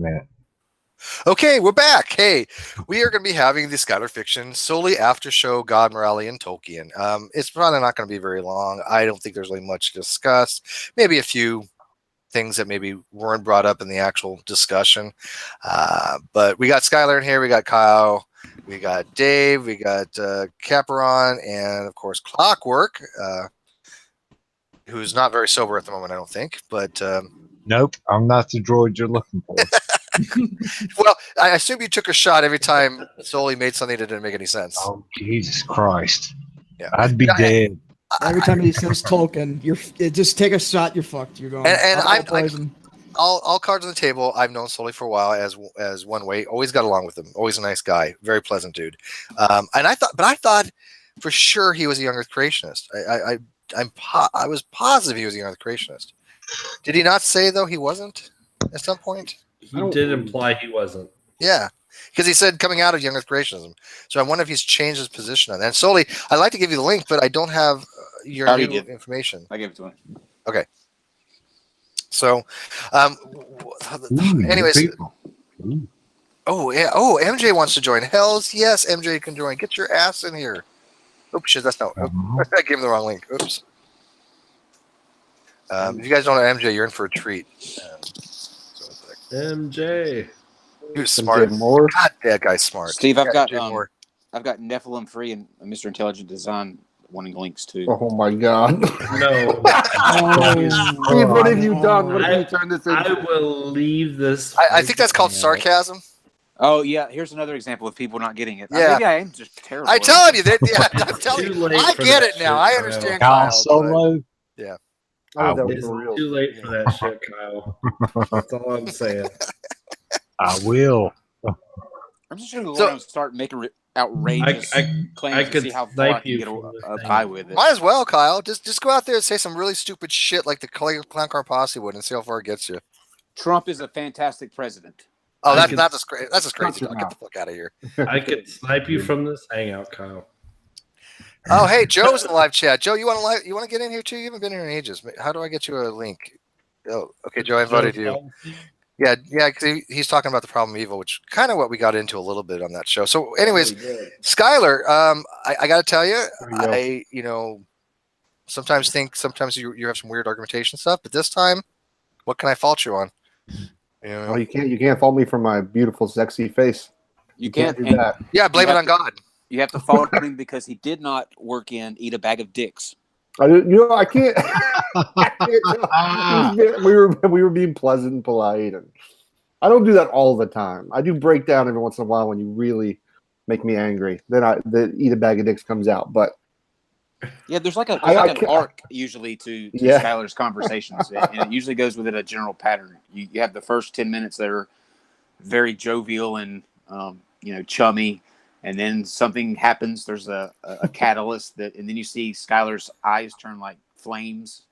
minute. Okay, we're back. Hey, we are going to be having the Skylar Fiction Soli after show God, Morality, and Tolkien. It's probably not going to be very long. I don't think there's really much to discuss. Maybe a few things that maybe weren't brought up in the actual discussion. But we got Skylar in here. We got Kyle. We got Dave. We got Caperon. And, of course, Clockwork, who's not very sober at the moment, I don't think. But nope, I'm not the droid you're looking for. Well, I assume you took a shot every time Soli made something that didn't make any sense. Oh, Jesus Christ. Yeah. I'd be dead. Every time he says Tolkien, just take a shot, you're fucked. You're going. And all cards on the table. I've known Soli for a while as one way. Always got along with him. Always a nice guy. Very pleasant dude. And I thought for sure he was a young Earth creationist. I was positive he was a young Earth creationist. Did he not say though he wasn't at some point? He did imply he wasn't. Yeah, because he said coming out of young Earth creationism. So I wonder if he's changed his position on that. And Soli, I'd like to give you the link, but I don't have your new information. I gave it to him. Okay. So, anyways. Oh, yeah. Oh, MJ wants to join. Hells yes, MJ can join. Get your ass in here. Oops, shit, that's not. I gave him the wrong link. Oops. If you guys don't know MJ, you're in for a treat. MJ. He was smart. God, that guy's smart. Steve, I've got Nephilim Free and Mr. Intelligent Design wanting links too. Oh my God! No. Steve, what have you done? What have you turned this into? I will leave this. I think that's called sarcasm. Oh yeah, here's another example of people not getting it. Yeah, maybe I am just terrible. I'm telling you that. Yeah, I'm telling you. I get it now. I understand. Kyle Solo. Yeah. It's too late for that shit, Kyle. That's all I'm saying. I will. I'm just going to go around and start making outrageous claims and see how far I can get by with it. Might as well, Kyle. Just go out there and say some really stupid shit like the Clown Car Posse would and see how far it gets you. Trump is a fantastic president. Oh, that's just crazy. That's just crazy. Get the fuck out of here. I could snipe you from this hangout, Kyle. Oh, hey, Joe's in the live chat. Joe, you want to get in here too? You haven't been here in ages. How do I get you a link? Oh, okay, Joe, I invited you. Yeah, because he's talking about the problem of evil, which kind of what we got into a little bit on that show. So, anyways, Skylar, I got to tell you, I sometimes you have some weird argumentation stuff, but this time, what can I fault you on? Oh, you can't fault me for my beautiful, sexy face. You can't do that. Yeah, blame it on God. You have to fault him because he did not work in Eat a Bag of Dicks. I can't. we were being pleasant and polite, and I don't do that all the time. I do break down every once in a while when you really make me angry. Then the Eat a Bag of Dicks comes out. But yeah, there's an arc usually to Skylar's conversations, and it usually goes within a general pattern. You have the first 10 minutes that are very jovial and chummy. And then something happens. There's a catalyst and then you see Skylar's eyes turn like flames,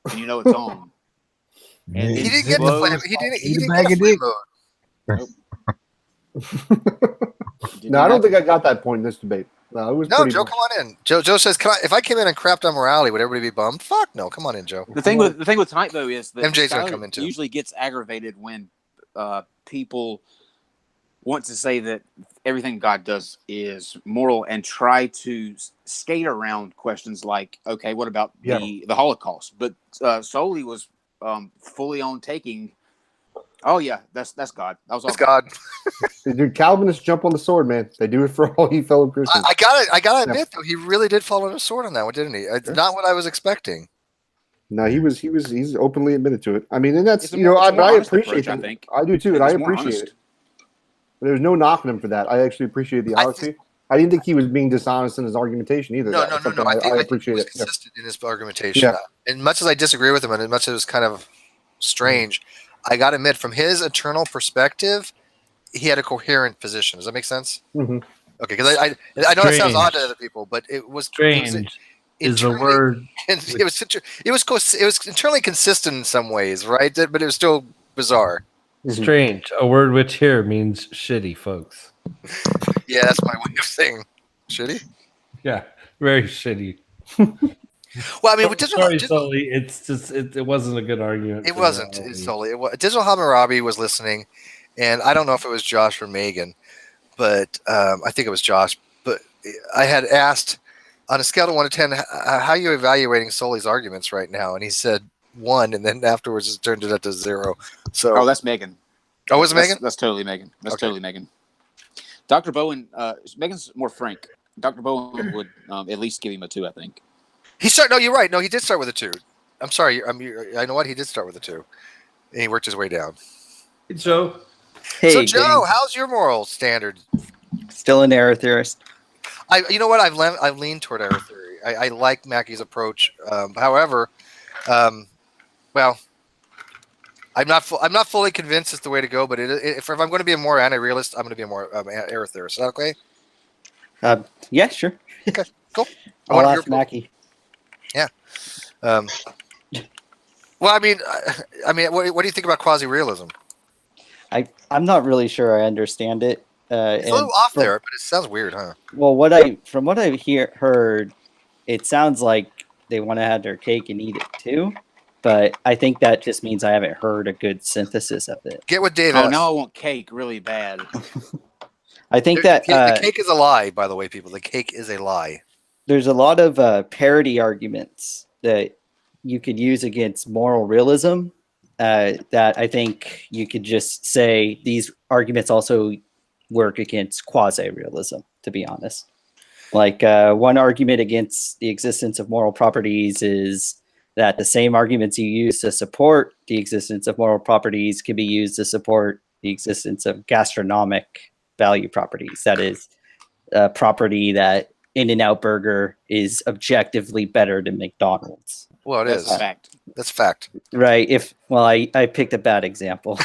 and you know it's on. And he didn't get the flame. He didn't get the flame mode. No, I don't think I got that point in this debate. No, Joe, come on in. Joe says, if I came in and crapped on morality, would everybody be bummed? Fuck no. Come on in, Joe. The thing with tonight though is that MJ's gonna come in too. Usually gets aggravated when people want to say that everything God does is moral and try to skate around questions like, okay, what about the Holocaust? But Soli was fully on taking. Oh yeah, that's God. That's God. Dude, Calvinists jump on the sword, man. They do it for all you fellow Christians. I gotta admit though, he really did fall on a sword on that one, didn't he? It's not what I was expecting. No, he's openly admitted to it. I mean, and that's I appreciate it. I do too, and I appreciate it. There's no knocking him for that. I actually appreciate the honesty. I didn't think he was being dishonest in his argumentation either. No. I appreciate it. Consistent in his argumentation. Yeah. And much as I disagree with him, and as much as it was kind of strange, I got to admit, from his eternal perspective, he had a coherent position. Does that make sense? Mm-hmm. Okay, because I know that sounds odd to other people, but it was strange. Is the word? It was internally consistent in some ways, right? But it was still bizarre. Strange, a word which here means shitty, folks. Yeah, that's my way of saying shitty. Yeah, very shitty. Well, I mean, Soli, it wasn't a good argument. It wasn't Soli. Digital Hammurabi was listening, and I don't know if it was Josh or Megan, but I think it was Josh. But I had asked on a scale of 1 to 10, how are you evaluating Soli's arguments right now? And he said 1, and then afterwards it turned it up to 0. So that's Megan. Oh, was it Megan? That's totally Megan. That's totally Megan. Dr. Bowen, Megan's more frank. Dr. Bowen would at least give him a 2, I think. No, you're right. No, he did start with a 2. I'm sorry. I know what, he did start with a 2. And he worked his way down. Hey, Joe. Hey, so Joe, how's your moral standard? Still an error theorist. You know what? I've leaned toward error theory. I like Mackey's approach. However, well, I'm not fully convinced it's the way to go. But if I'm going to be a more anti-realist, I'm going to be a more error theorist. Is that okay? Yeah, sure. Okay, cool. I'll ask Mackey. Yeah. Well, I mean, what do you think about quasi-realism? I'm not really sure I understand it. It's a little off there, but it sounds weird, huh? Well, from what I've heard, it sounds like they want to have their cake and eat it too. But I think that just means I haven't heard a good synthesis of it. Get with Dave. Oh, now I want cake really bad. I think the cake is a lie, by the way, people. The cake is a lie. There's a lot of parody arguments that you could use against moral realism that I think you could just say these arguments also work against quasi-realism, to be honest. Like one argument against the existence of moral properties is that the same arguments you use to support the existence of moral properties can be used to support the existence of gastronomic value properties. That is a property that In-N-Out Burger is objectively better than McDonald's. Well, That's fact. That's fact. Right. I picked a bad example.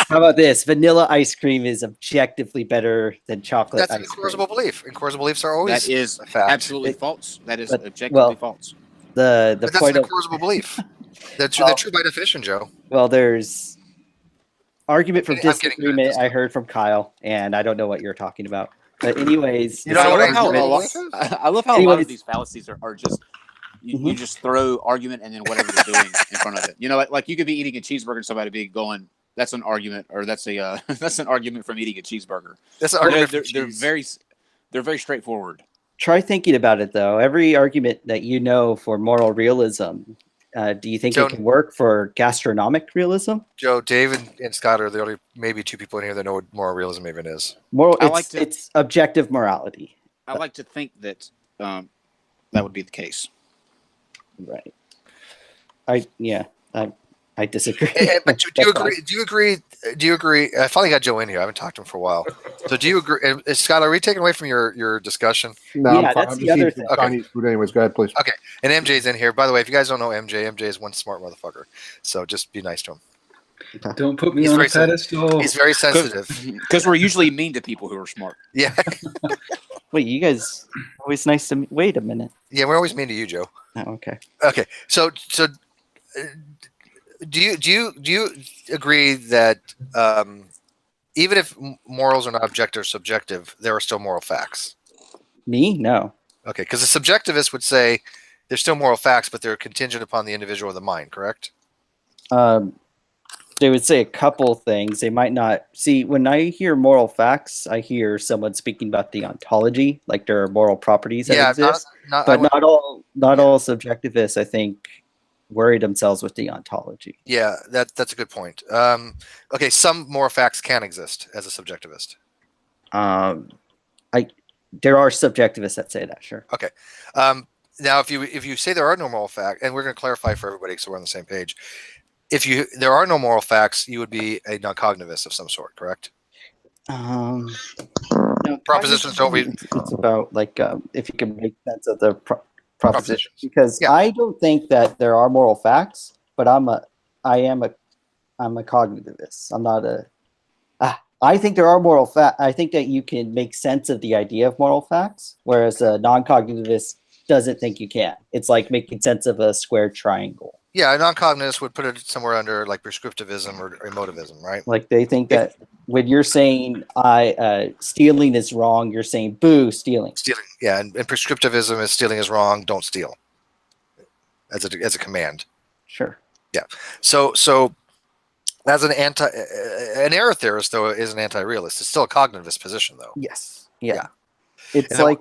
How about this? Vanilla ice cream is objectively better than chocolate That's ice an cream. incorrigible belief. Incorrigible beliefs are always That is a fact. absolutely false. That is objectively false. The But that's point an of incorrigible belief. They're true by definition, Joe. well, there's argument from I'm getting good at disagreement this I heard from Kyle, and I don't know what you're talking about. But anyways, You don't know what I love how a lot of these fallacies are just you just throw argument and then whatever they're doing in front of it. You know, like you could be eating a cheeseburger and somebody be going, "That's an argument," or "That's a that's an argument from eating a cheeseburger." That's an argument. They're very straightforward. Try thinking about it though. Every argument that you know for moral realism, do you think it can work for gastronomic realism? Joe, David, and Scott are the only maybe 2 people in here that know what moral realism even is. It's objective morality. I like to think that that would be the case. Right. I disagree. But do you agree? Do you agree? I finally got Joe in here. I haven't talked to him for a while. So do you agree? Scott, are we taking away from your discussion? No, yeah, that's the other thing. Okay. Food anyways, go ahead, please. Okay. And MJ's in here. By the way, if you guys don't know MJ is one smart motherfucker. So just be nice to him. Don't put me on a pedestal. He's very sensitive. Because we're usually mean to people who are smart. Yeah. Wait, you guys always nice to wait a minute. Yeah, we're always mean to you, Joe. Oh, okay. Okay. So do you agree that even if morals are not objective or subjective, there are still moral facts? Me? No. Okay, because the subjectivist would say there's still moral facts, but they're contingent upon the individual or the mind, correct? They would say a couple things. They might not see when I hear moral facts, I hear someone speaking about the ontology, like there are moral properties that exist. Not all subjectivists, I think, worry themselves with the ontology. Yeah, that's a good point. Okay, some moral facts can exist as a subjectivist. There are subjectivists that say that, sure. Okay. Now, if you say there are no moral facts, and we're going to clarify for everybody so we're on the same page. If there are no moral facts, you would be a non-cognitivist of some sort, correct? No, propositions don't read. It's about like if you can make sense of the propositions. Because I don't think that there are moral facts, but I am a cognitivist. I'm not a. I think there are moral facts. I think that you can make sense of the idea of moral facts, whereas a non-cognitivist doesn't think you can. It's like making sense of a square triangle. Yeah, a non-cognitivist would put it somewhere under like prescriptivism or emotivism, right? Like they think that when you're saying stealing is wrong, you're saying boo, stealing. Stealing, yeah, and prescriptivism is stealing is wrong, don't steal. As a command. Sure. Yeah. So As an error theorist, though, is an anti-realist. It's still a cognitivist position, though. Yes. Yeah. Yeah. It's like,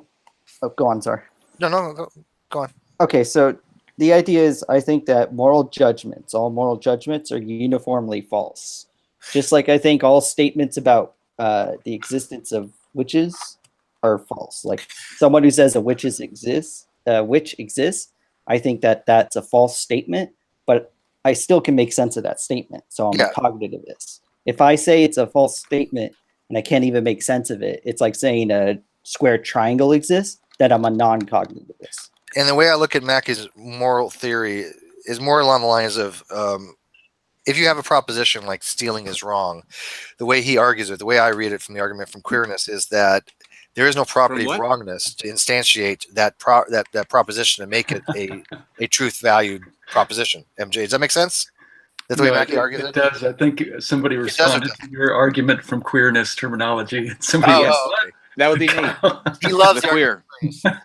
oh, go on. Sorry. No, go on. Okay, so the idea is, I think that all moral judgments are uniformly false. Just like I think all statements about the existence of witches are false. Like someone who says a witch exists, I think that that's a false statement, but I still can make sense of that statement. So I'm a cognitivist. If I say it's a false statement and I can't even make sense of it, it's like saying a square triangle exists, then I'm a non-cognitivist. And the way I look at Mackey's moral theory is more along the lines of if you have a proposition like stealing is wrong, the way he argues it, the way I read it from the argument from queerness is that there is no property of wrongness to instantiate that proposition and make it a truth valued proposition. MJ, does that make sense? That's the way Mackey argues it? It does. I think somebody responded to your argument from queerness terminology. Somebody asked, okay. That would be me. He loves the queer.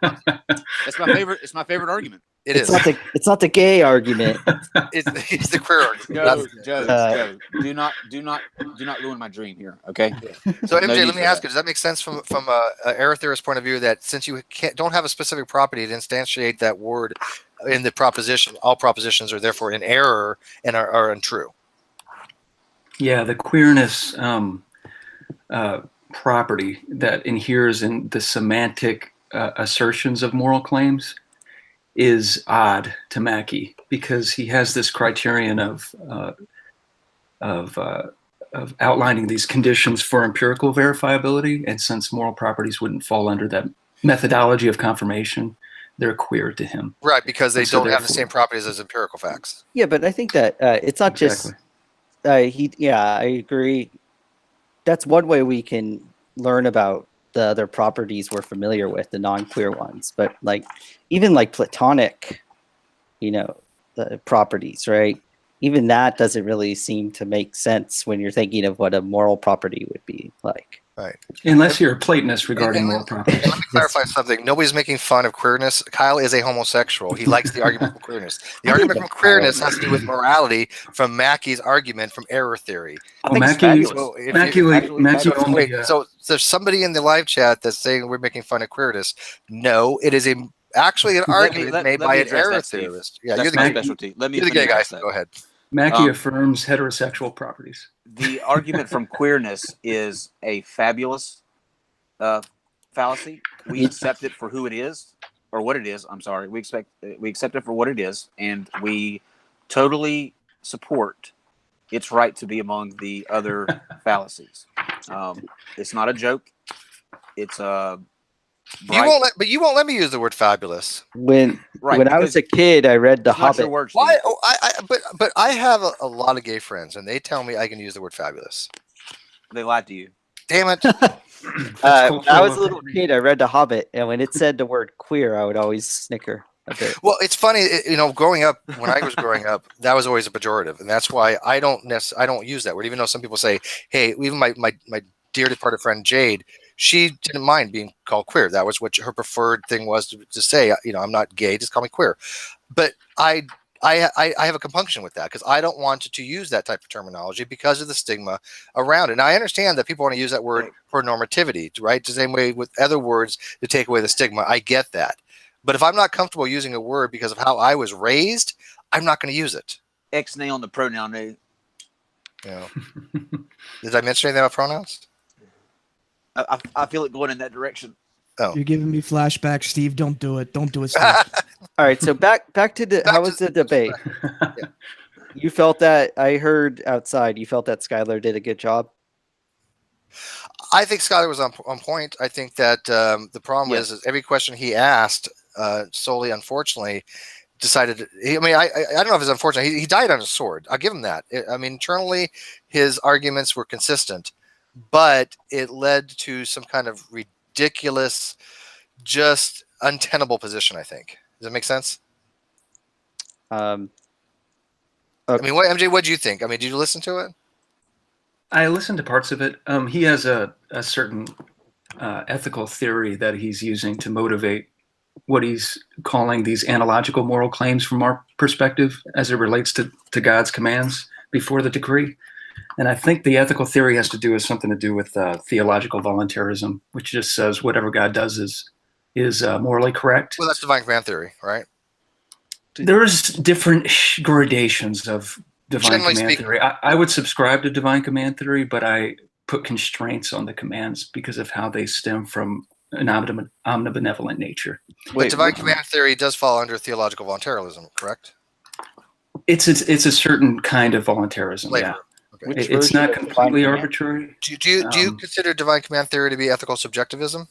That's my favorite. It's my favorite argument. It's not the gay argument. It's the queer argument. Joe, do not ruin my dream here. Okay. So MJ, let me ask you: does that make sense from a error theorist point of view that since you don't have a specific property to instantiate that word in the proposition, all propositions are therefore in error and are untrue? Yeah, the queerness property that inheres in the semantic assertions of moral claims is odd to Mackey because he has this criterion of outlining these conditions for empirical verifiability, and since moral properties wouldn't fall under that methodology of confirmation, they're queer to him. Right, because they don't have the same properties as empirical facts. Yeah, but I think that it's not just I agree. That's one way we can learn about the other properties we're familiar with, the non-queer ones. But like even like Platonic, the properties, right? Even that doesn't really seem to make sense when you're thinking of what a moral property would be like. Right. Unless you're a Platonist regarding moral properties. Let me clarify something. Nobody's making fun of queerness. Kyle is a homosexual. He likes the argument from queerness. The argument from queerness has to do with morality from Mackey's argument from error theory. So there's somebody in the live chat that's saying we're making fun of queerness. No, it is actually an argument made by an error theorist. Yeah, that's my specialty. You're the gay guy. Go ahead. Mackey affirms heterosexual properties. The argument from queerness is a fabulous fallacy. We accept it for who it is, or what it is. I'm sorry. We accept it for what it is, and we totally support its right to be among the other fallacies. It's not a joke. It's a you won't let me use the word fabulous. When I was a kid, I read The Hobbit. Why? But I have a lot of gay friends, and they tell me I can use the word fabulous. They lied to you. Damn it! When I was a little kid, I read The Hobbit, and when it said the word queer, I would always snicker a bit. Well, it's funny, growing up, when I was growing up, that was always a pejorative, and that's why I don't use that word, even though some people say, "Hey," even my dear departed friend Jade. She didn't mind being called queer. That was what her preferred thing was to say. I'm not gay. Just call me queer. But I have a compunction with that because I don't want to use that type of terminology because of the stigma around it. And I understand that people want to use that word for normativity, right? The same way with other words to take away the stigma. I get that. But if I'm not comfortable using a word because of how I was raised, I'm not going to use it. X-nay on the pronoun. Did I mention anything about pronouns? I feel it going in that direction. Oh, you're giving me flashbacks, Steve. Don't do it. Don't do it, Steve. All right, so back to how was the debate? Yeah. You felt that I heard outside. You felt that Skylar did a good job. I think Skylar was on point. I think that the problem is every question he asked, Soli, unfortunately, decided. I don't know if it's unfortunate. He died on a sword. I'll give him that. Internally, his arguments were consistent. But it led to some kind of ridiculous, just untenable position, I think. Does that make sense? Okay. MJ, what do you think? Did you listen to it? I listened to parts of it. He has a certain ethical theory that he's using to motivate what he's calling these analogical moral claims from our perspective as it relates to God's commands before the decree. And I think the ethical theory has to do with something to do with theological voluntarism, which just says whatever God does is morally correct. Well, that's divine command theory, right? There's different gradations of divine Generally command speaking, theory. I would subscribe to divine command theory, but I put constraints on the commands because of how they stem from an omnibenevolent nature. But divine command theory does fall under theological voluntarism, correct? It's a certain kind of voluntarism. Later. Yeah. Okay. It's not completely arbitrary. Do you consider divine command theory to be ethical subjectivism?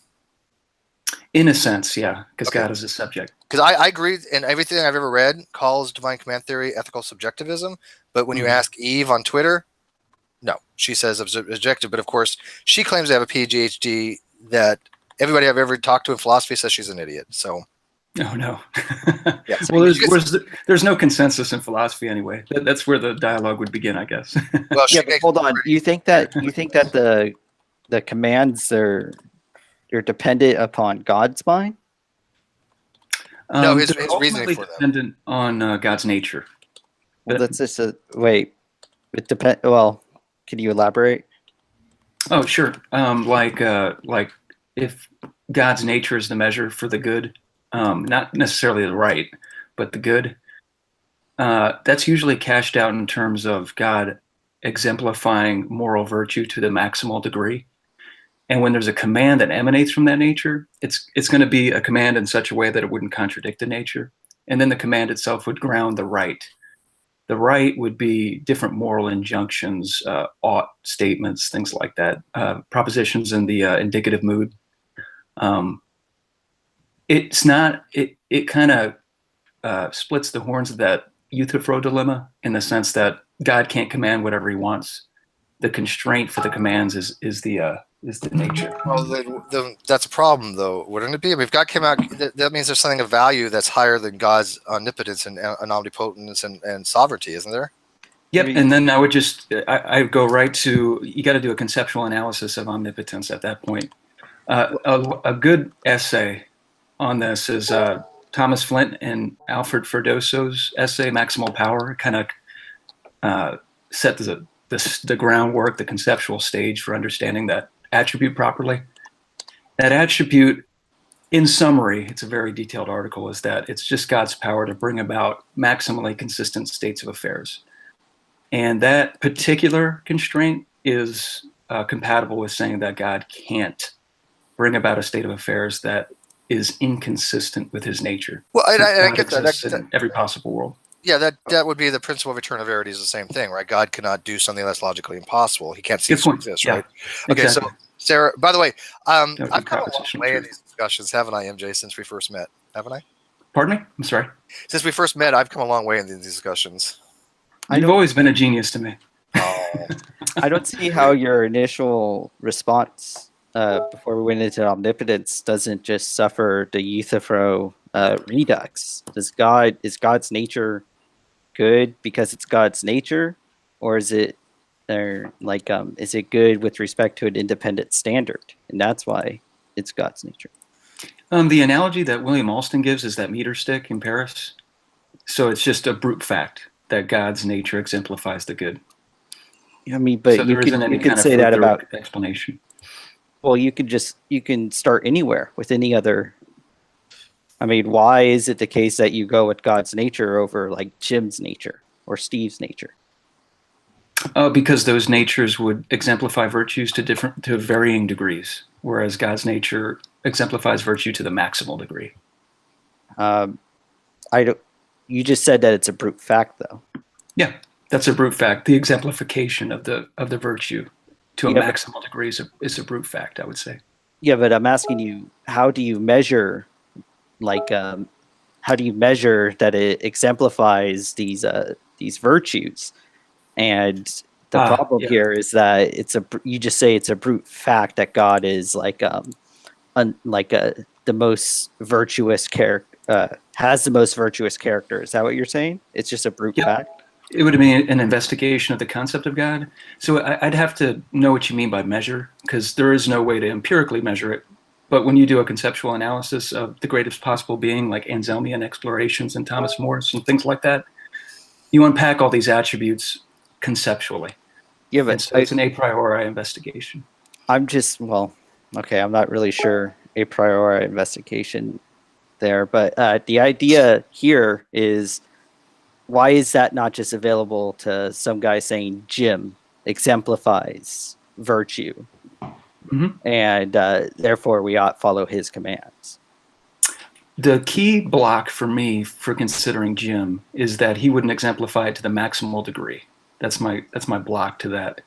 In a sense, yeah, because God is a subject. Because I agree, and everything I've ever read calls divine command theory ethical subjectivism. But when you ask Eve on Twitter, no, she says objective. But of course, she claims to have a PhD that everybody I've ever talked to in philosophy says she's an idiot. So, oh no. Yeah. Well, there's no consensus in philosophy anyway. That's where the dialogue would begin, I guess. Well, yeah, but hold on. You think that the commands are dependent upon God's mind? No, his they're reasoning for them. Dependent on God's nature. Well, that's just wait. It depend. Well, can you elaborate? Oh, sure. Like if God's nature is the measure for the good, not necessarily the right, but the good, that's usually cashed out in terms of God exemplifying moral virtue to the maximal degree. And when there's a command that emanates from that nature, it's going to be a command in such a way that it wouldn't contradict the nature. And then the command itself would ground the right. The right would be different moral injunctions, ought statements, things like that, propositions in the indicative mood. It's not. It kind of splits the horns of that Euthyphro dilemma in the sense that God can't command whatever he wants. The constraint for the commands is the nature. Well, that's a problem, though, wouldn't it be? I mean, if God came out, that means there's something of value that's higher than God's omnipotence and omnipotence and sovereignty, isn't there? Yep, and then I would I go right to, you got to do a conceptual analysis of omnipotence at that point. A good essay on this is Thomas Flint and Alfred Ferdoso's essay, Maximal Power, kind of set the groundwork, the conceptual stage for understanding that attribute properly. That attribute, in summary, it's a very detailed article, is that it's just God's power to bring about maximally consistent states of affairs. And that particular constraint is compatible with saying that God can't bring about a state of affairs that is inconsistent with his nature. Well, I get that. In every possible world. Yeah, that would be the principle of eternal verity is the same thing, right? God cannot do something that's logically impossible. He can't cease to exist, right? Okay, exactly. So Sarah, by the way, I've come a long way in these discussions, haven't I, MJ, since we first met, haven't I? Pardon me? I'm sorry? Since we first met, I've come a long way in these discussions. You've always been a genius to me. Oh. I don't see how your initial response before we went into omnipotence doesn't just suffer the Euthyphro redux. Is God's nature good because it's God's nature, or is it is it good with respect to an independent standard, and that's why it's God's nature? The analogy that William Alston gives is that meter stick in Paris. So it's just a brute fact that God's nature exemplifies the good. I mean, but so you can say that about explanation. Well, you can start anywhere with any other. I mean, why is it the case that you go with God's nature over like Jim's nature or Steve's nature? Because those natures would exemplify virtues to varying degrees, whereas God's nature exemplifies virtue to the maximal degree. You just said that it's a brute fact, though. Yeah, that's a brute fact. The exemplification of the virtue to a maximal degree is a brute fact, I would say. Yeah, but I'm asking you, how do you measure? How do you measure that it exemplifies these virtues? And the problem here is that you just say it's a brute fact that God is the most virtuous character, has the most virtuous character. Is that what you're saying? It's just a brute fact? It would be an investigation of the concept of God. So I'd have to know what you mean by measure, because there is no way to empirically measure it. But when you do a conceptual analysis of the greatest possible being, like Anselmian explorations and Thomas Morris and things like that, you unpack all these attributes conceptually. Yeah, but And so it's an a priori investigation. I'm just, well, okay, I'm not really sure a priori investigation there, but the idea here is, why is that not just available to some guy saying Jim exemplifies virtue, and therefore we ought follow his commands? The key block for me for considering Jim is that he wouldn't exemplify it to the maximal degree. That's my block to that.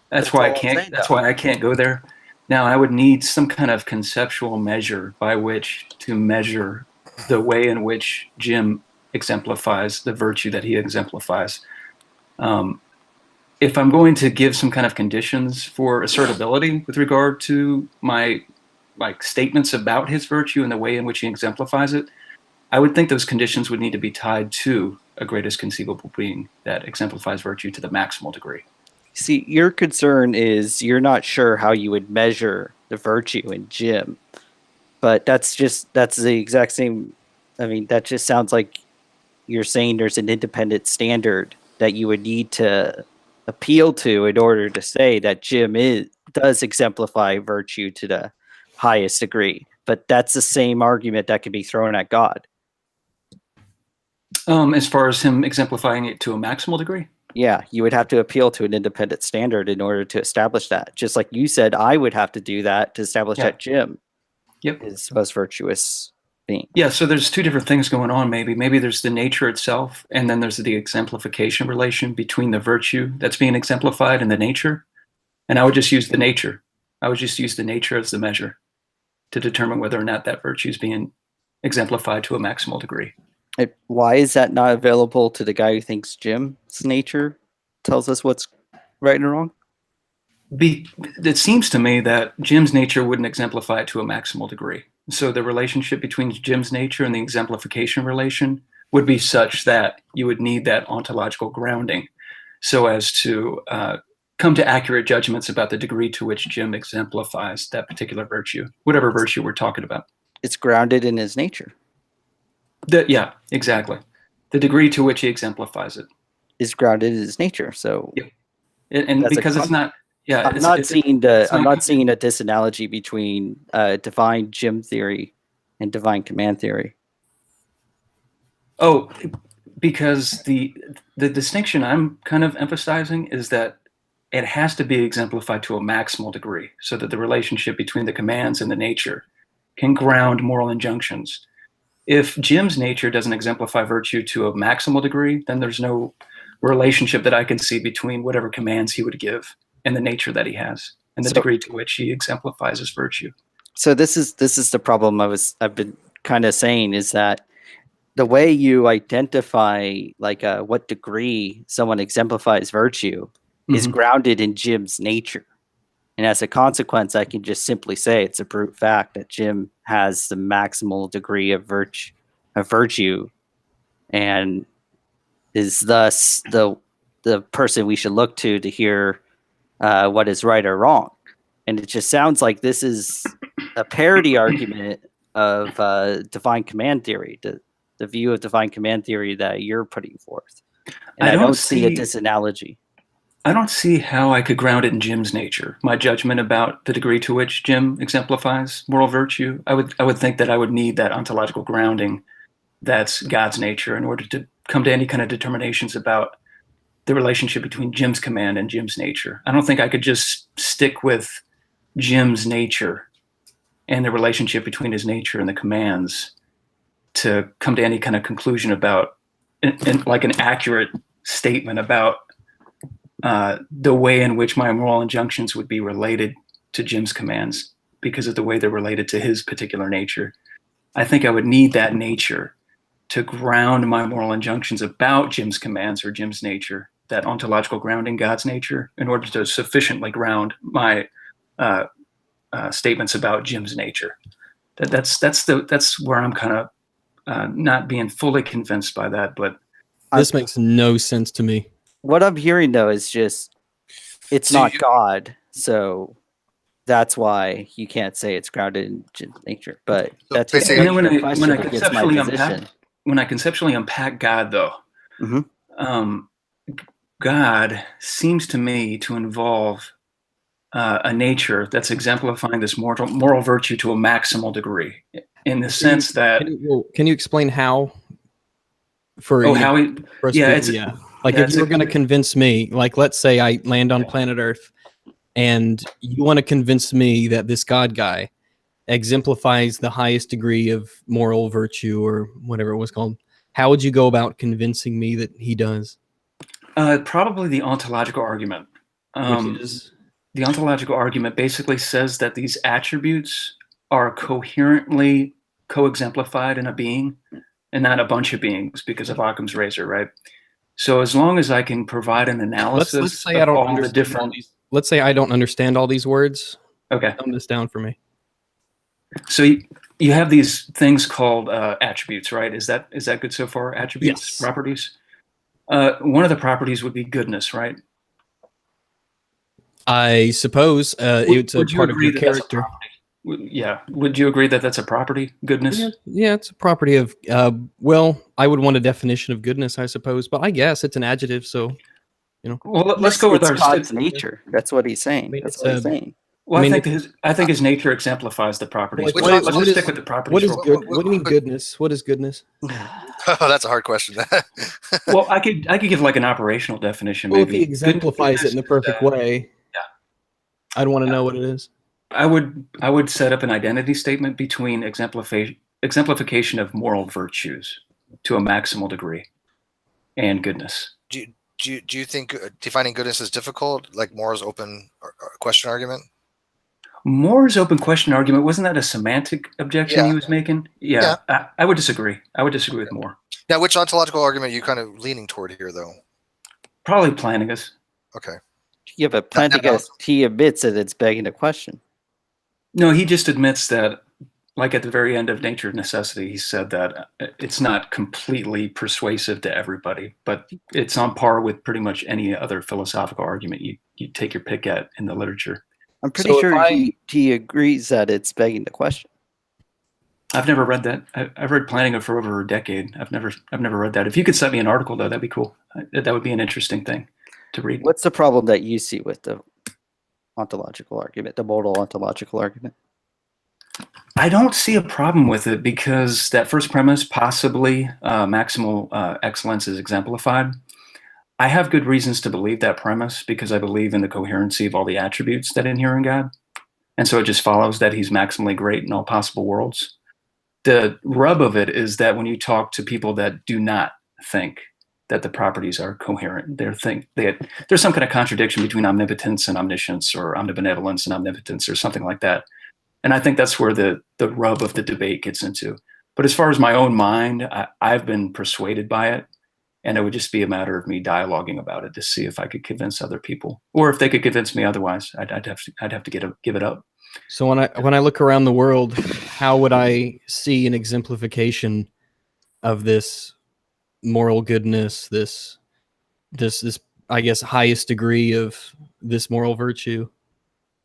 That's why I can't go there. Now I would need some kind of conceptual measure by which to measure the way in which Jim exemplifies the virtue that he exemplifies. If I'm going to give some kind of conditions for assertability with regard to my statements about his virtue and the way in which he exemplifies it, I would think those conditions would need to be tied to a greatest conceivable being that exemplifies virtue to the maximal degree. See, your concern is you're not sure how you would measure the virtue in Jim, but that's the exact same. I mean, that just sounds like you're saying there's an independent standard that you would need to appeal to in order to say that Jim does exemplify virtue to the highest degree. But that's the same argument that can be thrown at God. As far as him exemplifying it to a maximal degree? Yeah, you would have to appeal to an independent standard in order to establish that. Just like you said, I would have to do that to establish that Jim is the most virtuous being. Yeah, so there's two different things going on maybe. Maybe there's the nature itself, and then there's the exemplification relation between the virtue that's being exemplified and the nature. And I would just use the nature. I would just use the nature as the measure to determine whether or not that virtue is being exemplified to a maximal degree. Why is that not available to the guy who thinks Jim's nature tells us what's right and wrong? It seems to me that Jim's nature wouldn't exemplify it to a maximal degree. So the relationship between Jim's nature and the exemplification relation would be such that you would need that ontological grounding so as to come to accurate judgments about the degree to which Jim exemplifies that particular virtue, whatever virtue we're talking about. It's grounded in his nature. Yeah, exactly. The degree to which he exemplifies it is grounded in his nature. So, and because it's not, I'm not seeing a disanalogy between divine Jim theory and divine command theory. Oh, because the distinction I'm kind of emphasizing is that it has to be exemplified to a maximal degree, so that the relationship between the commands and the nature can ground moral injunctions. If Jim's nature doesn't exemplify virtue to a maximal degree, then there's no relationship that I can see between whatever commands he would give and the nature that he has and the degree to which he exemplifies his virtue. So this is the problem I've been kind of saying, is that the way you identify what degree someone exemplifies virtue is grounded in Jim's nature. And as a consequence, I can just simply say it's a brute fact that Jim has the maximal degree of virtue, and is thus the person we should look to hear what is right or wrong. And it just sounds like this is a parody argument of divine command theory, the view of divine command theory that you're putting forth. And I don't see a disanalogy. I don't see how I could ground it in Jim's nature. My judgment about the degree to which Jim exemplifies moral virtue, I would think that I would need that ontological grounding that's God's nature in order to come to any kind of determinations about the relationship between Jim's command and Jim's nature. I don't think I could just stick with Jim's nature and the relationship between his nature and the commands to come to any kind of conclusion about, like an accurate statement about the way in which my moral injunctions would be related to Jim's commands because of the way they're related to his particular nature. I think I would need that nature to ground my moral injunctions about Jim's commands or Jim's nature, that ontological grounding, God's nature, in order to sufficiently ground my statements about Jim's nature. That's where I'm kind of not being fully convinced by that, but this makes no sense to me. What I'm hearing though is just it's not God, so that's why you can't say it's grounded in nature. But that's when I conceptually unpack God, though, God seems to me to involve a nature that's exemplifying this moral virtue to a maximal degree, in the sense that. Can you explain how? How he? Yeah, like if you were going to convince me, like let's say I land on planet Earth, and you want to convince me that this God guy exemplifies the highest degree of moral virtue or whatever it was called, how would you go about convincing me that he does? Probably the ontological argument. Which is? The ontological argument basically says that these attributes are coherently co-exemplified in a being and not a bunch of beings because of Occam's razor, right? So as long as I can provide an analysis let's say I don't all the different... Let's say I don't understand all these words. Okay. Dumb this down for me. So you have these things called attributes, right? Is that good so far? Attributes, yes. Properties? One of the properties would be goodness, right? I suppose it's a part of your character. Yeah. Would you agree that that's a property, goodness? Yeah, it's a property of, well, I would want a definition of goodness, I suppose, but I guess it's an adjective, so, you know. Well, let's go with our God's nature. That's what he's saying. That's what he's saying. Well, I think his nature exemplifies the properties. Let's just stick with the properties. What is good? What do you mean goodness? What is goodness? Oh, that's a hard question. Well, I could give like an operational definition. Well, maybe if he exemplifies it in the perfect way, I'd want to know what it is. I would set up an identity statement between exemplification of moral virtues to a maximal degree and goodness. Do you think defining goodness is difficult, like Moore's open question argument? Moore's open question argument, wasn't that a semantic objection he was making? Yeah. I would disagree. I would disagree with Moore. Now, which ontological argument are you kind of leaning toward here, though? Probably Plantinga's. Okay. Yeah, but Plantinga's, he admits that it's begging the question. No, he just admits that, like at the very end of Nature of Necessity, he said that it's not completely persuasive to everybody, but it's on par with pretty much any other philosophical argument you take your pick at in the literature. I'm pretty sure he agrees that it's begging the question. I've never read that. I've read Plantinga for over a decade. I've never read that. If you could send me an article, though, that'd be cool. That would be an interesting thing to read. What's the problem that you see with the ontological argument, the Modal ontological argument? I don't see a problem with it because that first premise, possibly maximal excellence is exemplified. I have good reasons to believe that premise because I believe in the coherency of all the attributes that inhere in God. And so it just follows that he's maximally great in all possible worlds. The rub of it is that when you talk to people that do not think that the properties are coherent, there's some kind of contradiction between omnipotence and omniscience, or omnibenevolence and omnipotence, or something like that. And I think that's where the rub of the debate gets into. But as far as my own mind, I've been persuaded by it. And it would just be a matter of me dialoguing about it to see if I could convince other people, or if they could convince me otherwise. I'd have to give it up. So when I look around the world, how would I see an exemplification of this moral goodness, this I guess highest degree of this moral virtue?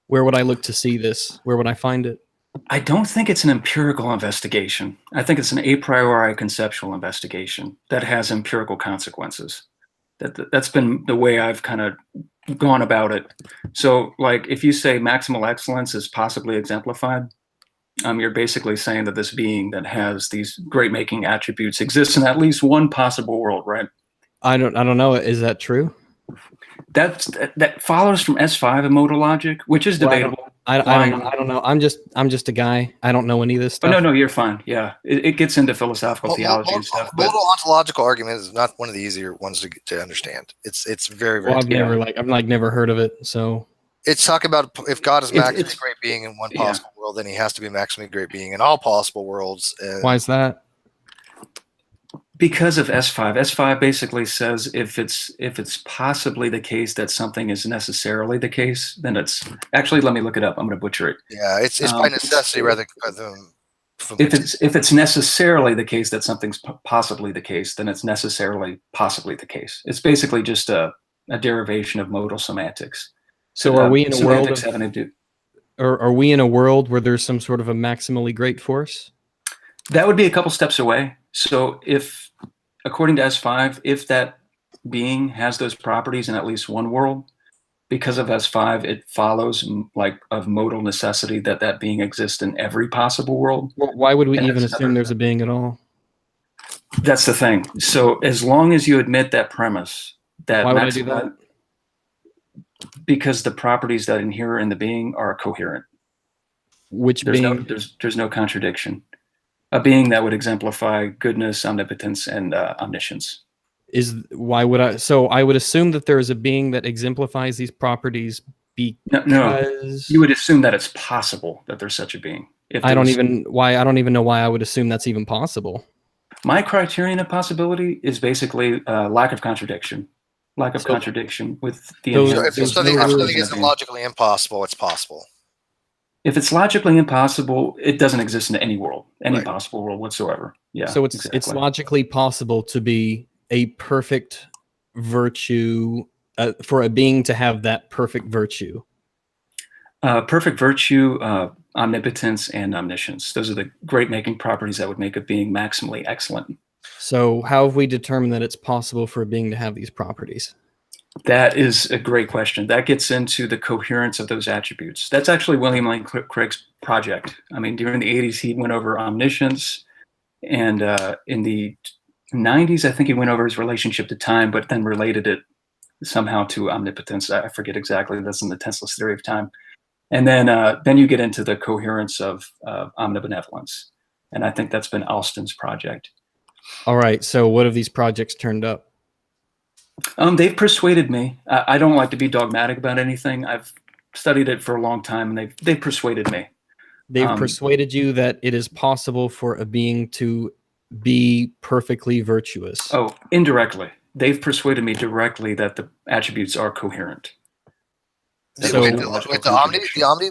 Where would I look to see this? Where would I find it? I don't think it's an empirical investigation. I think it's an a priori conceptual investigation that has empirical consequences. That's been the way I've kind of gone about it. So, like, if you say maximal excellence is possibly exemplified, you're basically saying that this being that has these great-making attributes exists in at least one possible world, right? I don't know. Is that true? That follows from S5 and modal logic, which is debatable. I don't know. I'm just a guy. I don't know any of this stuff. Oh, no, you're fine. Yeah, it gets into philosophical theology and stuff. Modal ontological argument is not one of the easier ones to understand. It's very, very. Well, I've never heard of it. So it's talking about if God is maximally great being in one possible world, then he has to be maximally great being in all possible worlds. Why is that? Because of S5. S5 basically says if it's possibly the case that something is necessarily the case, then it's actually, let me look it up. I'm going to butcher it. Yeah, it's by necessity rather than. If it's necessarily the case that something's possibly the case, then it's necessarily possibly the case. It's basically just a derivation of modal semantics. So are we in a world are we in a world where there's some sort of a maximally great force? That would be a couple steps away. So if, according to S5, if that being has those properties in at least one world, because of S5, it follows like of modal necessity that that being exists in every possible world. Well, why would we And even that's assume there's a being at all? That's the thing. So as long as you admit that premise, that why would I do that? Because the properties that inhere in the being are coherent. Which there's being? There's no contradiction. A being that would exemplify goodness, omnipotence, and omniscience. Why would I? So I would assume that there is a being that exemplifies these properties because no, you would assume that it's possible that there's such a being. I don't even know why I would assume that's even possible. My criterion of possibility is basically lack of contradiction. Lack of contradiction with the. If something is logically impossible, it's possible. If it's logically impossible, it doesn't exist in any world, any possible world whatsoever. Yeah. So it's logically possible to be a perfect virtue for a being to have that perfect virtue. Perfect virtue, omnipotence, and omniscience. Those are the great making properties that would make a being maximally excellent. So how have we determined that it's possible for a being to have these properties? That is a great question. That gets into the coherence of those attributes. That's actually William Lane Craig's project. I mean, during the 80s, he went over omniscience, and in the 90s, I think he went over his relationship to time, but then related it somehow to omnipotence. I forget exactly. That's in the tenseless theory of time. And then you get into the coherence of omnibenevolence. And I think that's been Alston's project. All right. So what have these projects turned up? They've persuaded me. I don't like to be dogmatic about anything. I've studied it for a long time, and they've persuaded me. They've persuaded you that it is possible for a being to be perfectly virtuous. Oh, indirectly. They've persuaded me directly that the attributes are coherent. So the omni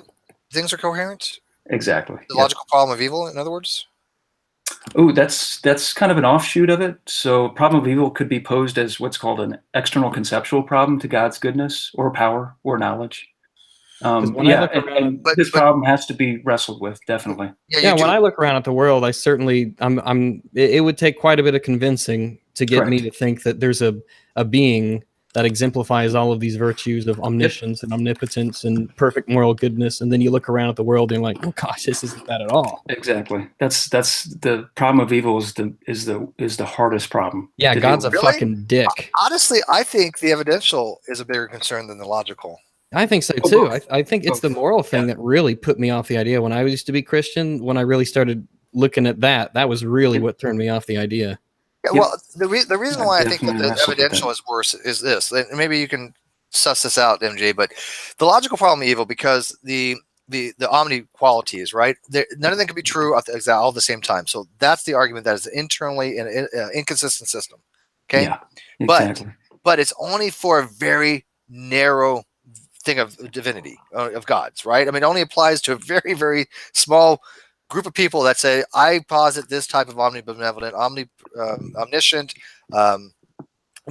things are coherent? Exactly. The logical problem of evil, in other words? Oh, that's kind of an offshoot of it. So problem of evil could be posed as what's called an external conceptual problem to God's goodness or power or knowledge. This problem has to be wrestled with, definitely. Yeah, when I look around at the world, I certainly it would take quite a bit of convincing to get me to think that there's a being that exemplifies all of these virtues of omniscience and omnipotence and perfect moral goodness, and then you look around at the world and you're like, oh gosh, this isn't that at all. Exactly. That's the problem of evil is the hardest problem. Yeah, God's a fucking dick. Honestly, I think the evidential is a bigger concern than the logical. I think so too. I think it's the moral thing that really put me off the idea. When I used to be Christian, when I really started looking at that was really what turned me off the idea. Yeah, well, the reason why I think that the evidential is worse is this. And maybe you can suss this out, MJ. But the logical problem of evil, because the omni qualities, right? None of them can be true all at the same time. So that's the argument that is internally an inconsistent system. Okay, yeah, exactly. But it's only for a very narrow thing of divinity, of gods, right? I mean, it only applies to a very, very small group of people that say, I posit this type of omnibenevolent, omniscient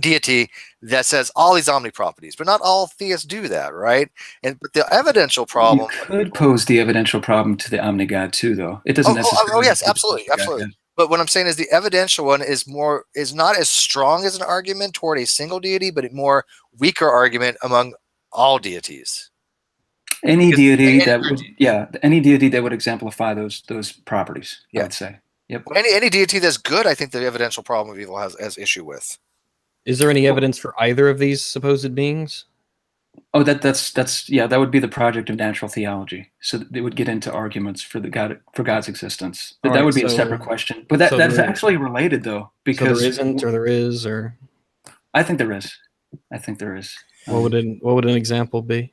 deity that says all these omni properties, but not all theists do that, right? But the evidential problem, you could pose the evidential problem to the omni god too, though. It doesn't necessarily. Oh yes, absolutely. But what I'm saying is the evidential one is not as strong as an argument toward a single deity, but a more weaker argument among all deities. Any deity that would exemplify those properties, I would say. Yep. Any deity that's good, I think the evidential problem of evil has issue with. Is there any evidence for either of these supposed beings? Oh, that would be the project of natural theology. So they would get into arguments for God's existence. But that would be a separate question. But that's actually related though, because there isn't, or there is, or I think there is. What would an example be?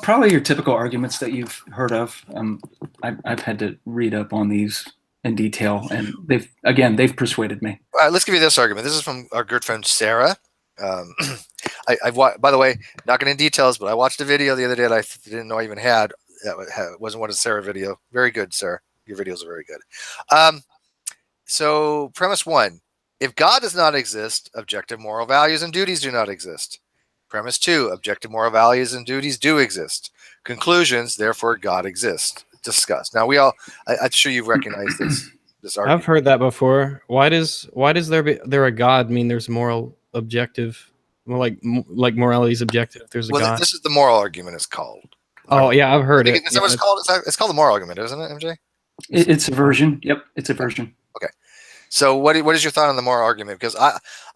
Probably your typical arguments that you've heard of. I've had to read up on these in detail, and they've persuaded me. Let's give you this argument. This is from our good friend Sarah. By the way, not getting into details, but I watched a video the other day that I didn't know I even had. That wasn't one of Sarah's video. Very good, Sarah. Your videos are very good. So premise 1, if God does not exist, objective moral values and duties do not exist. Premise 2, objective moral values and duties do exist. Conclusions, therefore God exists. Discuss. Now I'm sure you've recognized this argument. I've heard that before. Why does there a God mean there's moral objective? Well, like morality is objective. If there's a God. This is the moral argument. It's called. Oh yeah, I've heard it. Is that what it's called? It's called the moral argument, isn't it, MJ? It's a version. Yep, it's a version. Okay. So what is your thought on the moral argument? Because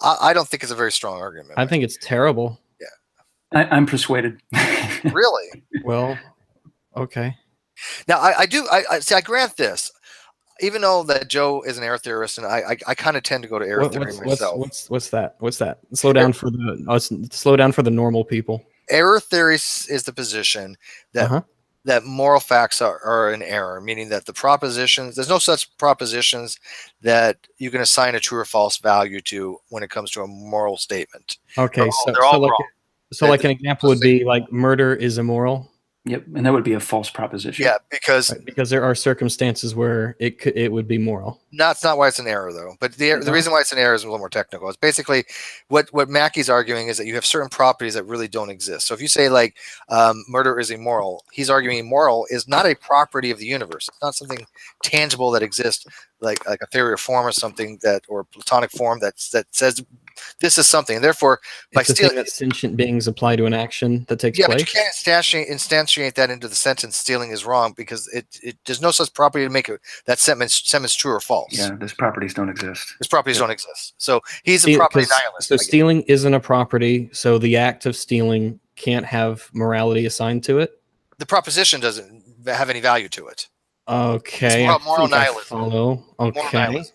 I don't think it's a very strong argument. I think it's terrible. Yeah. I'm persuaded. Really? Well, okay. Now I do. I grant this. Even though that Joe is an error theorist, and I kind of tend to go to error theory myself. What's that? Slow down for the normal people. Error theory is the position that that moral facts are an error, meaning that the propositions, there's no such propositions that you can assign a true or false value to when it comes to a moral statement. Okay, they're all wrong. So like an example would be like murder is immoral. Yep, and that would be a false proposition. Yeah, because there are circumstances where it would be moral. That's not why it's an error, though. But the reason why it's an error is a little more technical. It's basically what Mackey's arguing is that you have certain properties that really don't exist. So if you say like murder is immoral, he's arguing immoral is not a property of the universe. It's not something tangible that exists, like a theory of form or something or Platonic form that says this is something. And therefore, by stealing that sentient beings apply to an action that takes place. But you can't instantiate that into the sentence. Stealing is wrong because there's no such property to make that sentence true or false. Yeah, those properties don't exist. Those properties don't exist. So he's a property nihilist. So stealing isn't a property. So the act of stealing can't have morality assigned to it. The proposition doesn't have any value to it. Okay. It's moral nihilism. Okay. Moral nihilism.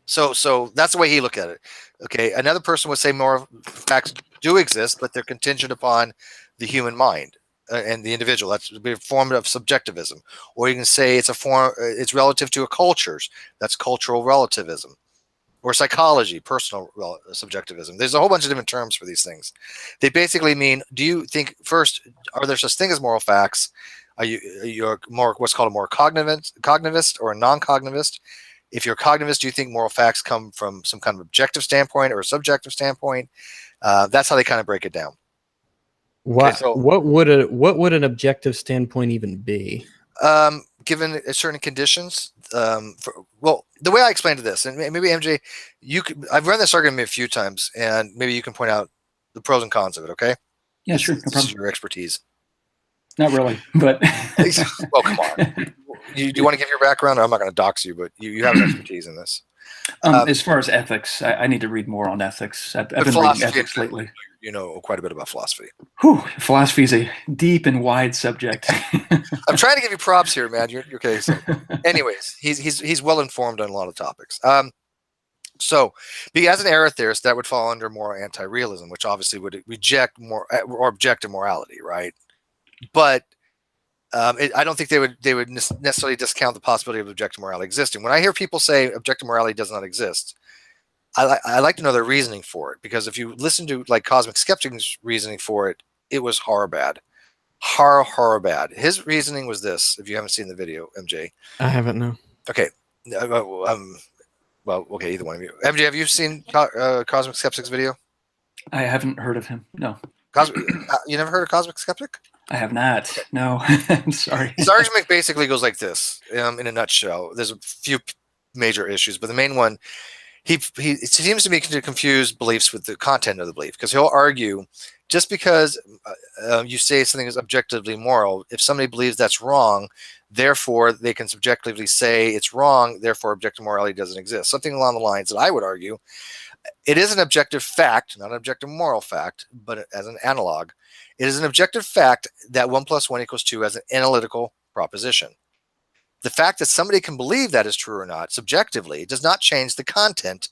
So that's the way he looked at it. Okay, another person would say moral facts do exist, but they're contingent upon the human mind and the individual. That's a form of subjectivism. Or you can say it's relative to a cultures. That's cultural relativism. Or psychology, personal subjectivism. There's a whole bunch of different terms for these things. They basically mean, do you think, first, are there such thing as moral facts? Are you more what's called a more cognitivist or a non-cognitivist? If you're a cognitivist, do you think moral facts come from some kind of objective standpoint or a subjective standpoint? That's how they kind of break it down. What would an objective standpoint even be? Given certain conditions, the way I explained this, and maybe MJ, I've run this argument a few times, and maybe you can point out the pros and cons of it. Okay? Yeah, sure. No problem. This is your expertise. Not really, but well, come on. Do you want to give your background? I'm not going to dox you, but you have expertise in this. As far as ethics, I need to read more on ethics. I've been reading ethics lately. You know quite a bit about philosophy. Philosophy is a deep and wide subject. I'm trying to give you props here, man. You're okay. So, anyways, he's well informed on a lot of topics. So, as an error theorist, that would fall under moral anti-realism, which obviously would reject or objective morality, right? But I don't think they would necessarily discount the possibility of objective morality existing. When I hear people say objective morality does not exist, I like to know their reasoning for it, because if you listen to like Cosmic Skeptic's reasoning for it, it was horror bad. His reasoning was this. If you haven't seen the video, MJ, I haven't. No. Okay. Well, okay. Either one of you. MJ, have you seen Cosmic Skeptic's video? I haven't heard of him. No. You never heard of Cosmic Skeptic? I have not. No, I'm sorry. His argument basically goes like this, in a nutshell. There's a few major issues, but the main one, it seems to me to confuse beliefs with the content of the belief, because he'll argue just because you say something is objectively moral, if somebody believes that's wrong, therefore they can subjectively say it's wrong, therefore objective morality doesn't exist. Something along the lines that I would argue, it is an objective fact, not an objective moral fact, but as an analog. It is an objective fact that 1 + 1 = 2 as an analytical proposition. The fact that somebody can believe that is true or not subjectively does not change the content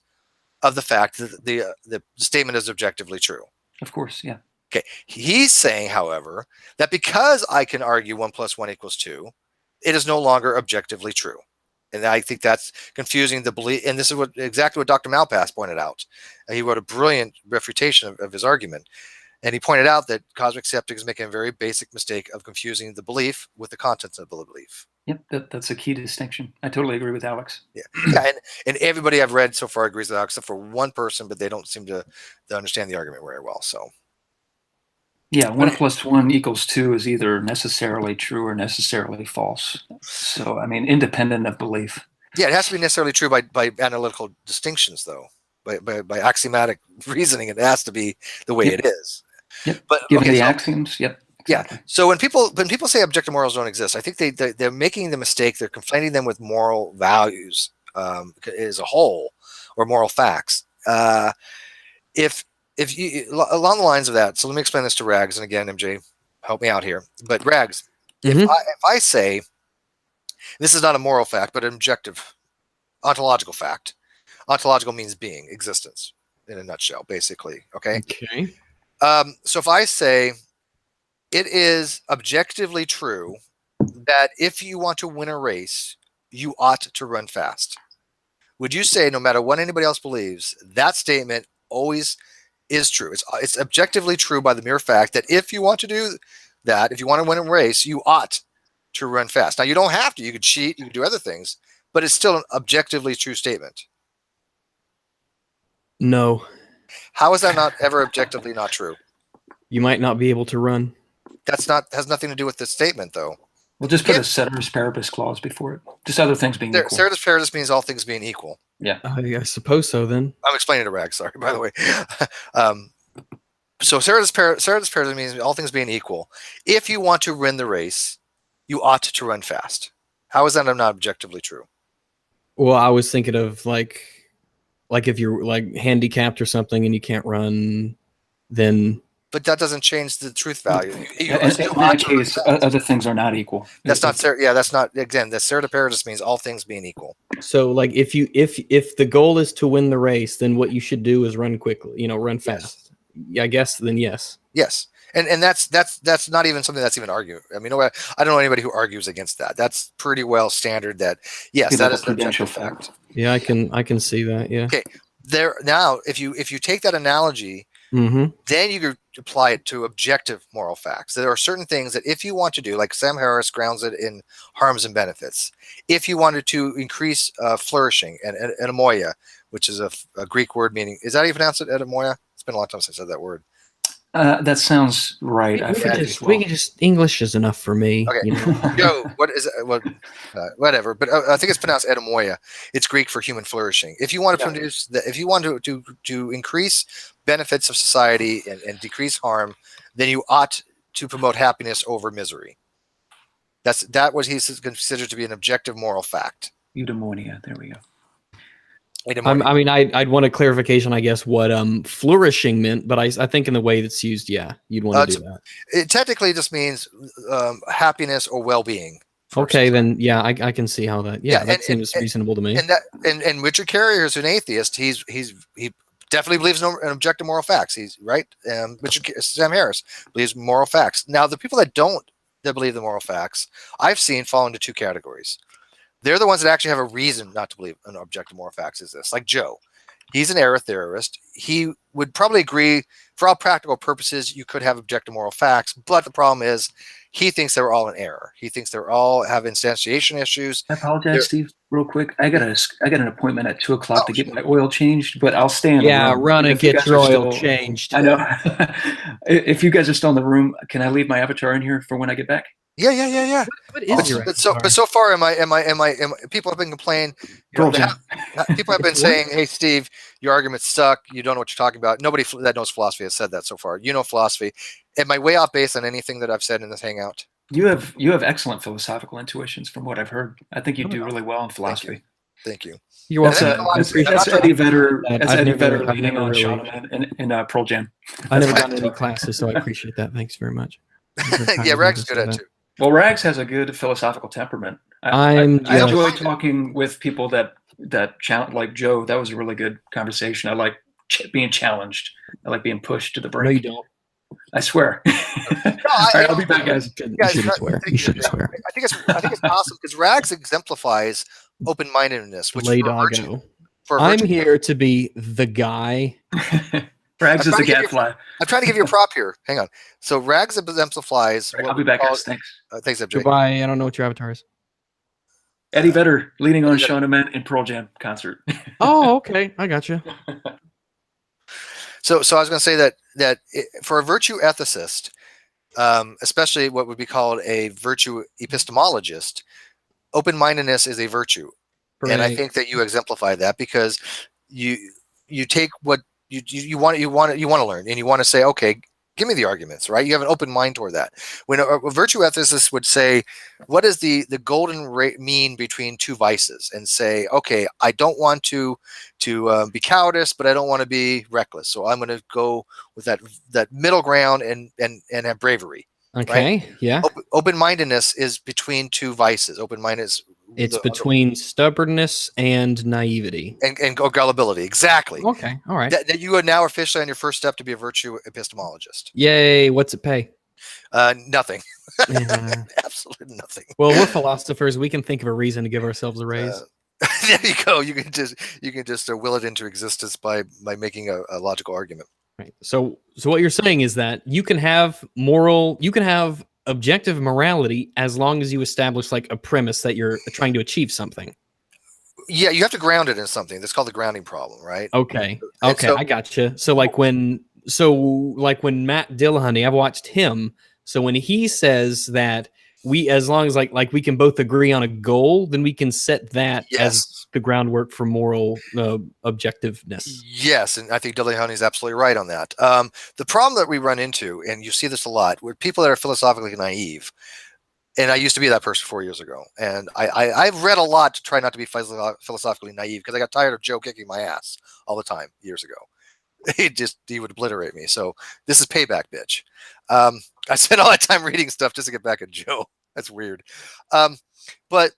of the fact that the statement is objectively true. Of course, yeah. Okay. He's saying, however, that because I can argue 1 + 1 = 2, it is no longer objectively true. And I think that's confusing the belief. And this is exactly what Dr. Malpass pointed out. He wrote a brilliant refutation of his argument. And he pointed out that Cosmic Skeptic is making a very basic mistake of confusing the belief with the contents of the belief. Yep, that's a key distinction. I totally agree with Alex. Yeah, and everybody I've read so far agrees with Alex, except for one person, but they don't seem to understand the argument very well. So, yeah, 1 + 1 = 2 is either necessarily true or necessarily false. So, I mean, independent of belief. Yeah, it has to be necessarily true by analytical distinctions, though. by axiomatic reasoning, it has to be the way it is. Yep. But given the axioms, yep. Exactly. Yeah. So when people say objective morals don't exist, I think they're making the mistake. They're conflating them with moral values as a whole, or moral facts. If you along the lines of that, so let me explain this to Rags, and again, MJ, help me out here. But Rags, if I say this is not a moral fact, but an objective, ontological fact. Ontological means being, existence, in a nutshell, basically. Okay. Okay. So if I say it is objectively true that if you want to win a race, you ought to run fast, would you say, no matter what anybody else believes, that statement always is true? It's objectively true by the mere fact that if you want to do that, if you want to win a race, you ought to run fast. Now, you don't have to. You could cheat. You could do other things, but it's still an objectively true statement. No. How is that not ever objectively not true? You might not be able to run. Has nothing to do with the statement, though. We'll just put a ceteris paribus clause before it. Just other things being equal. Ceteris paribus means all things being equal. Yeah. I suppose so, then. I'm explaining to Rag, sorry, by the way. So ceteris paribus means all things being equal. If you want to win the race, you ought to run fast. How is that not objectively true? Well, I was thinking of like if you're like handicapped or something and you can't run, then. But that doesn't change the truth value. In that case, other things are not equal. That's not. Yeah, that's not. Again, the ceteris paribus means all things being equal. So, like, if the goal is to win the race, then what you should do is run quickly. Run fast. Yes. I guess. Then yes. Yes. And that's not even something that's even argued. I mean, I don't know anybody who argues against that. That's pretty well standard. That yes, that is an objective fact. Yeah, I can see that. Yeah. Okay. There now, if you take that analogy, then you could apply it to objective moral facts. There are certain things that if you want to do, like Sam Harris grounds it in harms and benefits. If you wanted to increase flourishing and edaimoia, which is a Greek word meaning, is that how you pronounce it, edaimoia? It's been a long time since I said that word. That sounds right. We can just English is enough for me. Okay. Yo, what is it? Whatever. But I think it's pronounced edaimoia. It's Greek for human flourishing. If you want to produce, if you want to increase benefits of society and decrease harm, then you ought to promote happiness over misery. That was he's considered to be an objective moral fact. Eudaimonia. There we go. I mean, I'd want a clarification, I guess, what flourishing meant, but I think in the way that's used, yeah, you'd want to do that. It technically just means happiness or well-being. Okay, then yeah, I can see how that. Yeah, that seems reasonable to me. And Richard Carrier is an atheist. He definitely believes in objective moral facts. He's right. Sam Harris believes moral facts. Now, the people that believe the moral facts, I've seen fall into two categories. They're the ones that actually have a reason not to believe in objective moral facts. Is this like Joe? He's an error theorist. He would probably agree, for all practical purposes, you could have objective moral facts, but the problem is he thinks they're all in error. He thinks they're all have instantiation issues. I apologize, Steve, real quick. I got an appointment at 2:00 to get my oil changed, but I'll stay in the room. Run and get your oil changed. I know. If you guys are still in the room, can I leave my avatar in here for when I get back? Yeah. What is your but so far, people have been complaining. People have been saying, "Hey, Steve, your argument's stuck. You don't know what you're talking about." Nobody that knows philosophy has said that so far. You know philosophy. Am I way off base on anything that I've said in this hangout? You have excellent philosophical intuitions, from what I've heard. I think you do really well in philosophy. Thank you. You're welcome. That's Eddie Vedder. That's Eddie Vedder leaning on Shaman in Pearl Jam. I never done any classes, so I appreciate that. Thanks very much. Yeah, Rags is good at it too. Well, Rags has a good philosophical temperament. I enjoy talking with people that like Joe. That was a really good conversation. I like being challenged. I like being pushed to the brink. No, you don't. I swear. No, All right, I'll be back, guys. You shouldn't swear. You shouldn't swear. I think it's awesome because Rags exemplifies open-mindedness. Which I'm here to be the guy. Rags is the gadfly. I'm trying to give you a prop here. Hang on. So Rags exemplifies. Right, I'll be back, guys. Thanks. Thanks, FJ. Goodbye. I don't know what your avatar is. Eddie Vedder leaning on Shawn Mendes in Pearl Jam concert. Oh, okay. I got you. So I was going to say that for a virtue ethicist, especially what would be called a virtue epistemologist, open-mindedness is a virtue. Right. And I think that you exemplify that because you you take what you want to learn, and you want to say, okay, give me the arguments, right? You have an open mind toward that. When a virtue ethicist would say, what is the golden mean between two vices, and say, okay, I don't want to be cowardice, but I don't want to be reckless, so I'm going to go with that middle ground and have bravery. Okay. Right? Yeah. Open-mindedness is between two vices. Open-mindedness. It's between stubbornness and naivety. And gullibility. Exactly. Okay. All right. That you are now officially on your first step to be a virtue epistemologist. Yay. What's it pay? Nothing. Yeah. Absolutely nothing. Well, we're philosophers. We can think of a reason to give ourselves a raise. There you go. You can just will it into existence by making a logical argument. Right. So what you're saying is that you can have objective morality as long as you establish like a premise that you're trying to achieve something. Yeah, you have to ground it in something. That's called the grounding problem, right? Okay. Okay, I gotcha. So like when Matt Dillahunty, I've watched him. So when he says that as long as like we can both agree on a goal, then we can set that as the groundwork for moral objectiveness. Yes, and I think Dillahunty is absolutely right on that. The problem that we run into, and you see this a lot, with people that are philosophically naive, and I used to be that person 4 years ago, and I've read a lot to try not to be philosophically naive because I got tired of Joe kicking my ass all the time years ago. He would obliterate me. So this is payback, bitch. I spent all that time reading stuff just to get back at Joe. That's weird. But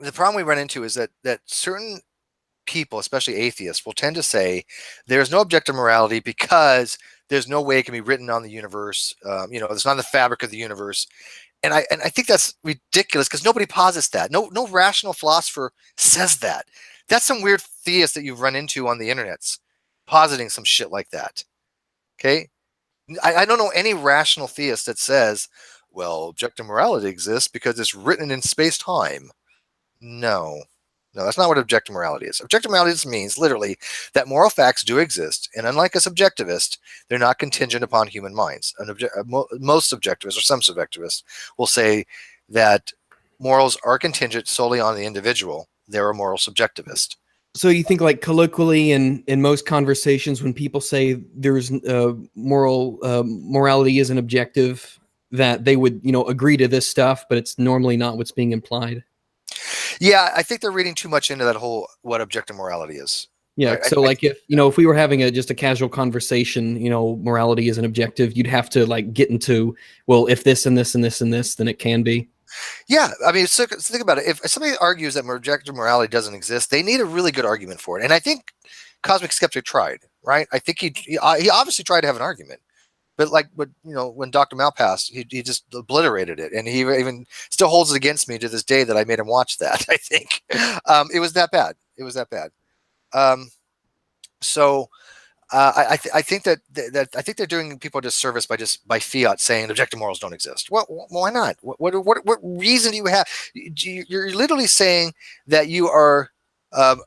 the problem we run into is that certain people, especially atheists, will tend to say there's no objective morality because there's no way it can be written on the universe. It's not in the fabric of the universe. And I think that's ridiculous because nobody posits that. No rational philosopher says that. That's some weird theist that you've run into on the internets positing some shit like that. Okay? I don't know any rational theist that says, well, objective morality exists because it's written in space-time. No, that's not what objective morality is. Objective morality just means literally that moral facts do exist, and unlike a subjectivist, they're not contingent upon human minds. Most subjectivists, or some subjectivists, will say that morals are contingent solely on the individual. They're a moral subjectivist. So you think like colloquially in most conversations when people say there's morality isn't objective, that they would agree to this stuff, but it's normally not what's being implied. Yeah, I think they're reading too much into that whole what objective morality is. Yeah, right? So if we were having just a casual conversation, morality isn't objective, you'd have to like get into, well, if this and this and this and this, then it can be. Yeah, I mean, so think about it. If somebody argues that objective morality doesn't exist, they need a really good argument for it. And I think Cosmic Skeptic tried, right? I think he obviously tried to have an argument. But when Dr. Mal passed, he just obliterated it, and he even still holds it against me to this day that I made him watch that. I think it was that bad. It was that bad. I think that I think they're doing people a disservice by fiat saying objective morals don't exist. Well, why not? What reason do you have? You're literally saying that you are a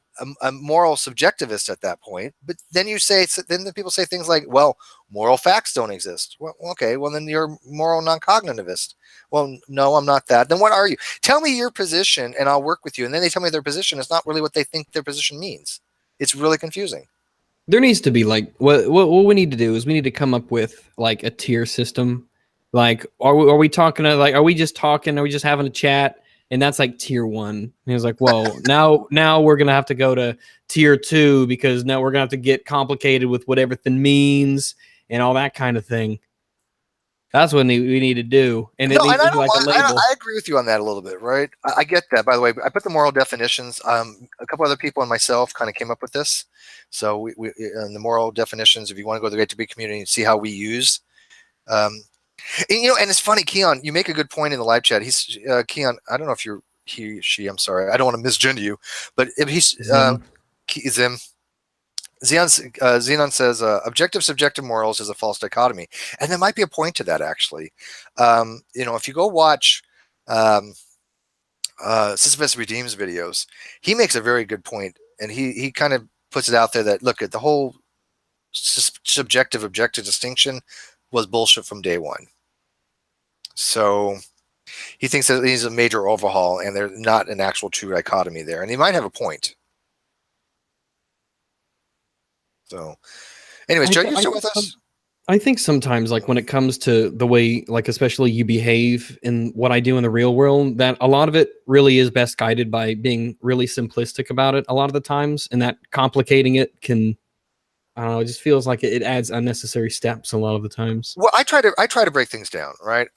moral subjectivist at that point, but then the people say things like, well, moral facts don't exist. Well, okay, well then you're moral non-cognitivist. Well, no, I'm not that. Then what are you? Tell me your position and I'll work with you. And then they tell me their position is not really what they think their position means. It's really confusing. There needs to be like what we need to do is we need to come up with like a tier system. Like, are we talking to, like, are we just talking? Are we just having a chat? And that's like tier 1. And he was like, whoa, now we're going to have to go to tier 2 because now we're going to have to get complicated with what everything means and all that kind of thing. That's what we need to do. And it needs to be like a label. I agree with you on that a little bit, right? I get that. By the way, I put the moral definitions. A couple other people and myself kind of came up with this. So we in the moral definitions, if you want to go to the Great Debate community and see how we use and it's funny, Keon, you make a good point in the live chat. He's Keon. I don't know if you're she. I'm sorry. I don't want to misgender you, but if he's Zim. Xenon says objective subjective morals is a false dichotomy, and there might be a point to that actually. If you go watch Sisyphus Redeems videos, he makes a very good point, and he kind of puts it out there that look at the whole subjective objective distinction was bullshit from day one. So he thinks that he's a major overhaul and there's not an actual true dichotomy there. And he might have a point. So, anyways, Joe, you still with us? I think sometimes, like when it comes to the way, like especially you behave in what I do in the real world, that a lot of it really is best guided by being really simplistic about it a lot of the times, and that complicating it can, I don't know, it just feels like it adds unnecessary steps a lot of the times. Well, I try to break things down, right?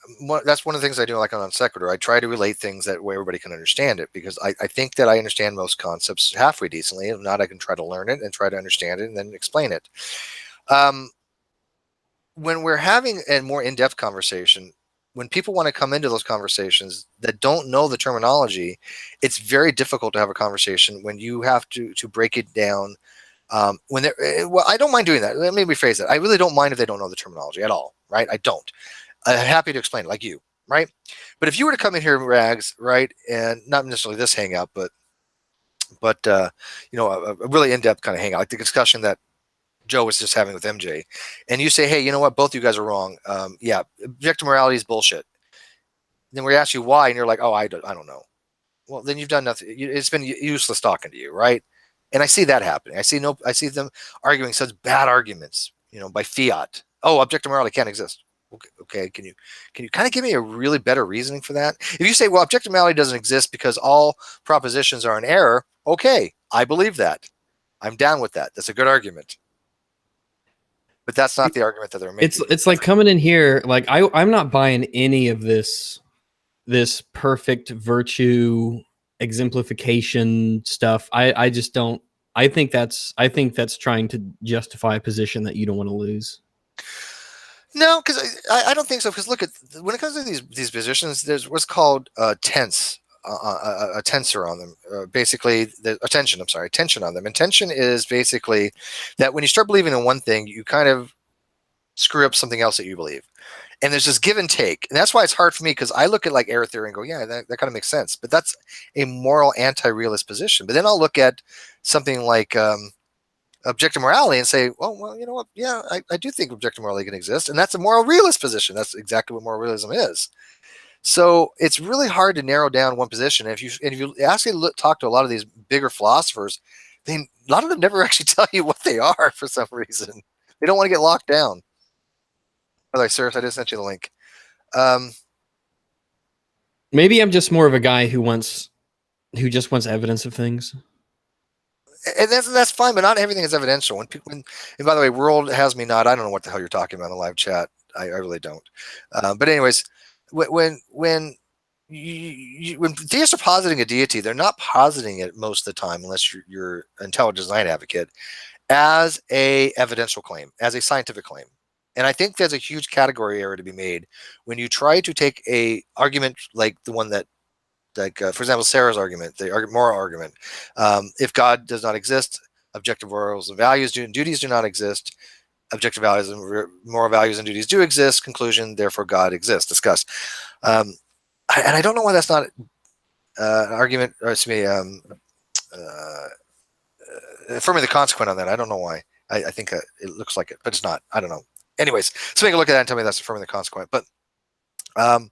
That's one of the things I do, like on Non Sequitur. I try to relate things that way everybody can understand it, because I think that I understand most concepts halfway decently. If not, I can try to learn it and try to understand it and then explain it. When we're having a more in-depth conversation, when people want to come into those conversations that don't know the terminology, it's very difficult to have a conversation when you have to break it down. Well, I don't mind doing that. Let me rephrase that. I really don't mind if they don't know the terminology at all, right? I don't. I'm happy to explain it, like you, right? But if you were to come in here, Rags, right, and not necessarily this hangout, but a really in-depth kind of hangout, like the discussion that Joe was just having with MJ, and you say, hey, you know what, both you guys are wrong. Yeah, objective morality is bullshit. Then we ask you why, and you're like, oh, I don't know. Well, then you've done nothing. It's been useless talking to you, right? And I see that happening. I see them arguing such bad arguments, by fiat. Oh, objective morality can't exist. Okay, can you kind of give me a really better reasoning for that? If you say, well, objective morality doesn't exist because all propositions are in error, okay, I believe that. I'm down with that. That's a good argument. But that's not the argument that they're making. It's like coming in here, like I'm not buying any of this perfect virtue exemplification stuff. I just don't. I think that's trying to justify a position that you don't want to lose. No, because I don't think so. Because look at, when it comes to these positions, there's what's called tense. A tensor on them, basically tension on them. And tension is basically that when you start believing in one thing, you kind of screw up something else that you believe. And there's this give and take. And that's why it's hard for me, because I look at like error theory and go, yeah, that kind of makes sense. But that's a moral anti-realist position. But then I'll look at something like objective morality and say, well, you know what? Yeah, I do think objective morality can exist. And that's a moral realist position. That's exactly what moral realism is. So it's really hard to narrow down one position. If you actually talk to a lot of these bigger philosophers, a lot of them never actually tell you what they are for some reason. They don't want to get locked down. By the way, Sir, I just sent you the link. Maybe I'm just more of a guy who just wants evidence of things. And that's fine, but not everything is evidential. And by the way, World has me not. I don't know what the hell you're talking about in the live chat. I really don't. But anyways. When theists are positing a deity, they're not positing it most of the time, unless you're an intelligent design advocate, as a evidential claim, as a scientific claim. And I think there's a huge category error to be made when you try to take a argument like the one that, like for example, Sarah's argument, the moral argument. If God does not exist, objective morals and values and duties do not exist. Objective values and moral values and duties do exist. Conclusion, therefore God exists. Discuss. And I don't know why that's not an argument, or excuse me, affirming the consequent on that. I don't know why. I think it looks like it, but it's not. I don't know. Anyways, so take a look at that and tell me that's affirming the consequent. But no,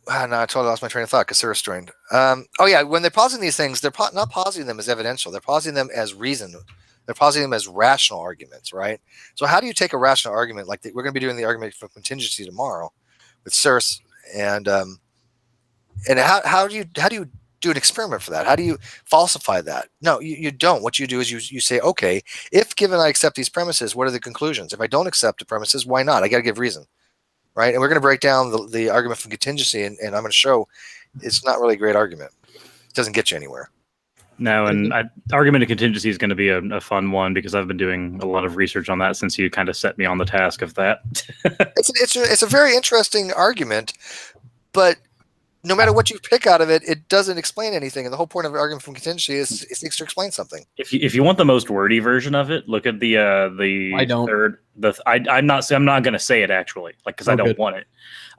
I totally lost my train of thought because Sarah's joined. Oh yeah, when they're positing these things, they're not positing them as evidential. They're positing them as reason. They're positing them as rational arguments, right? So how do you take a rational argument like we're going to be doing the argument for contingency tomorrow with Sirs, and how do you do an experiment for that? How do you falsify that? No, you don't. What you do is you say, okay, if given I accept these premises, what are the conclusions? If I don't accept the premises, why not? I got to give reason. Right, and we're going to break down the argument from contingency, and I'm going to show it's not really a great argument. It doesn't get you anywhere. No, and argument of contingency is going to be a fun one because I've been doing a lot of research on that since you kind of set me on the task of that. It's a very interesting argument, but no matter what you pick out of it, it doesn't explain anything. And the whole point of an argument from contingency is it seeks to explain something. If you want the most wordy version of it, look at the I don't. third. I'm not going to say it actually, like because I don't want it.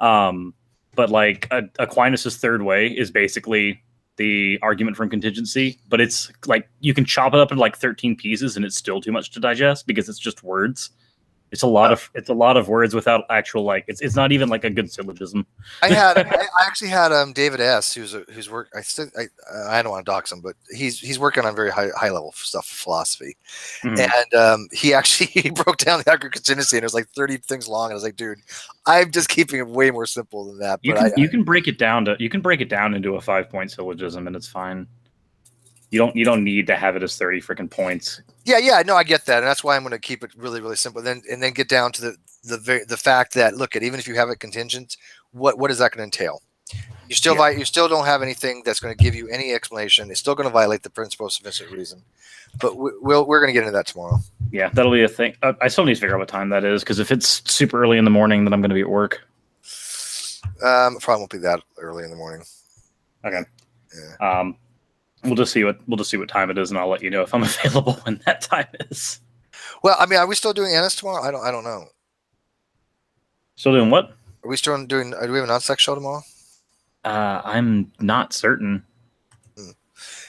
But like Aquinas' third way is basically the argument from contingency, but it's like you can chop it up into like 13 pieces, and it's still too much to digest because it's just words. It's a lot of words without actual it's not even like a good syllogism. I actually had David S. who's work. I don't want to dox him, but he's working on very high level stuff, philosophy, and he broke down the contingency, and it was like 30 things long. And I was like, dude, I'm just keeping it way more simple than that. You can break it down into a 5-point syllogism, and it's fine. You don't need to have it as 30 freaking points. Yeah, no, I get that, and that's why I'm going to keep it really, really simple. Then get down to the fact that even if you have it contingent, what is that going to entail? You still don't have anything that's going to give you any explanation. It's still going to violate the principle of sufficient reason. But we're going to get into that tomorrow. Yeah, that'll be a thing. I still need to figure out what time that is, because if it's super early in the morning, then I'm going to be at work. Probably won't be that early in the morning. Okay. Yeah. We'll just see what time it is, and I'll let you know if I'm available when that time is. Well, I mean, are we still doing Ennis tomorrow? I don't know. Still doing what? Are we still doing? Do we have a non-sex show tomorrow? I'm not certain.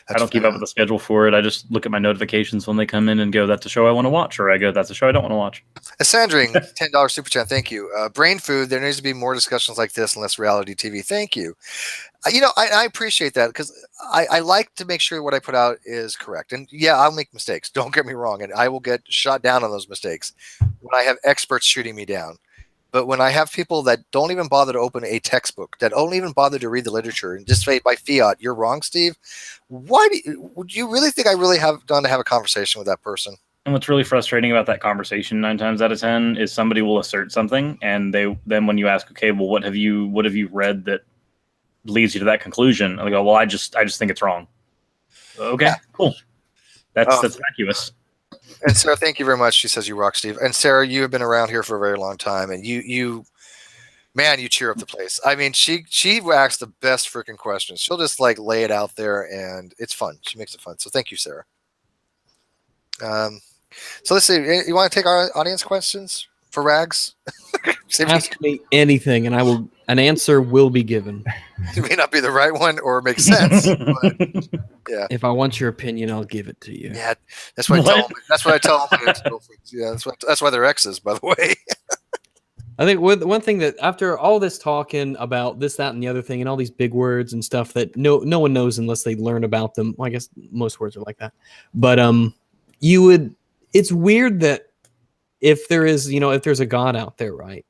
I don't keep up with the schedule for it. I just look at my notifications when they come in and go, "That's a show I want to watch," or I go, "That's a show I don't want to watch." Sandring, $10 super chat. Thank you. Brain food. There needs to be more discussions like this and less reality TV. Thank you. I appreciate that, because I like to make sure what I put out is correct. And yeah, I'll make mistakes. Don't get me wrong. And I will get shot down on those mistakes when I have experts shooting me down. But when I have people that don't even bother to open a textbook, that don't even bother to read the literature, and just say by fiat, "You're wrong, Steve," would you really think I really have done to have a conversation with that person? And what's really frustrating about that conversation 9 times out of 10 is somebody will assert something, and then when you ask, okay, well, what have you read that leads you to that conclusion? And they go, well, I just think it's wrong. Okay, yeah. Cool. That's vacuous. And Sarah, thank you very much. She says you rock, Steve. And Sarah, you have been around here for a very long time, and you cheer up the place. I mean, she asks the best freaking questions. She'll just lay it out there, and it's fun. She makes it fun. So thank you, Sarah. So let's see. You want to take our audience questions for Rags? Ask me anything, and an answer will be given. It may not be the right one or make sense, but yeah. If I want your opinion, I'll give it to you. Yeah, that's what I tell them. That's what I tell them. Yeah, that's why they're exes, by the way. I think one thing that after all this talking about this, that, and the other thing, and all these big words and stuff that no one knows unless they learn about them. Well, I guess most words are like that, but it's weird that if there's a God out there, right,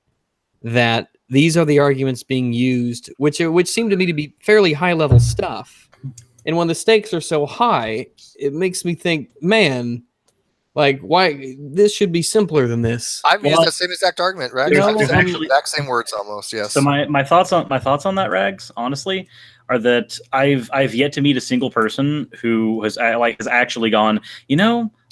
that these are the arguments being used, which seem to me to be fairly high level stuff. And when the stakes are so high, it makes me think, man, why this should be simpler than this. I've used that same exact argument, Rags. Actually, exact same words almost. Yes. So my thoughts on that, Rags, honestly, are that I've yet to meet a single person who has actually gone,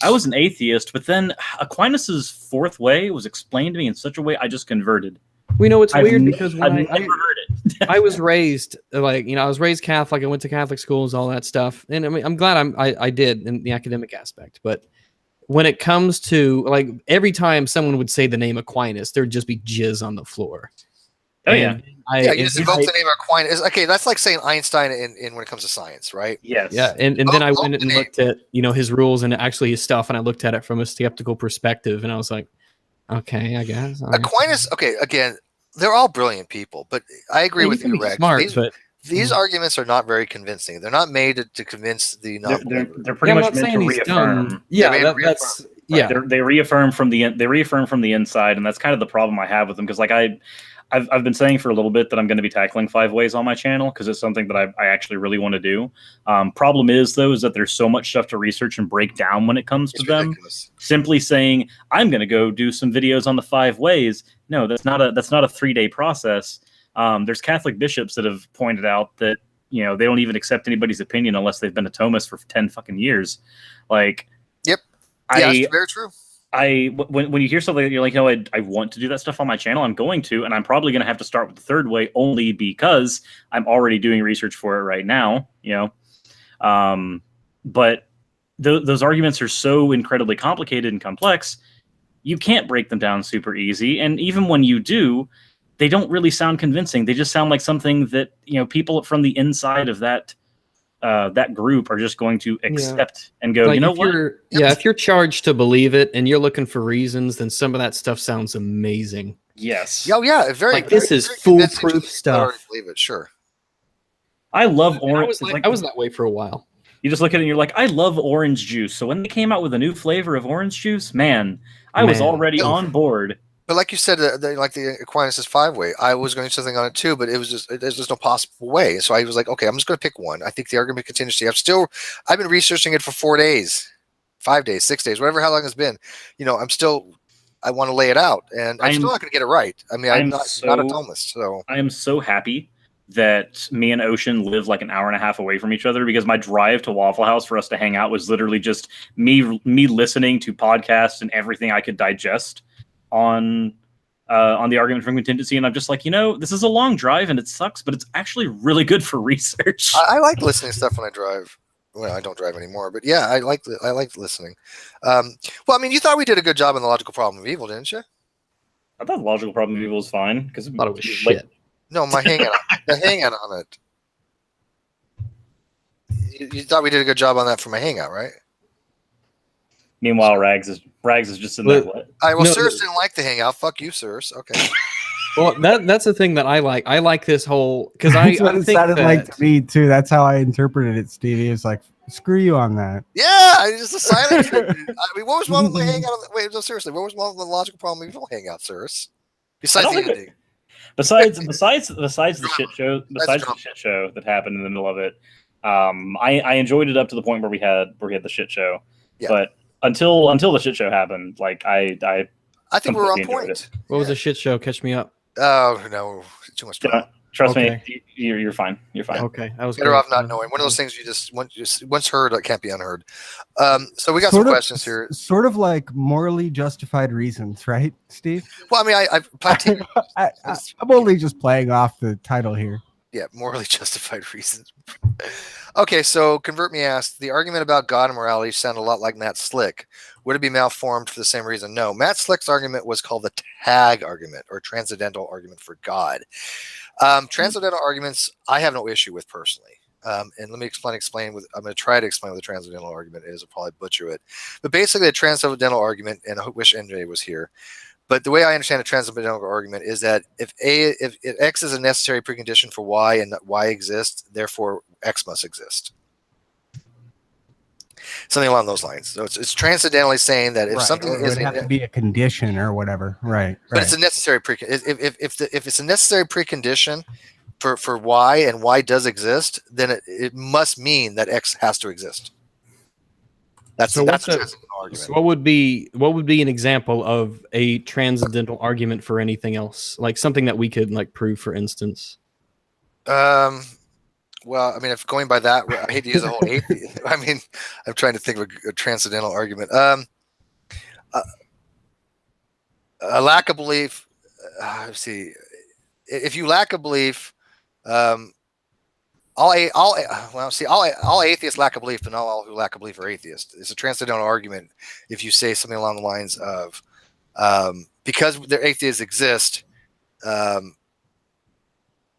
I was an atheist, but then Aquinas's fourth way was explained to me in such a way I just converted. We know it's weird because when I've never heard it. I was raised I was raised Catholic. I went to Catholic schools, all that stuff, and I mean, I'm glad I did in the academic aspect. But when it comes to every time someone would say the name Aquinas, there'd just be jizz on the floor. Oh yeah. You just invoke the name of Aquinas. Okay, that's like saying Einstein in when it comes to science, right? Yes. Yeah, and then I went and looked at his rules and actually his stuff, and I looked at it from a skeptical perspective, and I was like, okay, I guess Aquinas. Okay, again, they're all brilliant people, but I agree with you, Rex. Smart, these arguments are not very convincing. They're not made to convince the non-believer. They're pretty much meant to reaffirm. Yeah, they reaffirm from the inside, and that's kind of the problem I have with them, because I've been saying for a little bit that I'm going to be tackling 5 ways on my channel because it's something that I actually really want to do. Problem is, though, is that there's so much stuff to research and break down when it comes to them. Simply saying, I'm going to go do some videos on the 5 ways. No, that's not a 3-day process. There's Catholic bishops that have pointed out that, they don't even accept anybody's opinion unless they've been a Thomist for 10 fucking years. Yep. Yeah, that's very true. When you hear something that you're like, I want to do that stuff on my channel, I'm going to, and I'm probably going to have to start with the 3rd way only because I'm already doing research for it right now, but those arguments are so incredibly complicated and complex, you can't break them down super easy. And even when you do, they don't really sound convincing. They just sound like something that, people from the inside of that that group are just going to accept and go, like, you know if what? if you're charged to believe it and you're looking for reasons, then some of that stuff sounds amazing. Yes. Oh yeah, very. Like, this is very foolproof stuff. Believe it, sure. I love orange. I was that way for a while. You just look at it and you're like, I love orange juice. So when they came out with a new flavor of orange juice, man, I was already on board. But like you said, like the Aquinas' 5-way, I was going to do something on it too, but it was just there's just no possible way. So I was like, okay, I'm just going to pick one. I think the argument contingency. I've been researching it for 4 days, 5 days, 6 days, whatever how long it's been. I want to lay it out, and I'm still not going to get it right. I mean, I'm not a Thomist, so I am so happy that me and Ocean live like an hour and a half away from each other, because my drive to Waffle House for us to hang out was literally just me listening to podcasts and everything I could digest on the argument from contingency. And I'm just like, this is a long drive and it sucks, but it's actually really good for research. I like listening to stuff when I drive. Well, I don't drive anymore, but yeah, I like listening. Well, I mean, you thought we did a good job on the logical problem of evil, didn't you? I thought the logical problem of evil was fine because I thought it was shit. No, my hangout on it. You thought we did a good job on that for my hangout, right? Meanwhile, Rags is just in there. Sirs didn't like the hangout. Fuck you, Sirs. Okay. Well, that's the thing that I like. I like this whole because I what it think sounded like to me too. That's how I interpreted it, Stevie. It's like, screw you on that. Yeah, I just a silent treatment. I mean, what was wrong with my hangout? Wait, no, seriously, what was wrong with the logical problem of evil hangout, Sirs? Besides the ending. Besides the shit show, the shit show that happened in the middle of it, I enjoyed it up to the point where we had the shit show. Yeah. But until the shit show happened, like I think we're on point. What was the shit show? Catch me up. Oh no, too much drama. Trust me, you're fine. You're fine. Okay, I was better off not knowing. One of those things you just once heard, it can't be unheard. So we got some questions here. Sort of like morally justified reasons, right, Steve? Well, I mean, I'm only just playing off the title here. Yeah, morally justified reasons. Okay, so Convert Me asked, the argument about God and morality sounded a lot like Matt Slick. Would it be malformed for the same reason? No. Matt Slick's argument was called the tag argument, or transcendental argument for God. Transcendental arguments I have no issue with personally. And let me explain with, I'm going to try to explain what the transcendental argument is. I'll probably butcher it. But basically the transcendental argument, and I wish NJ was here, but the way I understand the transcendental argument is that if X is a necessary precondition for Y and Y exists, therefore X must exist. Something along those lines. So it's transcendentally saying that if something is have to be a condition or whatever, right? But it's a necessary precondition. If it's a necessary precondition for Y and Y does exist, then it must mean that X has to exist. That's a transcendental argument. So what would be an example of a transcendental argument for anything else, like something that we could like prove, for instance? Well, I mean, if going by that, I hate to use the whole atheist. I mean, I'm trying to think of a transcendental argument. A lack of belief. Let's see. If you lack a belief, all atheists lack a belief, but not all who lack a belief are atheists. It's a transcendental argument if you say something along the lines of because their atheists exist.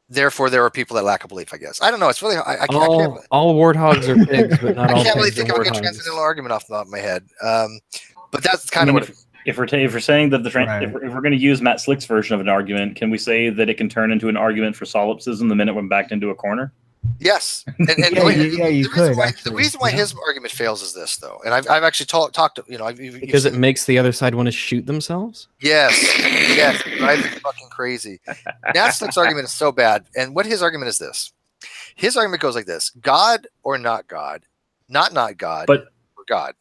Therefore, there are people that lack a belief, I guess. I don't know. It's really I can't. All warthogs are pigs, but not all. I can't really think of a good transcendental argument off the top of my head. But that's kind of what. If we're saying that if we're going to use Matt Slick's version of an argument, can we say that it can turn into an argument for solipsism the minute we're backed into a corner? Yes. And you could. The reason why his argument fails is this, though, and I've actually talked to because it makes the other side want to shoot themselves. Yes, drives me fucking crazy. Matt Slick's argument is so bad, and what his argument is this: his argument goes like this: God or not God, not God, but or God.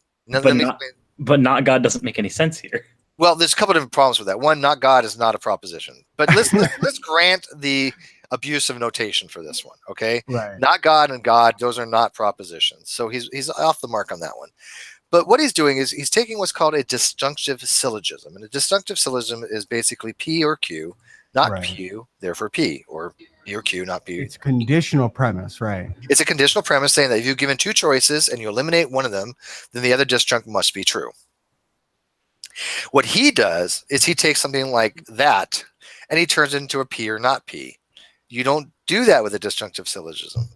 But not God doesn't make any sense here. Well, there's a couple of different problems with that. One, not God is not a proposition, but let's grant the abuse of notation for this one, okay? Right. Not God and God, those are not propositions. So he's off the mark on that one. But what he's doing is he's taking what's called a disjunctive syllogism. And a disjunctive syllogism is basically P or Q, not Q, therefore P, or P or Q, not P. It's a conditional premise, right? It's a conditional premise saying that if you're given two choices and you eliminate one of them, then the other disjunct must be true. What he does is he takes something like that and he turns it into a P or not P. You don't do that with a disjunctive syllogism.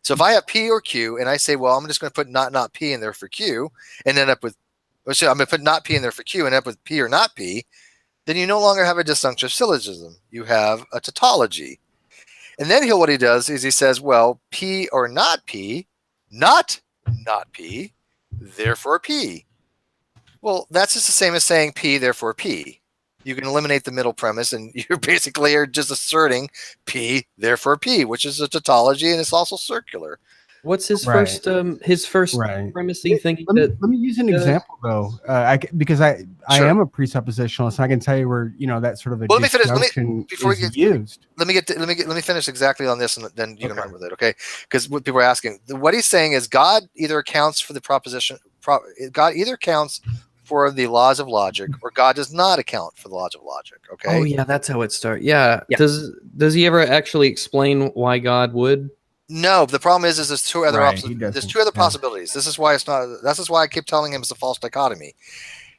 So if I have P or Q and I say, well, I'm just going to put not P in there for Q and end up with, so I'm going to put not P in there for Q and end up with P or not P, then you no longer have a disjunctive syllogism. You have a tautology. And then what he does is he says, well, P or not P, not P, therefore P. Well, that's just the same as saying P, therefore P. You can eliminate the middle premise, and you basically are just asserting P, therefore P, which is a tautology, and it's also circular. What's his first premise? Do you think? Let me use an example though, because I am a presuppositionalist, and I can tell you where that sort of a disjunction is used. Let me finish exactly on this, and then you can run with it, okay? Because what people are asking, what he's saying is God either accounts for the proposition. God either accounts for the laws of logic, or God does not account for the laws of logic. Okay. Oh yeah, that's how it starts. Yeah. Does he ever actually explain why God would? No, the problem is there's two other there's two other possibilities. This is why it's not. This is why I keep telling him it's a false dichotomy.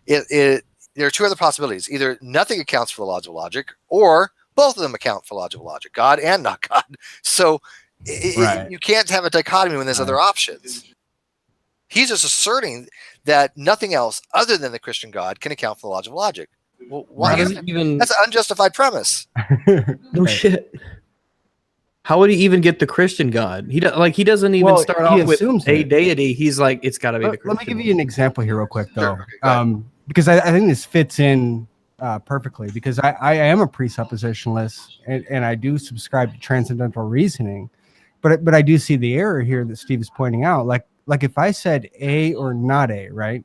There are two other possibilities. Either nothing accounts for the laws of logic, or both of them account for laws of logic, God and not God. So you can't have a dichotomy when there's other options. He's just asserting that nothing else other than the Christian God can account for the laws of logic. Well, why is that? That's an unjustified premise. No shit. How would he even get the Christian God? He doesn't even start off with a deity. He's like, it's got to be the Christian. Let me give you an example here real quick, though, because I think this fits in perfectly, because I am a presuppositionalist, and I do subscribe to transcendental reasoning, but I do see the error here that Steve is pointing out. Like if I said A or not A, right?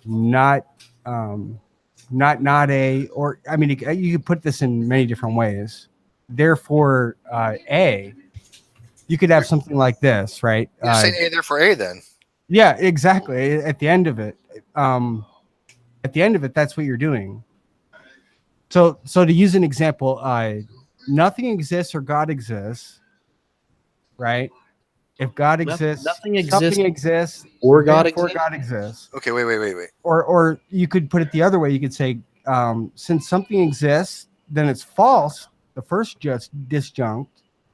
Not A, or I mean, you could put this in many different ways. Therefore, A, you could have something like this, right? You're saying A, therefore A, then. Yeah, exactly. At the end of it, that's what you're doing. So to use an example, nothing exists or God exists, right? If God exists, something exists, or God exists. Okay, wait. Or you could put it the other way. You could say, since something exists, then it's false. The first disjunct,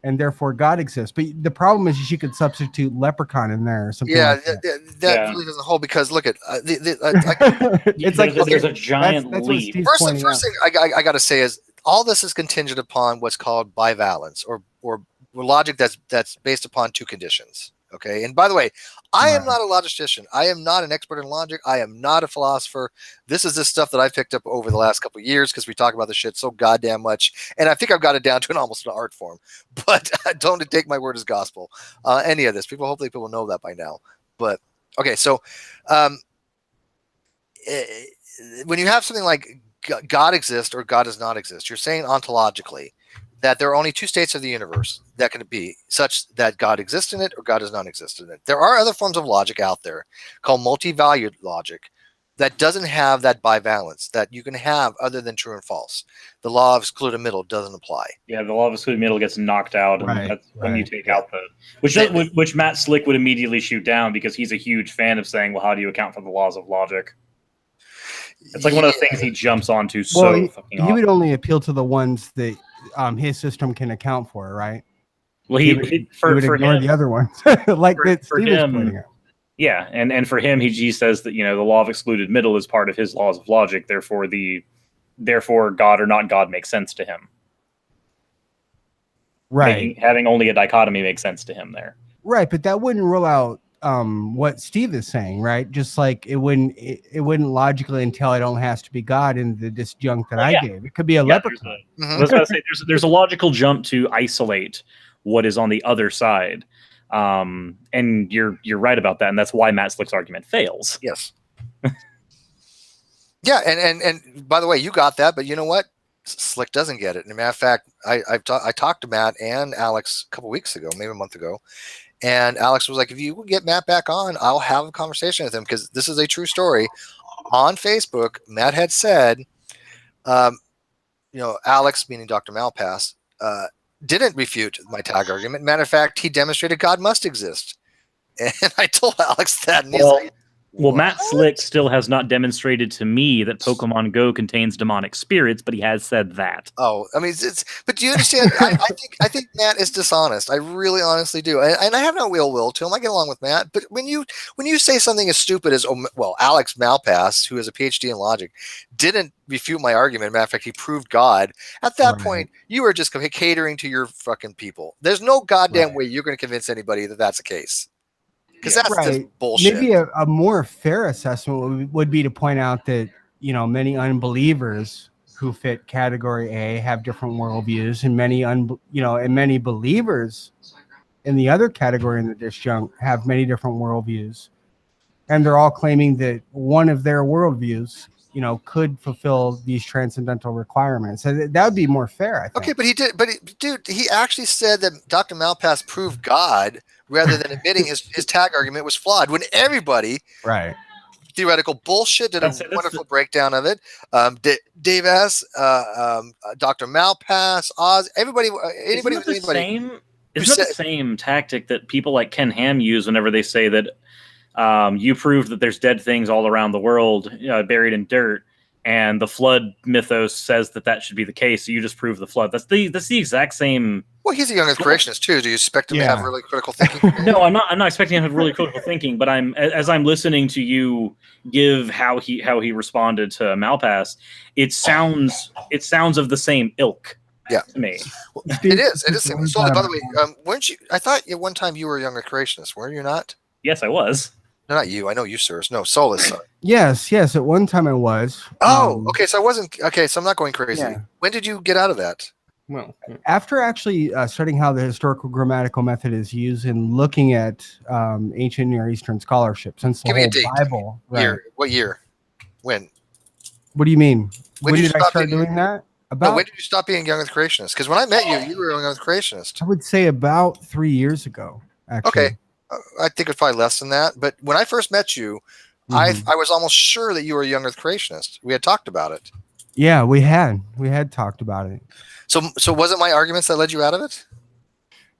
and therefore God exists. But the problem is you could substitute leprechaun in there or something. Yeah, like that really doesn't hold, because look at it's like there's a giant leap. First thing I got to say is all this is contingent upon what's called bivalence, or logic that's based upon two conditions. Okay, and by the way, I am not a logician. I am not an expert in logic. I am not a philosopher. This is this stuff that I've picked up over the last couple of years because we talk about this shit so goddamn much, and I think I've got it down to almost an art form. But don't take my word as gospel. Any of this, hopefully people know that by now. But okay, so when you have something like God exists or God does not exist, you're saying ontologically that there are only two states of the universe that can be such that God exists in it or God does not exist in it. There are other forms of logic out there called multi-valued logic that doesn't have that bivalence that you can have other than true and false. The law of excluded middle doesn't apply. Yeah, the law of excluded middle gets knocked out, and that's when you take out which Matt Slick would immediately shoot down, because he's a huge fan of saying, well, how do you account for the laws of logic? It's like one of the things he jumps onto fucking often. He would only appeal to the ones that his system can account for, right? Well, he would ignore him, the other ones, like that Steve is pointing out. Yeah, and for him, he says that the law of excluded middle is part of his laws of logic. Therefore, God or not God makes sense to him. Right, having only a dichotomy makes sense to him there. Right, but that wouldn't rule out what Steve is saying, right? Just like it wouldn't logically entail it only has to be God in the disjunct that I gave. It could be a leprechaun. I was about to say there's a logical jump to isolate what is on the other side, and you're right about that, and that's why Matt Slick's argument fails. Yes. Yeah, and by the way, you got that, but you know what? Slick doesn't get it. As a matter of fact, I talked to Matt and Alex a couple weeks ago, maybe a month ago. And Alex was like, if you will get Matt back on, I'll have a conversation with him, because this is a true story. On Facebook, Matt had said, Alex, meaning Dr. Malpass, didn't refute my tag argument. Matter of fact, he demonstrated God must exist. And I told Alex that, and he's like, Well, Matt Slick still has not demonstrated to me that Pokemon Go contains demonic spirits, but he has said that. Oh, I mean, but do you understand? I think Matt is dishonest. I really honestly do, and I have no ill will to him. I get along with Matt, but when you say something as stupid as Alex Malpass, who has a PhD in logic, didn't refute my argument. Matter of fact, he proved God. At that point, you are just catering to your fucking people. There's no goddamn way you're going to convince anybody that that's the case. Because that's just bullshit. Maybe a more fair assessment would be to point out that, many unbelievers who fit category A have different worldviews, and many believers in the other category in the disjunct have many different worldviews, and they're all claiming that one of their worldviews, could fulfill these transcendental requirements. So that would be more fair, I think. Okay, but he actually said that Dr. Malpass proved God rather than admitting his tag argument was flawed when everybody theoretical bullshit did a wonderful breakdown of it. Dave S, Dr. Malpass, Oz, anybody. Isn't it the same tactic that people like Ken Ham use whenever they say that you prove that there's dead things all around the world buried in dirt, and the flood mythos says that should be the case, so you just prove the flood. That's the exact same. Well, he's a young Earth creationist too. Do you expect him to have really critical thinking? No, I'm not expecting him to have really critical thinking. But as I'm listening to you give how he responded to Malpass, it sounds of the same ilk. Yeah, to me. Well, it is. Soli, by the way, weren't you? I thought at one time you were a young Earth creationist. Were you not? Yes, I was. No, not you. I know you, sirs. No, Solus. Yes. At one time I was. Oh, okay. So I wasn't. Okay, so I'm not going crazy. Yeah. When did you get out of that? Well, after actually studying how the historical grammatical method is used and looking at ancient Near Eastern scholarship, since the whole Bible. Year. What year? When? What do you mean? When did I start doing that? When did you stop being young Earth creationist? Because when I met you, you were a young Earth creationist. I would say about 3 years ago. Actually. Okay. I think it's probably less than that. But when I first met you, I was almost sure that you were a young Earth creationist. We had talked about it. Yeah, we had talked about it. So was it my arguments that led you out of it?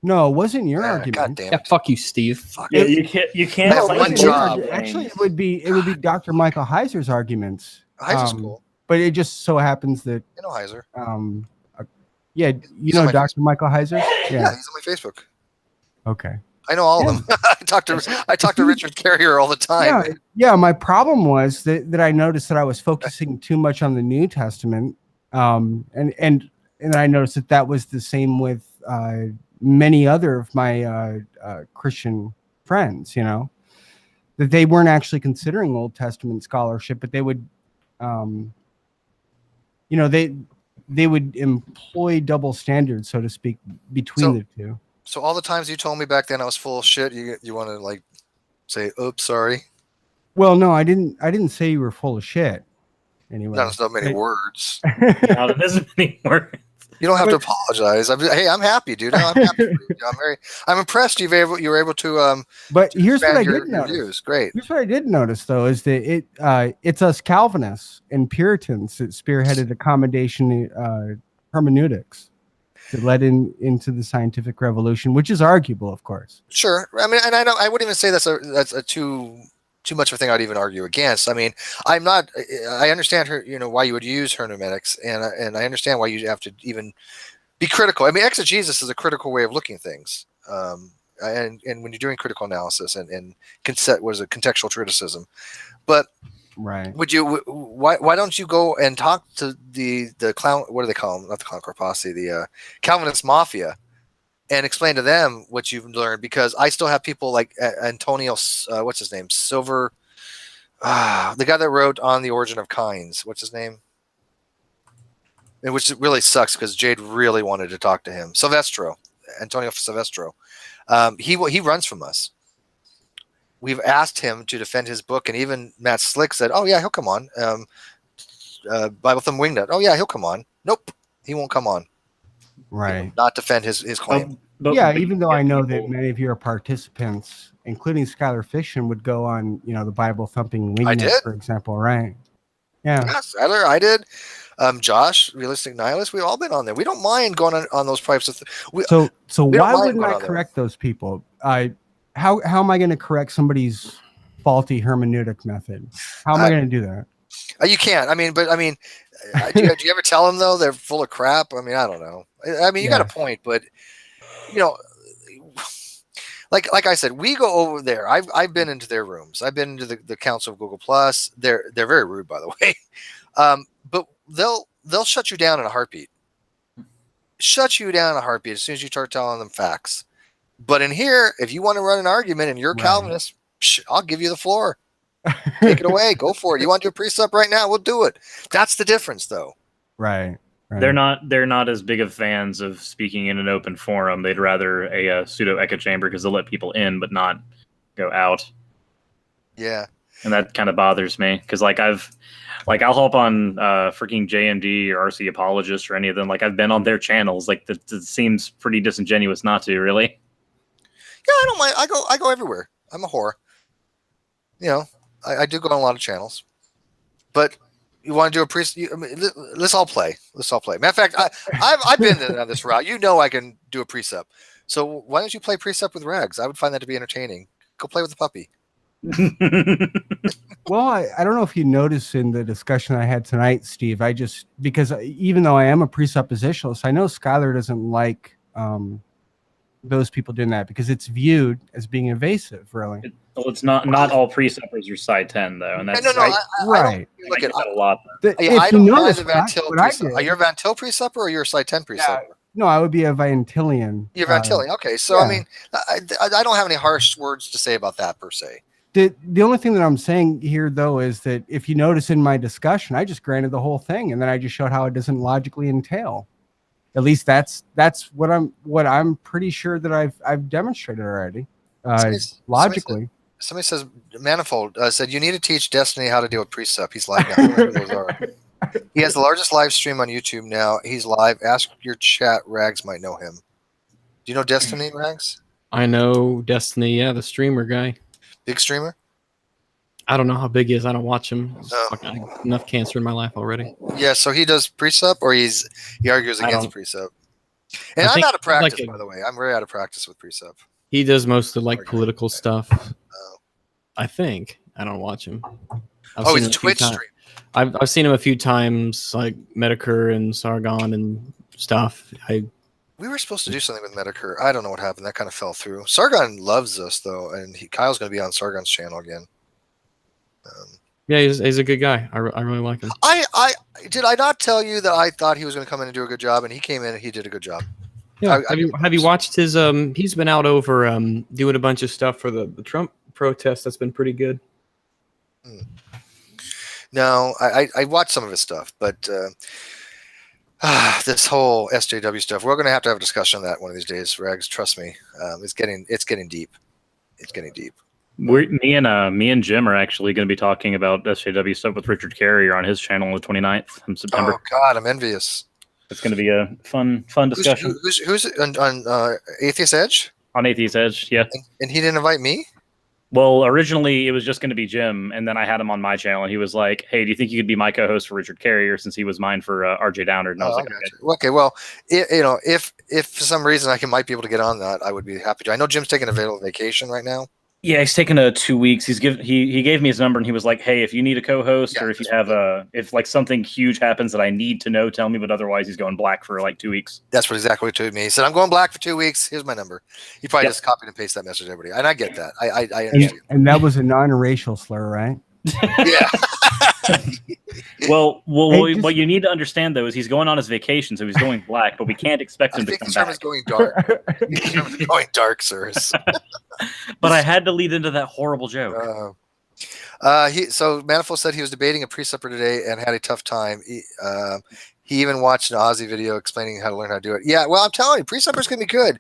No, it wasn't your argument. God damn it. Yeah, fuck you, Steve. Fuck yeah, you can't. Have one job. Actually, it would be Dr. Michael Heiser's arguments. Heiser's cool. But it just so happens that you know Heiser. You know Dr. Michael Heiser. Yeah, he's on my Facebook. Okay. I know all of them. I talk to Richard Carrier all the time. Yeah. My problem was that I noticed that I was focusing too much on the New Testament, and I noticed that was the same with many other of my Christian friends. That they weren't actually considering Old Testament scholarship, but they would, they would employ double standards, so to speak, between the two. So all the times you told me back then I was full of shit, you want to say, "Oops, sorry." Well, no, I didn't say you were full of shit. Anyway, that's not many words. No, that isn't many words. You don't have to apologize. I'm happy, dude. I'm happy for you. I'm impressed you were able to. But here's what I did notice. Views. Great. Here's what I did notice, though, is that it's us Calvinists and Puritans that spearheaded accommodation hermeneutics that led into the scientific revolution, which is arguable, of course. Sure. I mean, and I wouldn't even say that's a too much of a thing I'd even argue against. I mean, I understand why you would use hermeneutics, and I understand why you have to even be critical. I mean, exegesis is a critical way of looking at things. And when you're doing critical analysis and contextual criticism, but right. Why don't you go and talk to the clown? What do they call them? Not the clown corposse, the Calvinist mafia, and explain to them what you've learned. Because I still have people like Antonio, what's his name? Silver, the guy that wrote On the Origin of Kinds. What's his name? Which really sucks because Jade really wanted to talk to him. Antonio Silvestro. He runs from us. We've asked him to defend his book, and even Matt Slick said, "Oh yeah, he'll come on." Bible Thumb Wingnut. "Oh yeah, he'll come on." Nope, he won't come on. Right. He will not defend his claim. Even though I know that many of your participants, including Skylar Fiction, would go on, the Bible Thumping Wingnut, for example, right? Yeah. Skylar, I did. Josh, Realistic Nihilist, we've all been on there. We don't mind going on those types of So why wouldn't I correct those people? How am I going to correct somebody's faulty hermeneutic method. How am I going to do that? You can't. Do you ever tell them though they're full of crap? I mean, I don't know. I mean, you got a point, but you know, like I said, we go over there. I've been into their rooms. I've been into the Council of Google Plus. They're very rude, by the way. But they'll shut you down in a heartbeat. Shut you down in a heartbeat as soon as you start telling them facts. But in here, if you want to run an argument and you're Calvinist, I'll give you the floor. Take it away. Go for it. You want to do a precept right now? We'll do it. That's the difference, though. Right. They're not as big of fans of speaking in an open forum. They'd rather a pseudo echo chamber because they'll let people in but not go out. Yeah. And that kind of bothers me because I'll hop on freaking JMD or RC Apologist or any of them. Like I've been on their channels. Like it seems pretty disingenuous not to, really. Yeah, I don't mind. I go everywhere. I'm a whore. You know, I do go on a lot of channels. But you want to do a precept? Let's all play. Matter of fact, I've been down this route. You know I can do a precept. So why don't you play precept with Rags? I would find that to be entertaining. Go play with the puppy. Well, I don't know if you noticed in the discussion I had tonight, Steve, because even though I am a presuppositionalist, I know Skylar doesn't like those people doing that because it's viewed as being evasive, really. It's not all preceptors are side 10 though, and that's right. Look at that a lot. I don't mind the Van Til preceptor. Are you a Van Til preceptor or you're a side 10 preceptor? Yeah, no, I would be a Van Tillian. You're Van Tillian. Okay, so I mean, I don't have any harsh words to say about that per se. The only thing that I'm saying here, though, is that if you notice in my discussion, I just granted the whole thing, and then I just showed how it doesn't logically entail. At least that's what I'm pretty sure that I've demonstrated already, logically. Somebody says Manifold said you need to teach Destiny how to deal with precept. He's live now. I don't know who those are. He has the largest live stream on YouTube now. He's live. Ask your chat. Rags might know him. Do you know Destiny, Rags? I know Destiny. Yeah, the streamer guy. Big streamer? I don't know how big he is. I don't watch him. I have enough cancer in my life already. Yeah, so he does precept, or he argues against precept. And I'm out of practice, by the way. I'm very out of practice with precept. He does most of political stuff. I think. I don't watch him. He's a Twitch stream. I've seen him a few times, like Medicare and Sargon and stuff. We were supposed to do something with Medicare. I don't know what happened. That kind of fell through. Sargon loves us, though, and Kyle's going to be on Sargon's channel again. Yeah, he's a good guy. I really like him. Did I not tell you that I thought he was going to come in and do a good job, and he came in and he did a good job. Yeah. Have you watched his? He's been out over doing a bunch of stuff for the Trump protest. That's been pretty good. No, I watched some of his stuff, but this whole SJW stuff, we're going to have a discussion on that one of these days, Rags. Trust me, it's getting deep. It's getting deep. Me and Jim are actually going to be talking about SJW stuff with Richard Carrier on his channel on the 29th of September. Oh God, I'm envious. It's going to be a fun discussion. Who's on Atheist Edge? On Atheist Edge, yeah. And he didn't invite me? Well, originally it was just going to be Jim, and then I had him on my channel, and he was like, "Hey, do you think you could be my co-host for Richard Carrier since he was mine for RJ Downard?" And I was like, "Okay, well, if for some reason I might be able to get on that, I would be happy to. I know Jim's taking a vacation right now. Yeah, he's taking 2 weeks. He gave me his number and he was like, "Hey, if you need a co-host or if you have if like something huge happens that I need to know, tell me." But otherwise, he's going black for like 2 weeks. That's what exactly told me. He said, "I'm going black for 2 weeks. Here's my number." He probably just copied and pasted that message to everybody, and I get that. I understand. And that was a non-racial slur, right? Yeah. Well, what you need to understand though is he's going on his vacation, so he's going black, but we can't expect him to come back. Is going dark. He's going dark, sirs. But I had to lead into that horrible joke. So Manifold said he was debating a preceptor today and had a tough time. He even watched an Aussie video explaining how to learn how to do it. Yeah, well, I'm telling you, preceptors can be good.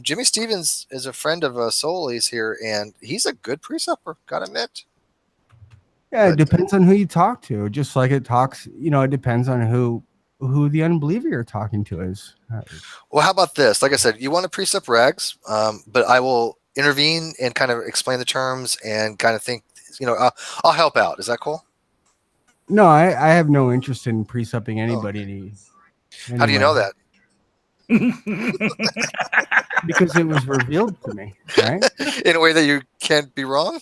Jimmy Stevens is a friend of Soli's here, and he's a good preceptor. Gotta admit. Yeah, it depends on who you talk to. Just like it depends on who the unbeliever you're talking to is. Well, how about this? Like I said, you want to precept Rags, but I will intervene and kind of explain the terms and kind of think, I'll help out. Is that cool? No, I have no interest in precepting anybody. Anyway. How do you know that? Because it was revealed to me, right? In a way that you can't be wrong?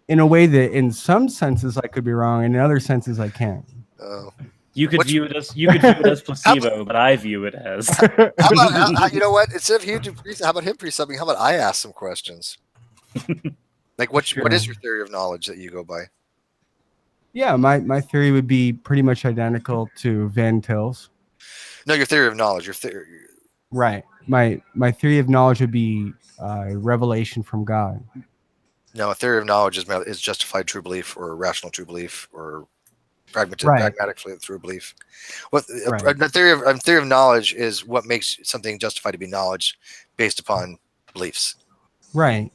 in a way that in some senses I could be wrong, and in other senses I can't. You could view it as placebo, but I view it as. How about, you know what? Instead of how about him pre-subbing? How about I ask some questions? Like, what is your theory of knowledge that you go by? Yeah, my theory would be pretty much identical to Van Til's. No, your theory of knowledge. Your theory. Right. My theory of knowledge would be revelation from God. No, a theory of knowledge is justified true belief or rational true belief or pragmatic true belief. The theory of knowledge is what makes something justified to be knowledge based upon beliefs. Right.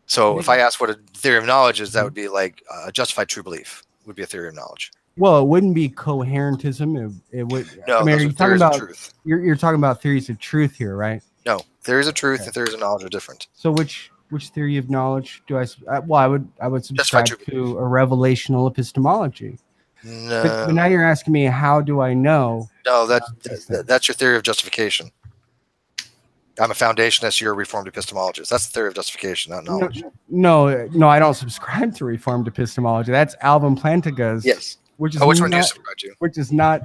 So if I ask what a theory of knowledge is, that would be like justified true belief would be a theory of knowledge. Well, it wouldn't be coherentism. It would. No, I mean, those are theories of truth. You're talking about theories of truth here, right? No, theories of truth and theories of knowledge are different. So which theory of knowledge do I? Well, I would subscribe to a revelational epistemology. No. But now you're asking me, how do I know? No, that's your theory of justification. I'm a foundationist. You're a reformed epistemologist. That's the theory of justification, not knowledge. No, I don't subscribe to reformed epistemology. That's Alvin Plantinga's. Yes. Which is which one do you subscribe to? Which is not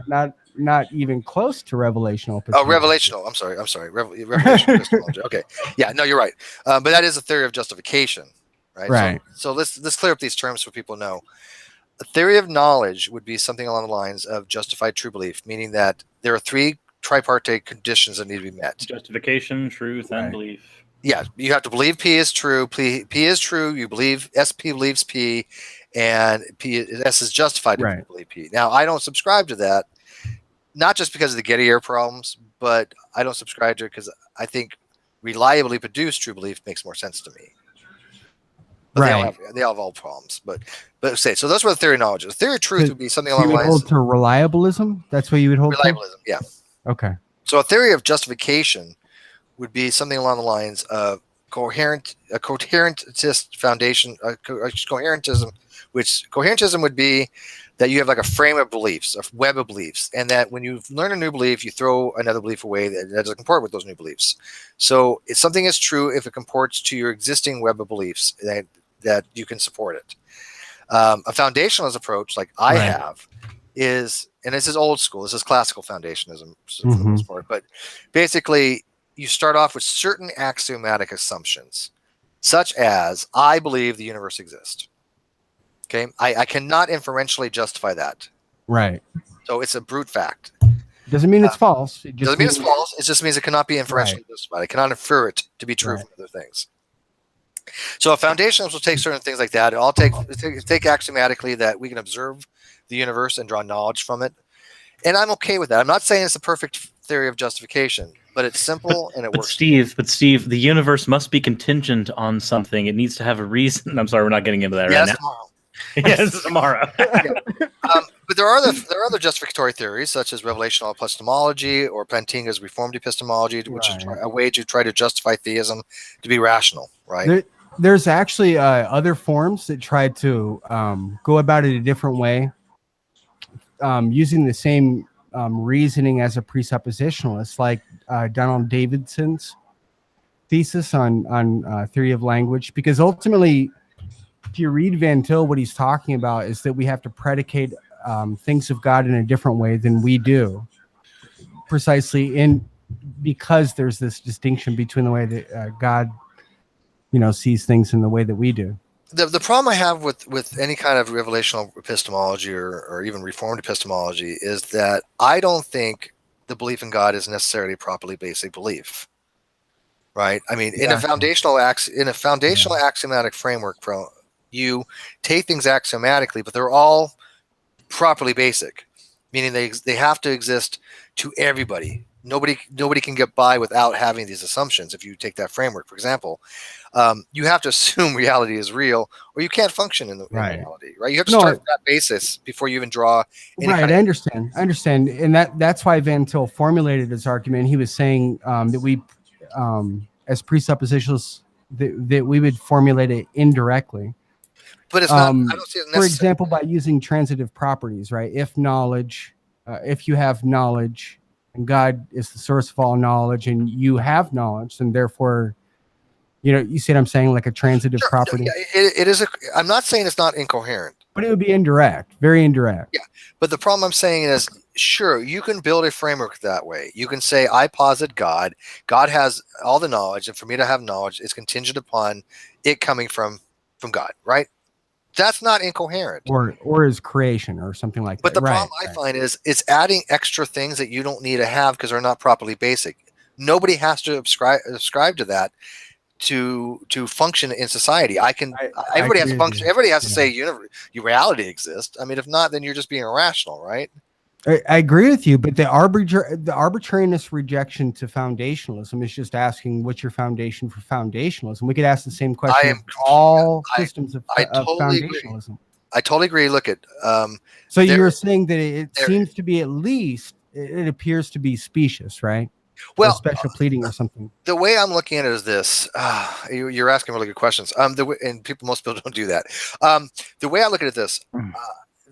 even close to revelational epistemology. Oh, revelational. I'm sorry. Revelational epistemology. Okay. Yeah. No, you're right. But that is a theory of justification, right? Right. So let's clear up these terms so people know. A theory of knowledge would be something along the lines of justified true belief, meaning that there are three tripartite conditions that need to be met: justification, truth, and belief. Yeah, you have to believe P is true. P is true. You believe SP believes P, and S is justified to believe P. Now, I don't subscribe to that, not just because of the Getty Air problems, but I don't subscribe to it because I think reliably produced true belief makes more sense to me. But they all have all problems, but so those were the theory of knowledge. The theory of truth would be something along the lines. You would hold to reliabilism. That's what you would hold reliabilism, yeah. Okay. So a theory of justification would be something along the lines of coherentist foundation, coherentism, which coherentism would be that you have like a frame of beliefs, a web of beliefs, and that when you learn a new belief, you throw another belief away that doesn't comport with those new beliefs. So if something is true if it comports to your existing web of beliefs, that you can support it. A foundationalist approach, like I have, is, and this is old school, this is classical foundationism for the most part, but basically you start off with certain axiomatic assumptions, such as I believe the universe exists. Okay, I cannot inferentially justify that. Right. So it's a brute fact. Doesn't mean it's false. It doesn't mean it's false. It just means it cannot be inferentially justified. I cannot infer it to be true from other things. So a foundationalist will take certain things like that. I'll take axiomatically that we can observe the universe and draw knowledge from it. And I'm okay with that. I'm not saying it's a perfect theory of justification, but it's simple and it works. Steve, the universe must be contingent on something. It needs to have a reason. I'm sorry, we're not getting into that right now. Tomorrow. Yes, tomorrow. But there are other justificatory theories, such as revelational epistemology or Plantinga's reformed epistemology, which is a way to try to justify theism to be rational, right? There's actually other forms that try to go about it a different way, using the same reasoning as a presuppositionalist, like Donald Davidson's thesis on theory of language, because ultimately, if you read Van Til, what he's talking about is that we have to predicate things of God in a different way than we do, precisely because there's this distinction between the way that God, sees things in the way that we do. The problem I have with any kind of revelational epistemology or even reformed epistemology is that I don't think the belief in God is necessarily a properly basic belief. Right? I mean, in a foundational axiomatic framework, you take things axiomatically, but they're all properly basic, meaning they have to exist to everybody. Nobody can get by without having these assumptions. If you take that framework, for example, you have to assume reality is real, or you can't function in reality. Right? You have to start from that basis before you even draw. I understand, and that's why Van Til formulated his argument. He was saying that we, as presuppositionalists, that we would formulate it indirectly. But it's not. I don't see it necessary. For example, by using transitive properties, right? If you have knowledge, and God is the source of all knowledge, and you have knowledge, and therefore, You see what I'm saying? Like a transitive Sure, property. it is. I'm not saying it's not incoherent. But it would be indirect, very indirect. Yeah. But the problem I'm saying is, sure, you can build a framework that way. You can say, I posit God. God has all the knowledge, and for me to have knowledge, it's contingent upon it coming from God, right? That's not incoherent. Or his creation or something like that. But the problem I find is it's adding extra things that you don't need to have because they're not properly basic. Nobody has to ascribe to that to function in society. Everybody has to function. Everybody has to say your reality exists. I mean, if not, then you're just being irrational, right? I agree with you, but the arbitrariness rejection to foundationalism is just asking what's your foundation for foundationalism. We could ask the same question of all systems of foundationalism. Agree. I totally agree. Look at so you're saying that it seems to be, at least it appears to be specious, right? Well, or special pleading or something. The way I'm looking at it is this. You're asking really good questions. And most people don't do that. The way I look at it is this.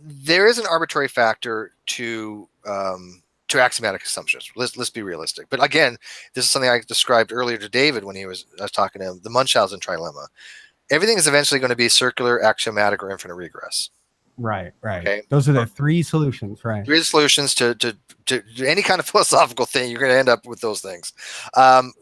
There is an arbitrary factor to axiomatic assumptions. Let's be realistic. But again, this is something I described earlier to David when I was talking to him, the Munchausen trilemma. Everything is eventually going to be circular, axiomatic, or infinite regress. Right. Okay? Those are the three solutions, right? Three solutions to any kind of philosophical thing. You're going to end up with those things.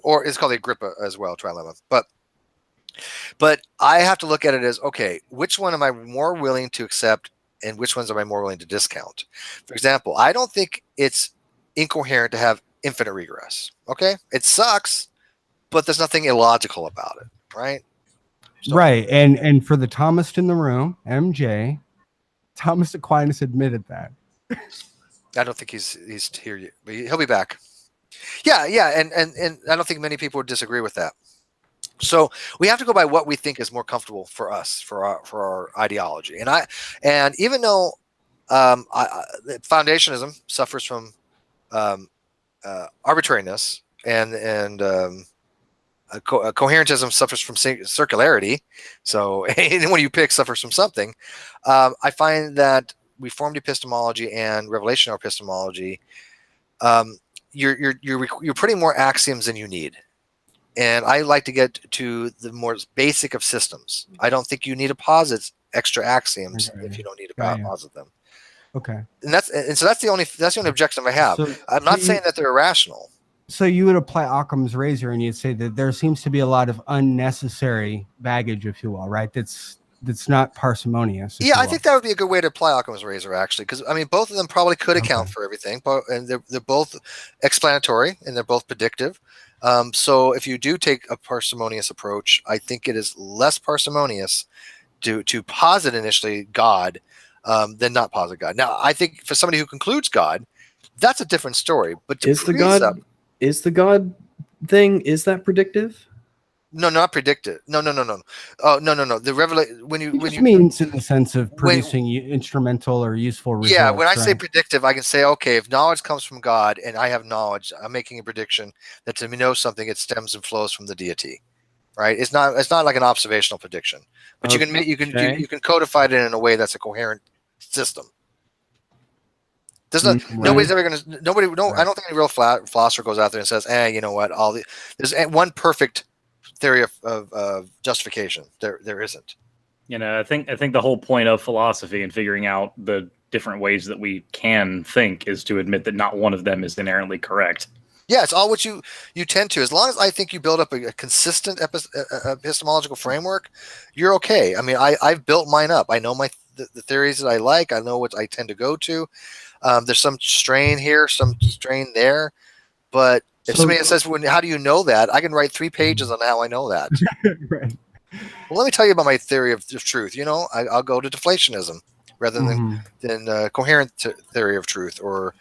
Or it's called the Agrippa as well, trilemma. But I have to look at it as, okay, which one am I more willing to accept and which ones am I more willing to discount? For example, I don't think it's incoherent to have infinite regress. Okay? It sucks, but there's nothing illogical about it, right? So, right. And for the Thomist in the room, MJ, Thomas Aquinas admitted that. I don't think he's here yet, but he'll be back. Yeah, and I don't think many people would disagree with that. So we have to go by what we think is more comfortable for us, for our ideology. And even though foundationalism suffers from arbitrariness and coherentism suffers from circularity, so anyone you pick suffers from something. I find that Reformed epistemology and revelational epistemology, you're putting more axioms than you need. And I like to get to the more basic of systems. I don't think you need to posit extra axioms if you don't need to posit them. Okay. And so that's the only objection I have. So, I'm not saying that they're irrational. So you would apply Occam's razor and you'd say that there seems to be a lot of unnecessary baggage, if you will, right? That's not parsimonious. Yeah, I think that would be a good way to apply Occam's razor, actually, because I mean, both of them probably could account for everything, and they're both explanatory and they're both predictive. So if you do take a parsimonious approach, I think it is less parsimonious to posit initially God than not posit God. Now, I think for somebody who concludes God, that's a different story. But is the God thing, is that predictive? No, not predictive. No. Oh, no. The revelation when you means in the sense of producing instrumental or useful results. Yeah, when I say predictive, I can say, okay, if knowledge comes from God and I have knowledge, I'm making a prediction that to know something, it stems and flows from the deity, right? It's not like an observational prediction, but you can codify it in a way that's a coherent system. There's nobody's ever going to I don't think any real philosopher goes out there and says, you know what? There's one perfect theory of justification. There isn't. I think the whole point of philosophy and figuring out the different ways that we can think is to admit that not one of them is inherently correct. Yeah, it's all what you tend to. As long as I think you build up a consistent epistemological framework, you're okay. I mean, I've built mine up. I know the theories that I like. I know what I tend to go to. There's some strain here, some strain there, but if somebody says, how do you know that? I can write 3 pages on how I know that. Right. Well, let me tell you about my theory of truth. I'll go to deflationism rather than coherent theory of truth or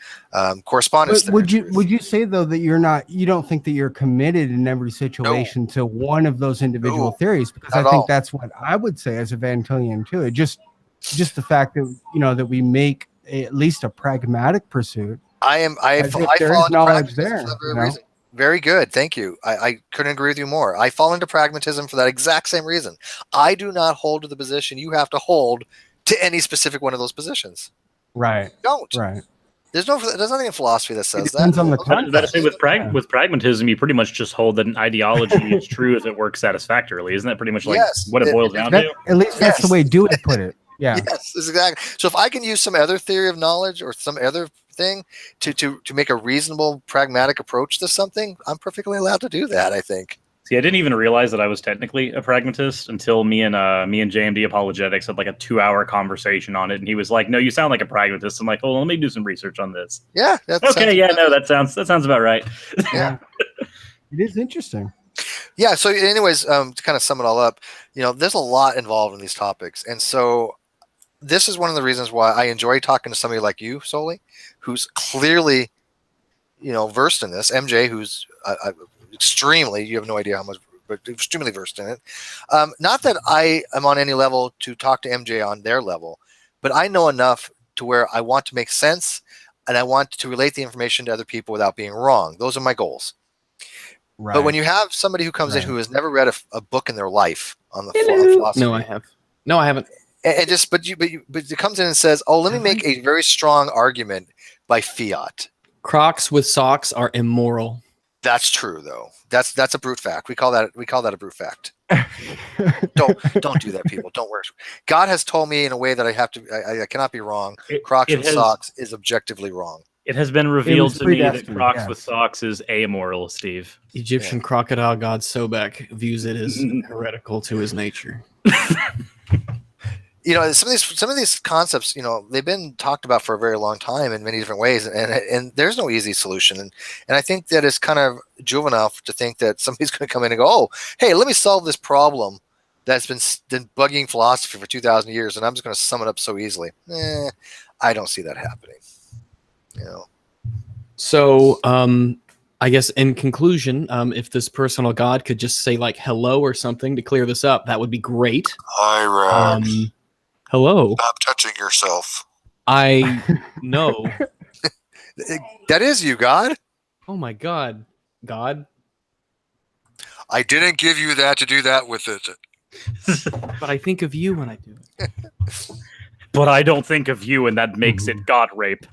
correspondence. But would you say though that you don't think that you're committed in every situation to one of those individual theories? Because I think that's what I would say as a Van Tillian too. It just the fact that that we make at least a pragmatic pursuit. I fall into pragmatism for that very reason. Very good. Thank you. I couldn't agree with you more. I fall into pragmatism for that exact same reason. I do not hold to the position you have to hold to any specific one of those positions. Right. Don't. Right. There's nothing in philosophy that says It depends that. on the That's the thing with pragmatism, you pretty much just hold that an ideology is true if it works satisfactorily. Isn't that pretty much like what it boils down to? At least that's the way Dewey put it. Yeah. Yes, that's exactly. So if I can use some other theory of knowledge or some other thing to make a reasonable, pragmatic approach to something, I'm perfectly allowed to do that, I think. See, I didn't even realize that I was technically a pragmatist until me and JMD Apologetics had like a 2-hour conversation on it, and he was like, "No, you sound like a pragmatist." I'm like, "Oh, let me do some research on this." Yeah. Okay. Yeah. No, that sounds about right. Yeah. It is interesting. Yeah. So, anyways, to kind of sum it all up, there's a lot involved in these topics, and so this is one of the reasons why I enjoy talking to somebody like you, Soli, who's clearly, versed in this. MJ, who's extremely, you have no idea how much, but extremely versed in it. Not that I am on any level to talk to MJ on their level, but I know enough to where I want to make sense and I want to relate the information to other people without being wrong. Those are my goals. Right. But when you have somebody who comes in who has never read a book in their life on the philosophy. No, I have. No, I haven't. And but it comes in and says, "Oh, let me make a very strong argument by fiat." Crocs with socks are immoral. That's true, though. That's a brute fact. We call that a brute fact. Don't do that, people. Don't worry. God has told me in a way that I cannot be wrong. Crocs with socks is objectively wrong. It has been revealed to me that Crocs with socks is amoral, Steve. Egyptian crocodile god Sobek views it as heretical to his nature. Some of these concepts, they've been talked about for a very long time in many different ways, and there's no easy solution. And I think that it's kind of juvenile to think that somebody's going to come in and go, "Oh, hey, let me solve this problem that's been bugging philosophy for 2,000 years, and I'm just going to sum it up so easily." I don't see that happening. So, I guess in conclusion, if this personal God could just say like hello or something to clear this up, that would be great. Hi, Rex. Hello. Stop touching yourself. I know. That is you, God. Oh my God. God. I didn't give you that to do that with it. But I think of you when I do it. But I don't think of you, and that makes it God rape.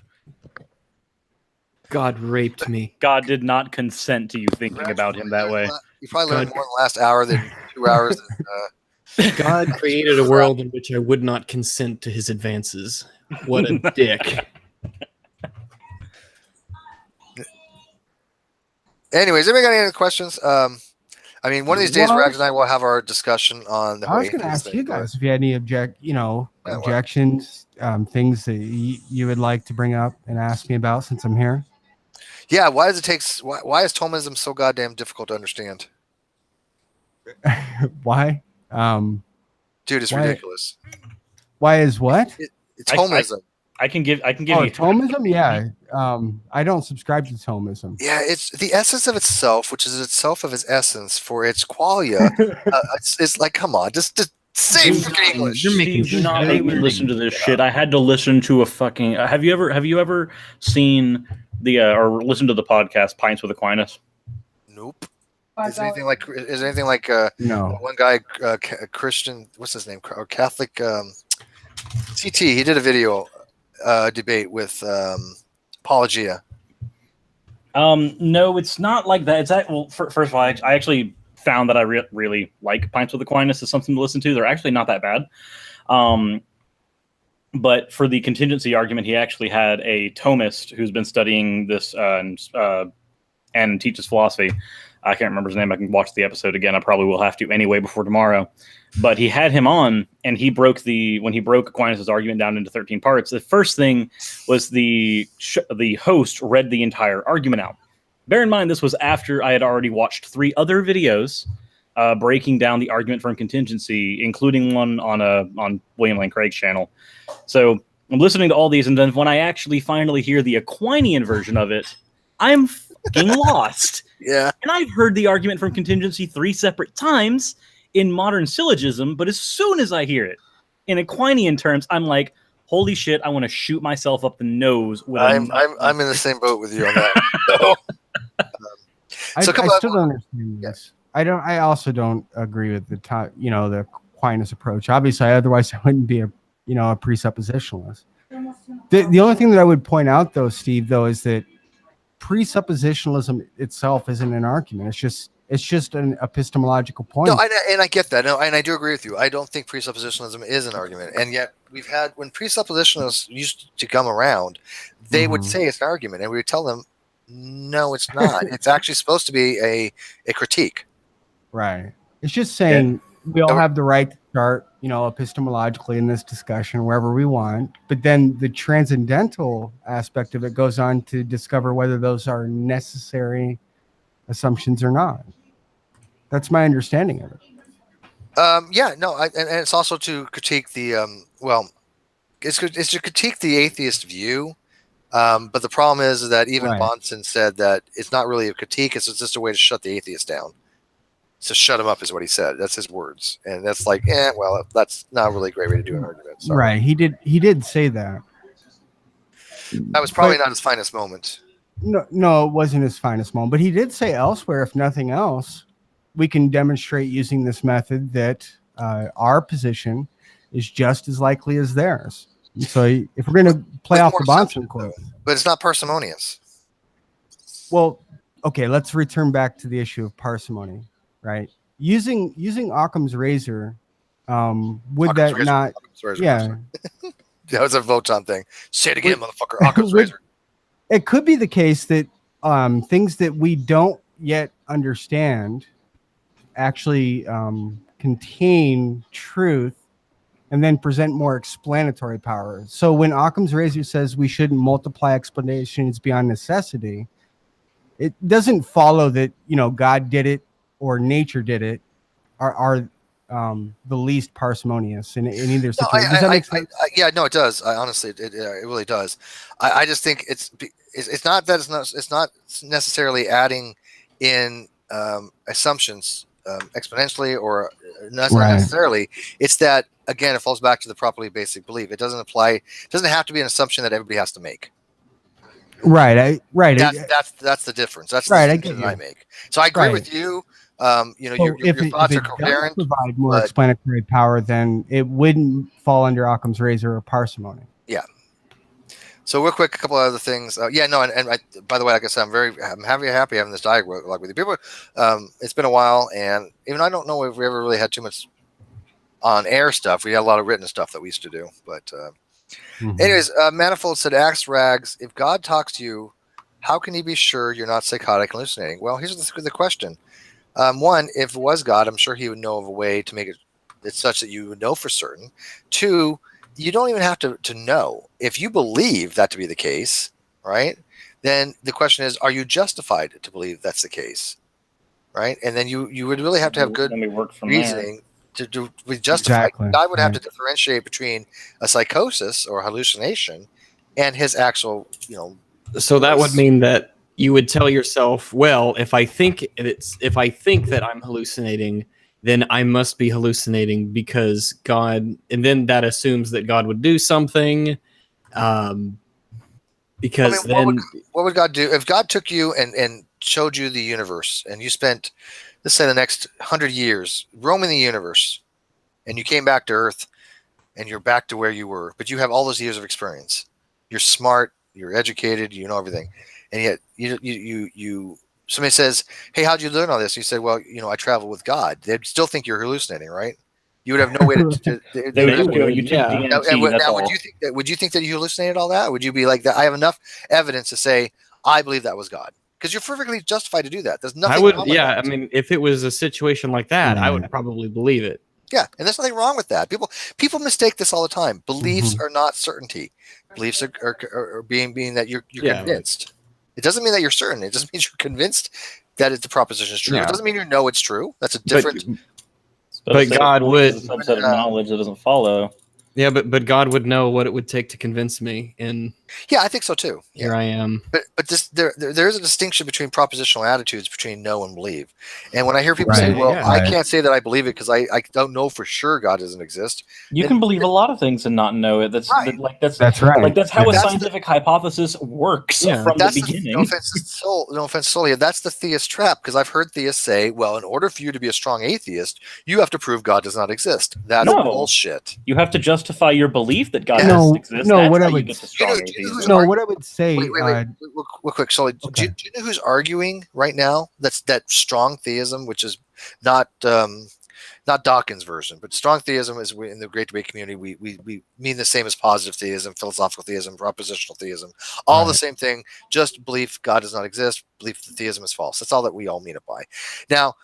God raped me. God did not consent to you thinking about him that way. You probably learned more in the last hour than 2 hours. God created a world in which I would not consent to his advances. What a dick. Anyways, anybody got any other questions? One of these days, Rags and I will have our discussion on the. I was going to ask you guys if you had any objections, things that you would like to bring up and ask me about since I'm here. Yeah, why is Thomism so goddamn difficult to understand? Why? Dude, it's ridiculous. Why is what? It's Thomism. I can give you Thomism. Yeah. I don't subscribe to Thomism. Yeah, it's the essence of itself, which is itself of its essence for its qualia. It's like, come on, just say freaking English. You're making do not make me listen to this shit. I had to listen to a fucking. Have you ever seen the or listened to the podcast Pints with Aquinas? Nope. Is there anything like no one guy Christian, what's his name, or Catholic CT, he did a video debate with Apologia. No, it's not like that. First of all, I actually found that I really like Pints with Aquinas as something to listen to. They're actually not that bad. But for the contingency argument, he actually had a Thomist who's been studying this and teaches philosophy. I can't remember his name. I can watch the episode again. I probably will have to anyway before tomorrow. But he had him on, and when he broke Aquinas' argument down into 13 parts, the first thing was the host read the entire argument out. Bear in mind, this was after I had already watched 3 other videos breaking down the argument from Contingency, including one on William Lane Craig's channel. So I'm listening to all these, and then when I actually finally hear the Aquinian version of it, I'm fucking lost. Yeah. And I've heard the argument from Contingency 3 separate times in modern syllogism, but as soon as I hear it in Aquinian terms, I'm like, holy shit, I want to shoot myself up the nose. I'm in the same boat with you on that. I still don't understand this. I also don't agree with the Aquinas approach. Obviously, otherwise I wouldn't be a presuppositionalist. The only thing that I would point out, though, Steve, though, is that presuppositionalism itself isn't an argument. It's just an epistemological point. No, and I get that. No, and I do agree with you. I don't think presuppositionalism is an argument. And yet we've had, when presuppositionalists used to come around, they would say it's an argument, and we would tell them, no, it's not. It's actually supposed to be a critique. Right. It's just saying we all have the right to start, epistemologically in this discussion wherever we want. But then the transcendental aspect of it goes on to discover whether those are necessary assumptions or not. That's my understanding of it. And it's also to critique the it's to critique the atheist view. But the problem is that even Bonson said that it's not really a critique; it's just a way to shut the atheist down. So shut him up is what he said. That's his words, and that's like, that's not really a great way to do an argument. Sorry. Right? He did say that. That was probably not his finest moment. No, it wasn't his finest moment. But he did say elsewhere, if nothing else, we can demonstrate using this method that our position is just as likely as theirs. So if we're going to play off the Bonson quote, but it's not parsimonious. Well, okay, let's return back to the issue of parsimony, right? Using Occam's razor, would Occam's that razor, not? Yeah, that was a Voton thing. Say it again, motherfucker. Occam's razor. It could be the case that things that we don't yet understand actually contain truth and then present more explanatory power. So when Occam's razor says we shouldn't multiply explanations beyond necessity, it doesn't follow that, God did it or nature did it are the least parsimonious in either situation. Does that make sense? It does. Honestly, it really does. I just think it's not that it's not necessarily adding in assumptions exponentially or not necessarily. It's that, again, it falls back to the properly basic belief. It doesn't apply. It doesn't have to be an assumption that everybody has to make. Right. That's the difference. That's right. The distinction I make. So I agree with you. Your thoughts are coherent. If it provide more explanatory power, then it wouldn't fall under Occam's razor or parsimony. Yeah. So real quick, a couple of other things. And by the way, like I said, I'm happy having this dialogue with you. People, it's been a while, and even I don't know if we ever really had too much on air stuff. We had a lot of written stuff that we used to do, but anyways, Manifold said, "Ask Rags, if God talks to you, how can he be sure you're not psychotic and hallucinating?" Well, here's the question. One, if it was God, I'm sure he would know of a way to make it such that you would know for certain. Two, you don't even have to know. If you believe that to be the case, right, then the question is, are you justified to believe that's the case, right? And then you would really have to have good reasoning to be justified. Exactly. God would have to differentiate between a psychosis or hallucination and his actual, So that would mean that you would tell yourself, well, if I think that I'm hallucinating, then I must be hallucinating because God, and then that assumes that God would do something. Because what would God do if God took you and showed you the universe, and you spent, let's say, the next 100 years roaming the universe, and you came back to Earth, and you're back to where you were, but you have all those years of experience. You're smart, you're educated, you know everything, and yet you somebody says, "Hey, how'd you learn all this?" You said, "Well, I traveled with God." They'd still think you're hallucinating, right? You would have no way to. Would you think that you hallucinated all that? Would you be like that? I have enough evidence to say I believe that was God, because you're perfectly justified to do that. There's nothing. I mean, if it was a situation like that, I would probably believe it. Yeah, and there's nothing wrong with that. People mistake this all the time. Beliefs are not certainty. Beliefs are being that you're convinced. It doesn't mean that you're certain. It just means you're convinced that the proposition is true. It doesn't mean you know it's true. That's a different. But God would. Subset of knowledge that doesn't follow. Yeah, but God would know what it would take to convince me, and Yeah, I think so too. Here I am. But there is a distinction between propositional attitudes between know and believe. And when I hear people say, "Well, I can't say that I believe it because I don't know for sure God doesn't exist," you can believe a lot of things and not know it. That's right. That's right. Like that's how a scientific hypothesis works from the beginning. No offense, Soli. That's the theist trap, because I've heard theists say, "Well, in order for you to be a strong atheist, you have to prove God does not exist." That's bullshit. You have to justify your belief that God doesn't exist. No, That's what how I would you get to strong atheism. No, what I would say. Wait, real quick, Soli. Okay. Do you know who's arguing right now? That's that strong theism, which is not Dawkins' version, but strong theism is in the Great Debate community. We mean the same as positive theism, philosophical theism, propositional theism, all the same thing. Just belief God does not exist. Belief that theism is false. That's all that we all mean it by. Now,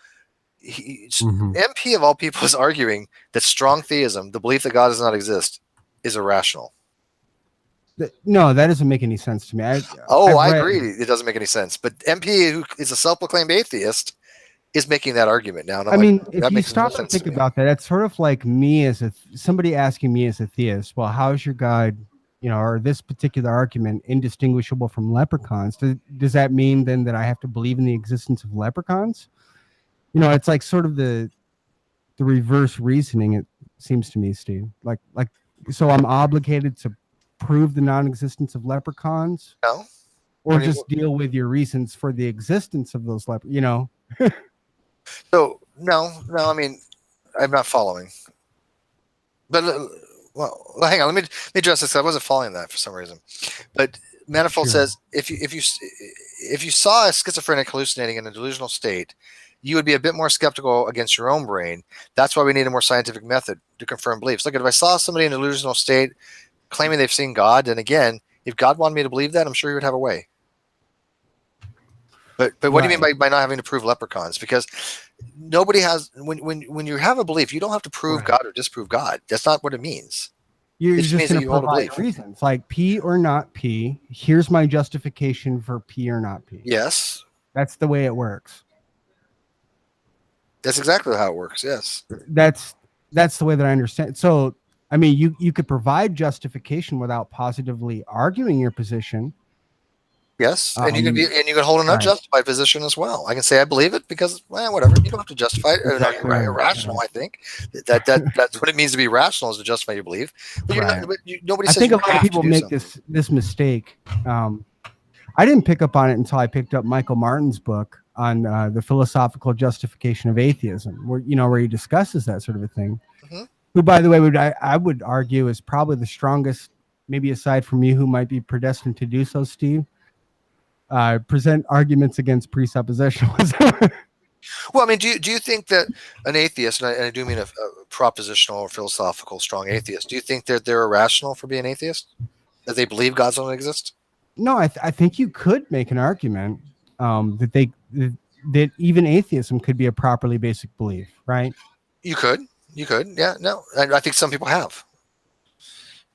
MP of all people is arguing that strong theism, the belief that God does not exist, is irrational. No, that doesn't make any sense to me. I agree. It doesn't make any sense. But MP, who is a self-proclaimed atheist, is making that argument now. And if you stop and think about that, it's sort of like me as somebody asking me as a theist, well, how is your God, or this particular argument indistinguishable from leprechauns? Does that mean then that I have to believe in the existence of leprechauns? It's like sort of the reverse reasoning, it seems to me, Steve. Like, so I'm obligated to prove the non-existence of leprechauns? No. Or just deal with your reasons for the existence of those leprechauns, So, no, I mean, I'm not following. But, well, hang on, let me address this. I wasn't following that for some reason. But Manifold says, if you saw a schizophrenic hallucinating in a delusional state, you would be a bit more skeptical against your own brain. That's why we need a more scientific method to confirm beliefs. Look, if I saw somebody in a delusional state claiming they've seen God, then again, if God wanted me to believe that, I'm sure he would have a way. But what do you mean by not having to prove leprechauns? Because nobody has, when you have a belief, you don't have to prove God or disprove God. That's not what it means. You're just going to provide reasons like P or not P. Here's my justification for P or not P. Yes. That's the way it works. That's exactly how it works. Yes. That's the way that I understand. So, I mean, you could provide justification without positively arguing your position. Yes, and you can hold an unjustified position as well. I can say I believe it because, well, whatever. You don't have to justify it. Exactly. Irrational, I think that's what it means to be rational, is to justify your belief. But nobody says. I think a lot of people make this mistake. I didn't pick up on it until I picked up Michael Martin's book on the philosophical justification of atheism, where he discusses that sort of a thing. Mm-hmm. Who, by the way, I would argue is probably the strongest, maybe aside from you, who might be predestined to do so, Steve. Present arguments against presuppositionalism. Well, I mean, do you think that an atheist, and I do mean a propositional or philosophical strong atheist, do you think that they're irrational for being atheist? That they believe God doesn't exist? No, I think you could make an argument that even atheism could be a properly basic belief, right? You could, yeah. No, I think some people have.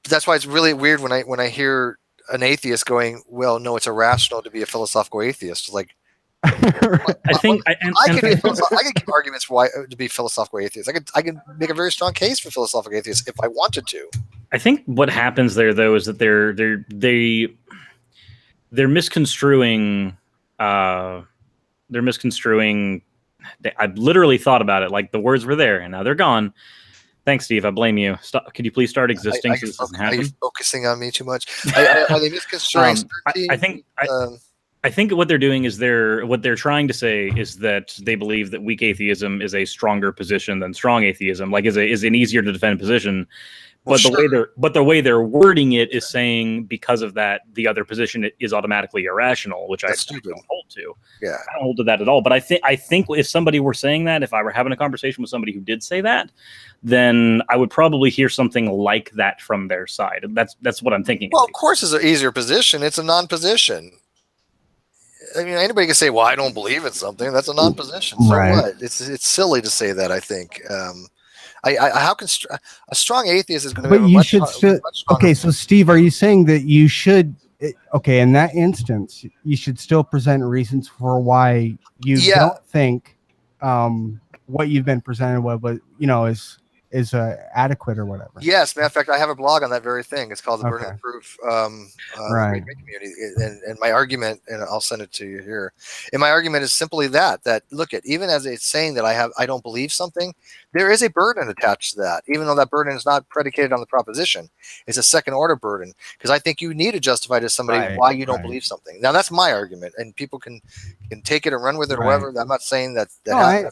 But that's why it's really weird when I hear an atheist going, well, no, it's irrational to be a philosophical atheist. Like, I can give arguments why to be philosophical atheist. I can make a very strong case for philosophical atheists if I wanted to. I think what happens there, though, is that they're misconstruing. They're misconstruing. I've literally thought about it. Like the words were there, and now they're gone. Thanks, Steve. I blame you. Stop. Could you please start existing so this doesn't happen? Are you focusing on me too much? Are they misconstruing? I think what they're doing is what they're trying to say is that they believe that weak atheism is a stronger position than strong atheism, like is an easier to defend position. But the way they're wording it is saying because of that, the other position is automatically irrational, which I don't hold to. Yeah, I don't hold to that at all. But I think if somebody were saying that, if I were having a conversation with somebody who did say that, then I would probably hear something like that from their side. That's what I'm thinking. Well, of course, it's an easier position. It's a non-position. I mean, anybody can say, "Well, I don't believe in something." That's a non-position. So what? It's silly to say that. I think. How can a strong atheist is going to? But you should still. Okay, so Steve, are you saying that you should? Okay, in that instance, you should still present reasons for why you don't think what you've been presented with, is is adequate or whatever. Yes, matter of fact, I have a blog on that very thing. It's called The Burden of Proof. Right. Community. And my argument, and I'll send it to you here. And my argument is simply that look at, even as it's saying that I don't believe something, there is a burden attached to that, even though that burden is not predicated on the proposition. It's a second order burden, because I think you need to justify to somebody why you don't believe something. Now that's my argument, and people can take it and run with it or whatever. I'm not saying that's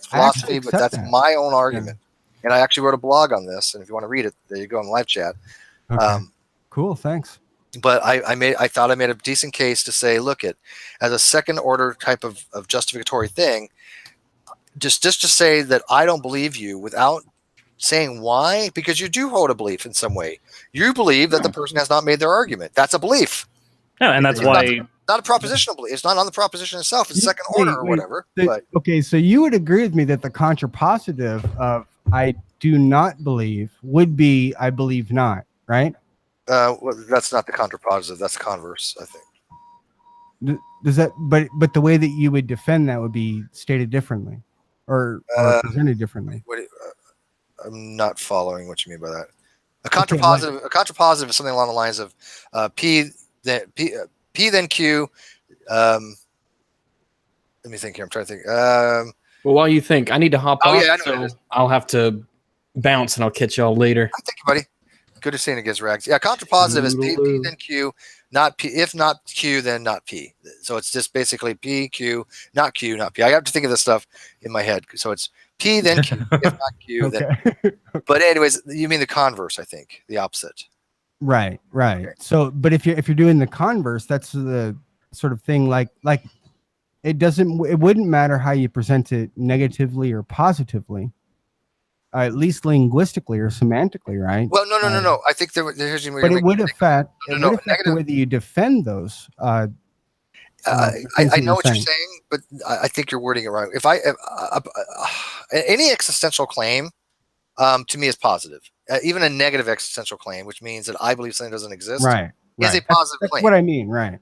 philosophy, but that's my own argument. And I actually wrote a blog on this, and if you want to read it, there you go in the live chat. Okay. Cool, thanks. But I thought I made a decent case to say, look, as a second order type of justificatory thing, just to say that I don't believe you without saying why, because you do hold a belief in some way. You believe that the person has not made their argument. That's a belief. No, and that's why not a propositional belief. It's not on the proposition itself. It's second order or whatever. Okay, so you would agree with me that the contrapositive of I do not believe would be I believe not, right? Well, that's not the contrapositive. That's the converse, I think. Does that? But the way that you would defend that would be stated differently, or presented differently. I'm not following what you mean by that. A contrapositive is something along the lines of P then Q. Let me think here. I'm trying to think. Well, while you think, I need to hop off, yeah, so I'll have to bounce, and I'll catch y'all later. Thank you, buddy. Good to see you against Rags. Yeah, contrapositive is P then Q, not P. If not Q, then not P. So it's just basically P, Q, not P. I have to think of this stuff in my head. So it's P, then Q, if not Q, then. But anyways, you mean the converse, I think, the opposite. Right. Okay. So, but if you're doing the converse, that's the sort of thing like it wouldn't matter how you present it negatively or positively, at least linguistically or semantically, right? Well, no. I think here's but it would affect the way that you defend those. I know what you're saying, but I think you're wording it wrong. If any existential claim, to me, is positive. Even a negative existential claim, which means that I believe something doesn't exist, is a positive claim. That's what I mean. Right.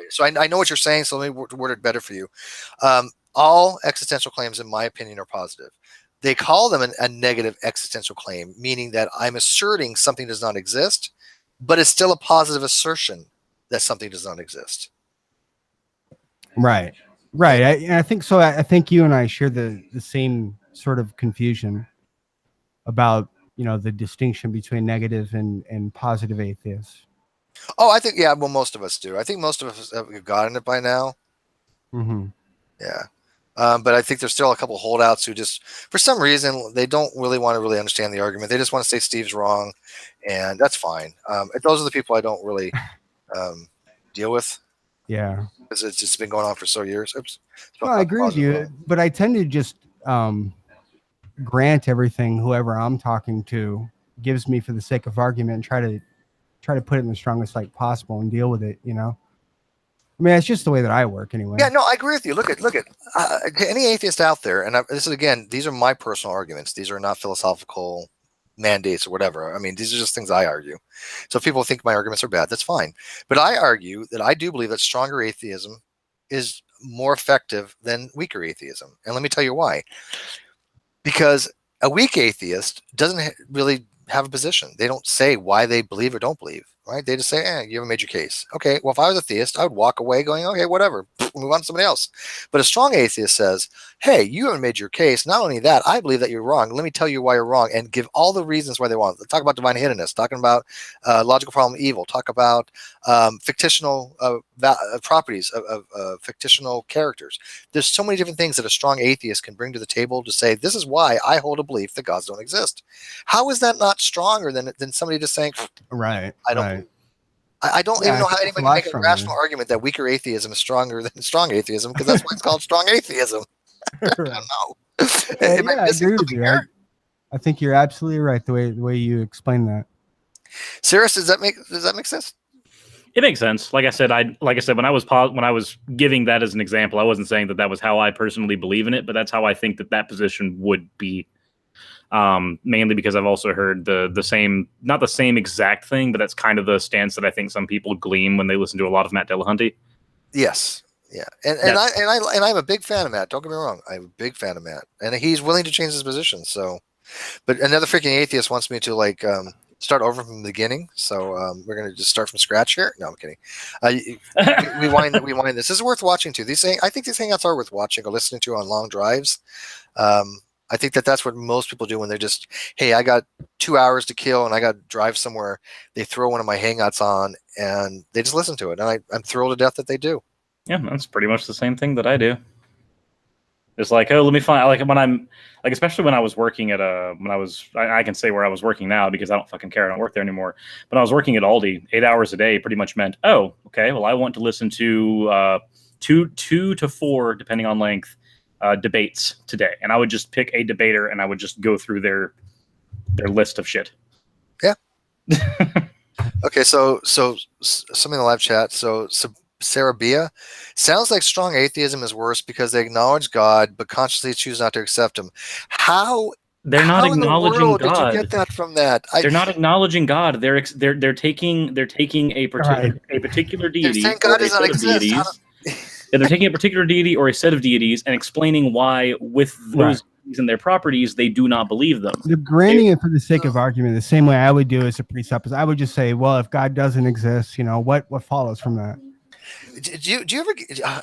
So I know what you're saying. So let me word it better for you. All existential claims, in my opinion, are positive. They call them a negative existential claim, meaning that I'm asserting something does not exist, but it's still a positive assertion that something does not exist. Right. I think so. I think you and I share the same sort of confusion about the distinction between negative and positive atheists. Oh, I think well, most of us do. I think most of us have gotten it by now. Mm-hmm. Yeah. But I think there's still a couple holdouts who just, for some reason, they don't really want to really understand the argument. They just want to say Steve's wrong, and that's fine. Those are the people I don't really deal with. Yeah. Because it's just been going on for so years. Oops. No, I agree with you, but I tend to just grant everything whoever I'm talking to gives me for the sake of argument and try to put it in the strongest light possible and deal with it, I mean, it's just the way that I work anyway. Yeah, no, I agree with you. Look at any atheist out there, and this is, again, these are my personal arguments. These are not philosophical mandates or whatever. I mean, these are just things I argue. So if people think my arguments are bad, that's fine. But I argue that I do believe that stronger atheism is more effective than weaker atheism. And let me tell you why. Because a weak atheist doesn't really have a position. They don't say why they believe or don't believe, right? They just say, you haven't made your case. Okay, well, if I was a theist, I would walk away going, okay, whatever, move on to somebody else. But a strong atheist says, hey, you haven't made your case. Not only that, I believe that you're wrong. Let me tell you why you're wrong, and give all the reasons why they want. Talk about divine hiddenness, talking about logical problem of evil, talk about fictional properties of fictional characters. There's so many different things that a strong atheist can bring to the table to say, this is why I hold a belief that gods don't exist. How is that not stronger than somebody just saying, right? I don't. I don't even know how anybody can make a rational argument that weaker atheism is stronger than strong atheism, because that's why it's called strong atheism. I don't know. I agree with you. I think you're absolutely right the way you explain that. Cyrus, does that make sense? It makes sense. Like I said, when I was giving that as an example, I wasn't saying that was how I personally believe in it, but that's how I think that position would be. Mainly because I've also heard the same, not the same exact thing, but that's kind of the stance that I think some people glean when they listen to a lot of Matt Dillahunty. Yes. Yeah. And I'm a big fan of Matt. Don't get me wrong. I'm a big fan of Matt, and he's willing to change his position. So But another freaking atheist wants me to like start over from the beginning. So we're gonna just start from scratch here. No, I'm kidding. We wind this. This is worth watching too. I think these hangouts are worth watching or listening to on long drives. I think that's what most people do when they're just, hey, I got 2 hours to kill and I got to drive somewhere. They throw one of my hangouts on and they just listen to it. And I'm thrilled to death that they do. Yeah, that's pretty much the same thing that I do. It's like, oh, let me find, like when I'm like, especially when I was working at I can say where I was working now because I don't fucking care. I don't work there anymore. But I was working at Aldi, 8 hours a day pretty much meant, oh, okay, well, I want to listen to 2 to 4, depending on length, debates today. And I would just pick a debater and I would just go through their list of shit. Yeah. Okay. So something in the live chat. So Sarah Bia, sounds like strong atheism is worse because they acknowledge God, but consciously choose not to accept him. How? They're not acknowledging God. Did you get that from that? They're not acknowledging God. They're taking a particular deity. They're saying God does not exist. They're taking a particular deity or a set of deities and explaining why, with those deities and their properties, they do not believe them. They're granting it for the sake of argument, the same way I would do as a presupposition. I would just say, well, if God doesn't exist, what follows from that? Do you ever,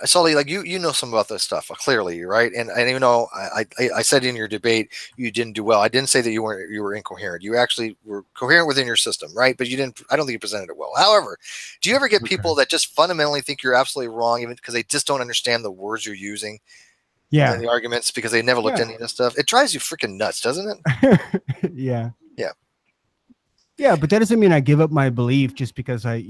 Soli, like you know some about this stuff clearly, right? And even though I said in your debate you didn't do well, I didn't say that you were incoherent. You actually were coherent within your system, right? But you didn't. I don't think you presented it well. However, do you ever get people that just fundamentally think you're absolutely wrong, even because they just don't understand the words you're using? Yeah. And the arguments because they never looked into this stuff. It drives you freaking nuts, doesn't it? Yeah. Yeah. Yeah, but that doesn't mean I give up my belief just because I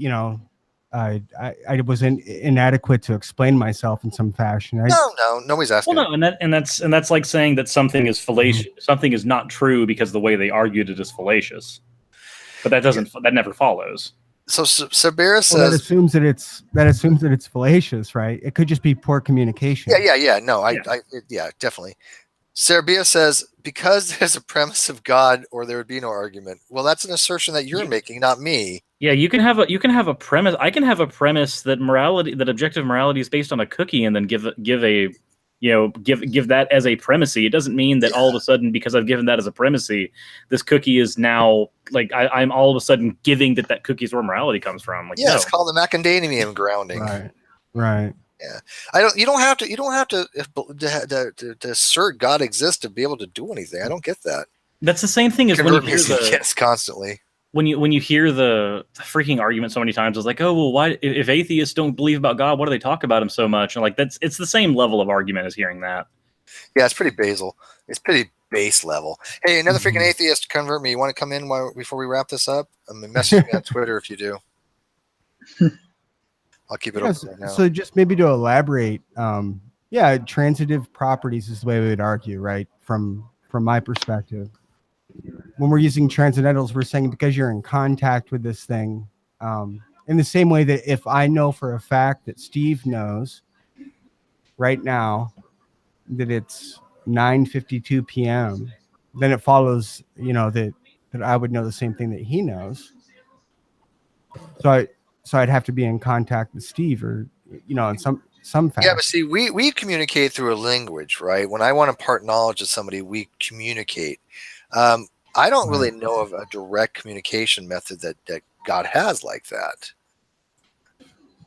was inadequate to explain myself in some fashion. No, nobody's asking. Well, no, and that's like saying that something is fallacious. Something is not true because the way they argued it is fallacious. But that never follows. So Sabira says that assumes that it's fallacious, right? It could just be poor communication. Yeah. No, yeah, definitely. Serbia says, because there's a premise of God or there would be no argument. Well, that's an assertion that you're making, not me. Yeah, you can have a premise. I can have a premise that objective morality is based on a cookie, and then give that as a premise. It doesn't mean that all of a sudden, because I've given that as a premise, this cookie is now like I'm all of a sudden giving that cookie is where morality comes from. Like, it's called the macadamium grounding. Right. Yeah, you don't have to assert God exists to be able to do anything. I don't get that. That's the same thing as when you hear constantly. When you hear the freaking argument so many times, it's like, oh well, why if atheists don't believe about God, why do they talk about him so much? And like it's the same level of argument as hearing that. Yeah, it's pretty basal. It's pretty base level. Hey, another freaking atheist convert me. You want to come in before we wrap this up? Message me on Twitter if you do. I'll keep it open right now. So just maybe to elaborate, transitive properties is the way we would argue, right? From my perspective, when we're using transcendentals, we're saying because you're in contact with this thing, in the same way that if I know for a fact that Steve knows right now that it's 9:52 p.m., then it follows, that I would know the same thing that he knows. So I'd have to be in contact with Steve, or in some fashion. Yeah, but see, we communicate through a language, right? When I want to impart knowledge to somebody, we communicate. I don't really know of a direct communication method that God has like that.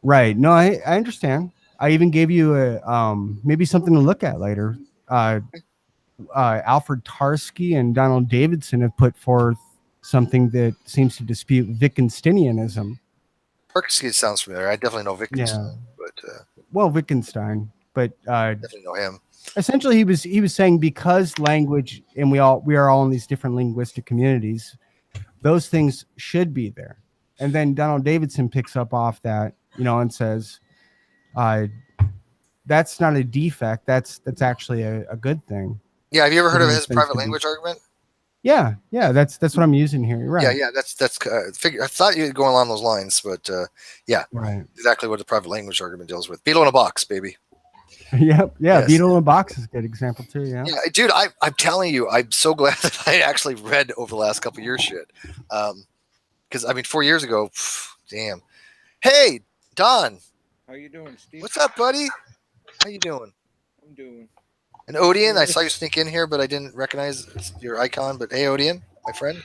Right. No, I understand. I even gave you a maybe something to look at later. Alfred Tarski and Donald Davidson have put forth something that seems to dispute Wittgensteinianism. Tarski sounds familiar. I definitely know Wittgenstein, Wittgenstein, but definitely know him. Essentially, he was saying because language, and we are all in these different linguistic communities, those things should be there. And then Donald Davidson picks up off that, and says, that's not a defect. That's actually a good thing. Yeah. Have you ever heard of his private language argument? Yeah. That's what I'm using here. You're right. Yeah. That's I thought you'd go along those lines, but right. Exactly what the private language argument deals with. Beetle in a box, baby. Yep. Yeah. Yes. Beetle in a box is a good example too. Yeah. Yeah, dude. I'm telling you, I'm so glad that I actually read over the last couple of years shit. Because 4 years ago, damn. Hey, Don. How you doing, Steve? What's up, buddy? How you doing? I'm doing. And Odeon, I saw you sneak in here, but I didn't recognize your icon. But hey, Odeon, my friend.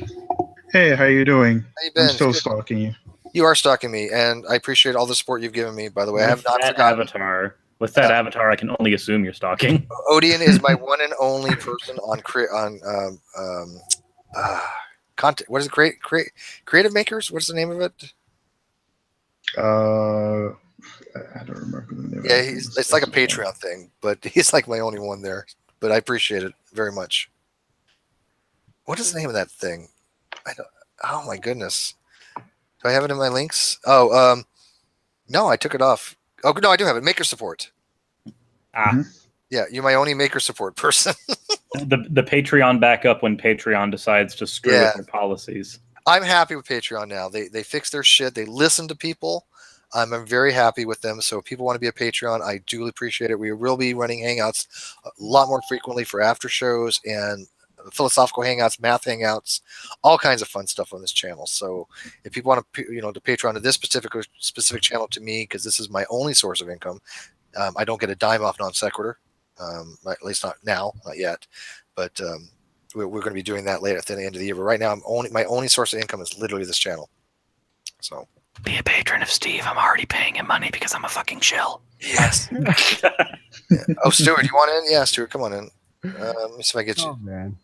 Hey, how you doing? How you been? I'm still stalking you. You are stalking me, and I appreciate all the support you've given me. By the way, I have not forgotten. With that avatar, I can only assume you're stalking. Odeon is my one and only person on content. What is it? Creative Makers? What's the name of it? I don't remember the name. Yeah, it's like a Patreon thing, but he's like my only one there. But I appreciate it very much. What is the name of that thing? I don't. Oh my goodness. Do I have it in my links? Oh, no, I took it off. Oh no, I do have it. Maker support. Yeah, you're my only maker support person. the Patreon backup when Patreon decides to screw with their policies. I'm happy with Patreon now. They fix their shit. They listen to people. I'm very happy with them. So if people want to be a Patreon, I duly appreciate it. We will be running hangouts a lot more frequently for after shows and philosophical hangouts, math hangouts, all kinds of fun stuff on this channel. So if people want to, to Patreon to this specific channel to me, because this is my only source of income, I don't get a dime off non sequitur, at least not now, not yet. But we're going to be doing that later at the end of the year. But right now, my only source of income is literally this channel. So be a patron of Steve. I'm already paying him money because I'm a fucking shill. Yes. Yeah. Oh, Stuart, you want in? Yeah, Stuart, come on in. Let me see if I get you. Oh man.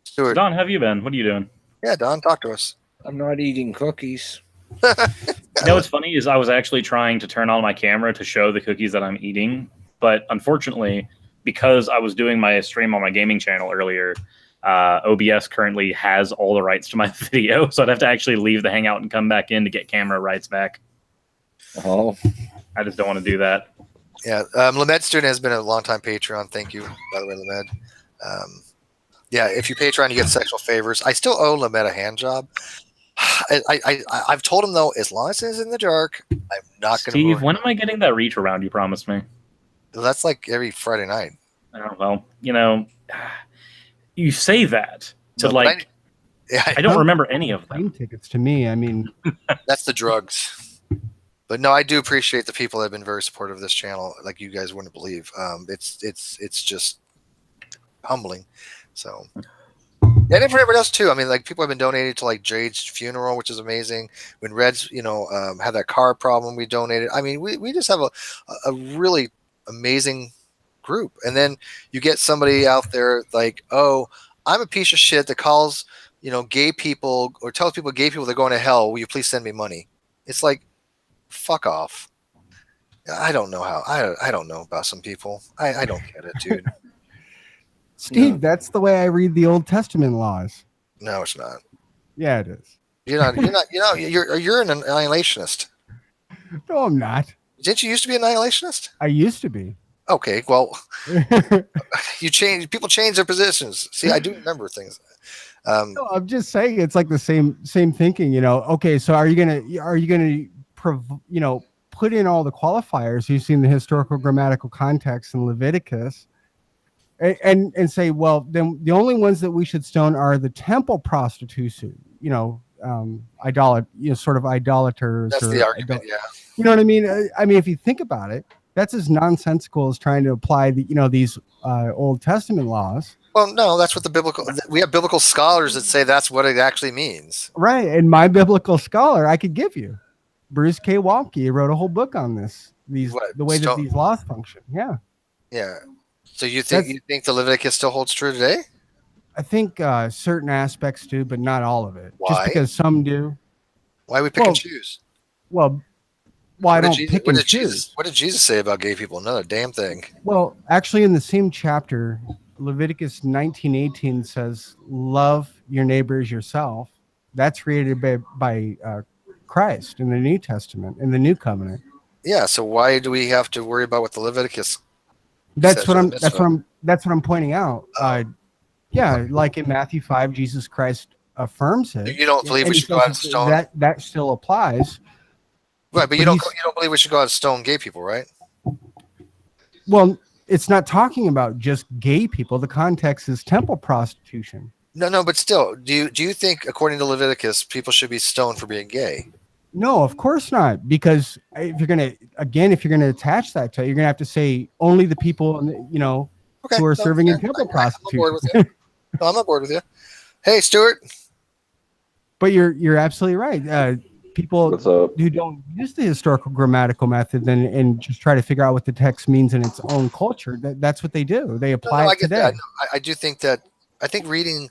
Stuart. Don, how have you been? What are you doing? Yeah, Don, talk to us. I'm not eating cookies. What's funny is I was actually trying to turn on my camera to show the cookies that I'm eating, but unfortunately, because I was doing my stream on my gaming channel earlier, OBS currently has all the rights to my video, so I'd have to actually leave the Hangout and come back in to get camera rights back. Oh. I just don't want to do that. Yeah, Lamed Student has been a long-time Patreon. Thank you, by the way, Lamed. Yeah, if you Patreon, you get sexual favors. I still owe Lamed a hand job. I've told him, though, as long as it's in the dark, I'm not going to. Steve, when am I getting that reach around you promised me? Well, that's like every Friday night. Oh, well, you say that to I don't remember any of them. Plane tickets to me. I mean, that's the drugs. But no, I do appreciate the people that have been very supportive of this channel, like you guys wouldn't believe. It's just humbling. So, and for everyone else too. I mean, like people have been donating to like Jade's funeral, which is amazing. When Red's, had that car problem, we donated. I mean, we just have a really amazing group. And then you get somebody out there like, oh, I'm a piece of shit that calls, gay people or tells people gay people they're going to hell. Will you please send me money? It's like, fuck off. I don't know how. I don't know about some people. I don't get it, dude. Steve, that's the way I read the Old Testament laws. No, it's not. Yeah, it is. You're not. You're an annihilationist. No, I'm not. Didn't you used to be an annihilationist? I used to be. Okay, well, people change their positions. See, I do remember things. No, I'm just saying it's like the same thinking. Okay, so are you gonna put in all the qualifiers you've seen the historical grammatical context in Leviticus? And say, well, then the only ones that we should stone are the temple prostitutes, sort of idolaters. That's the argument, yeah. You know what I mean? I mean, if you think about it, that's as nonsensical as trying to apply these Old Testament laws. Well, no, that's what we have biblical scholars that say that's what it actually means. Right. And my biblical scholar, I could give you. Bruce K. Walke wrote a whole book on this, the way that these laws function. Yeah. Yeah. So you think the Leviticus still holds true today? I think certain aspects do, but not all of it. Why? Just because some do. Why we pick and choose? Well, I don't pick and choose. What did Jesus say about gay people? Another damn thing. Well, actually, in the same chapter, Leviticus 19:18 says, "Love your neighbor as yourself." That's created by Christ in the New Testament, in the New Covenant. Yeah. So why do we have to worry about what the Leviticus? That's what I'm pointing out. Yeah, like in Matthew 5, Jesus Christ affirms it. You don't believe we should go out and stone that still applies. Right, but you don't believe we should go out and stone gay people, right? Well, it's not talking about just gay people. The context is temple prostitution. No, but still, do you think, according to Leviticus, people should be stoned for being gay? No, of course not. Because if you're gonna attach that to it, you're gonna have to say only the people, who are serving in temple prostitution. No, I'm not bored with you. Hey, Stuart. But you're absolutely right. People who don't use the historical grammatical method and just try to figure out what the text means in its own culture, that's what they do. They apply it today. That. No, I do think that I think reading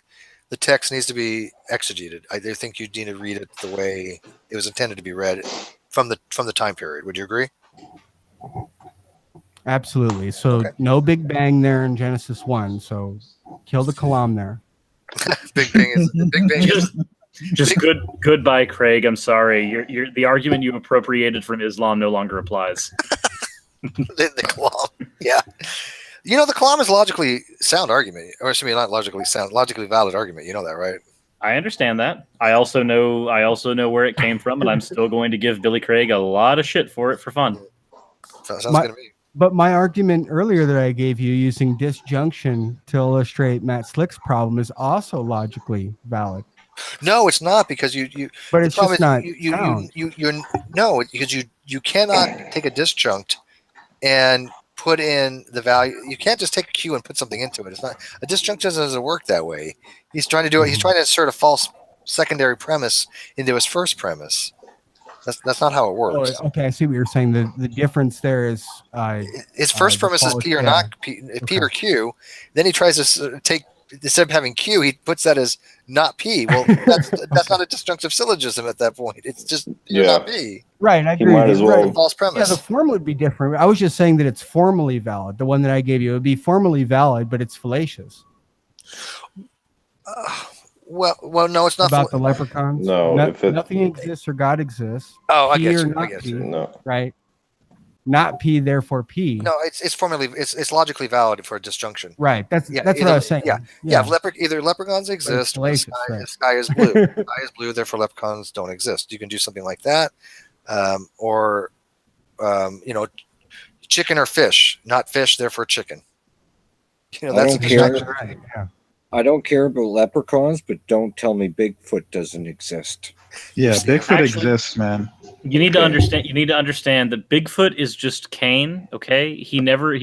the text needs to be exegeted. I do think you need to read it the way it was intended to be read from the time period. Would you agree? Absolutely. So no Big Bang there in Genesis 1. So kill the Kalam there. Big Bang is just goodbye, Craig. I'm sorry. You're the argument you appropriated from Islam no longer applies. the Kalam. Yeah. You know, the Kalam is logically sound argument, or excuse me, not logically sound, logically valid argument. You know that, right? I understand that. I also know where it came from, and I'm still going to give Billy Craig a lot of shit for it for fun. Sounds good to me. But my argument earlier that I gave you using disjunction to illustrate Matt Slick's problem is also logically valid. No, it's not, because you. But it's just not. No, because you cannot take a disjunct and put in the value. You can't just take a Q and put something into it. It's not a disjunct doesn't work that way. He's trying to do it. He's trying to insert a false secondary premise into his first premise. That's not how it works. Oh, okay, I see what you're saying. The difference there is his first premise is P or not P, P or Q. Then he tries to take, instead of having Q, he puts that as not P. Well, that's not a disjunctive syllogism at that point. It's just not P. Right, I agree. Might as well. False premise. Yeah, the form would be different. I was just saying that it's formally valid. The one that I gave you, it would be formally valid, but it's fallacious. Well, no, it's not about the leprechauns. No, nothing exists or God exists. Oh, I P get or you. not I get P, you. No, right? Not P, therefore P. No, it's formally it's logically valid for a disjunction. Right. That's either, what I was saying. Yeah. Either leprechauns exist, or the sky is blue. The sky is blue, therefore leprechauns don't exist. You can do something like that, or chicken or fish, not fish, therefore chicken. That's a disjunction. Right. Yeah. I don't care about leprechauns, but don't tell me Bigfoot doesn't exist. Yeah, Bigfoot exists, man. You need to understand. You need to understand that Bigfoot is just Cain. Okay, he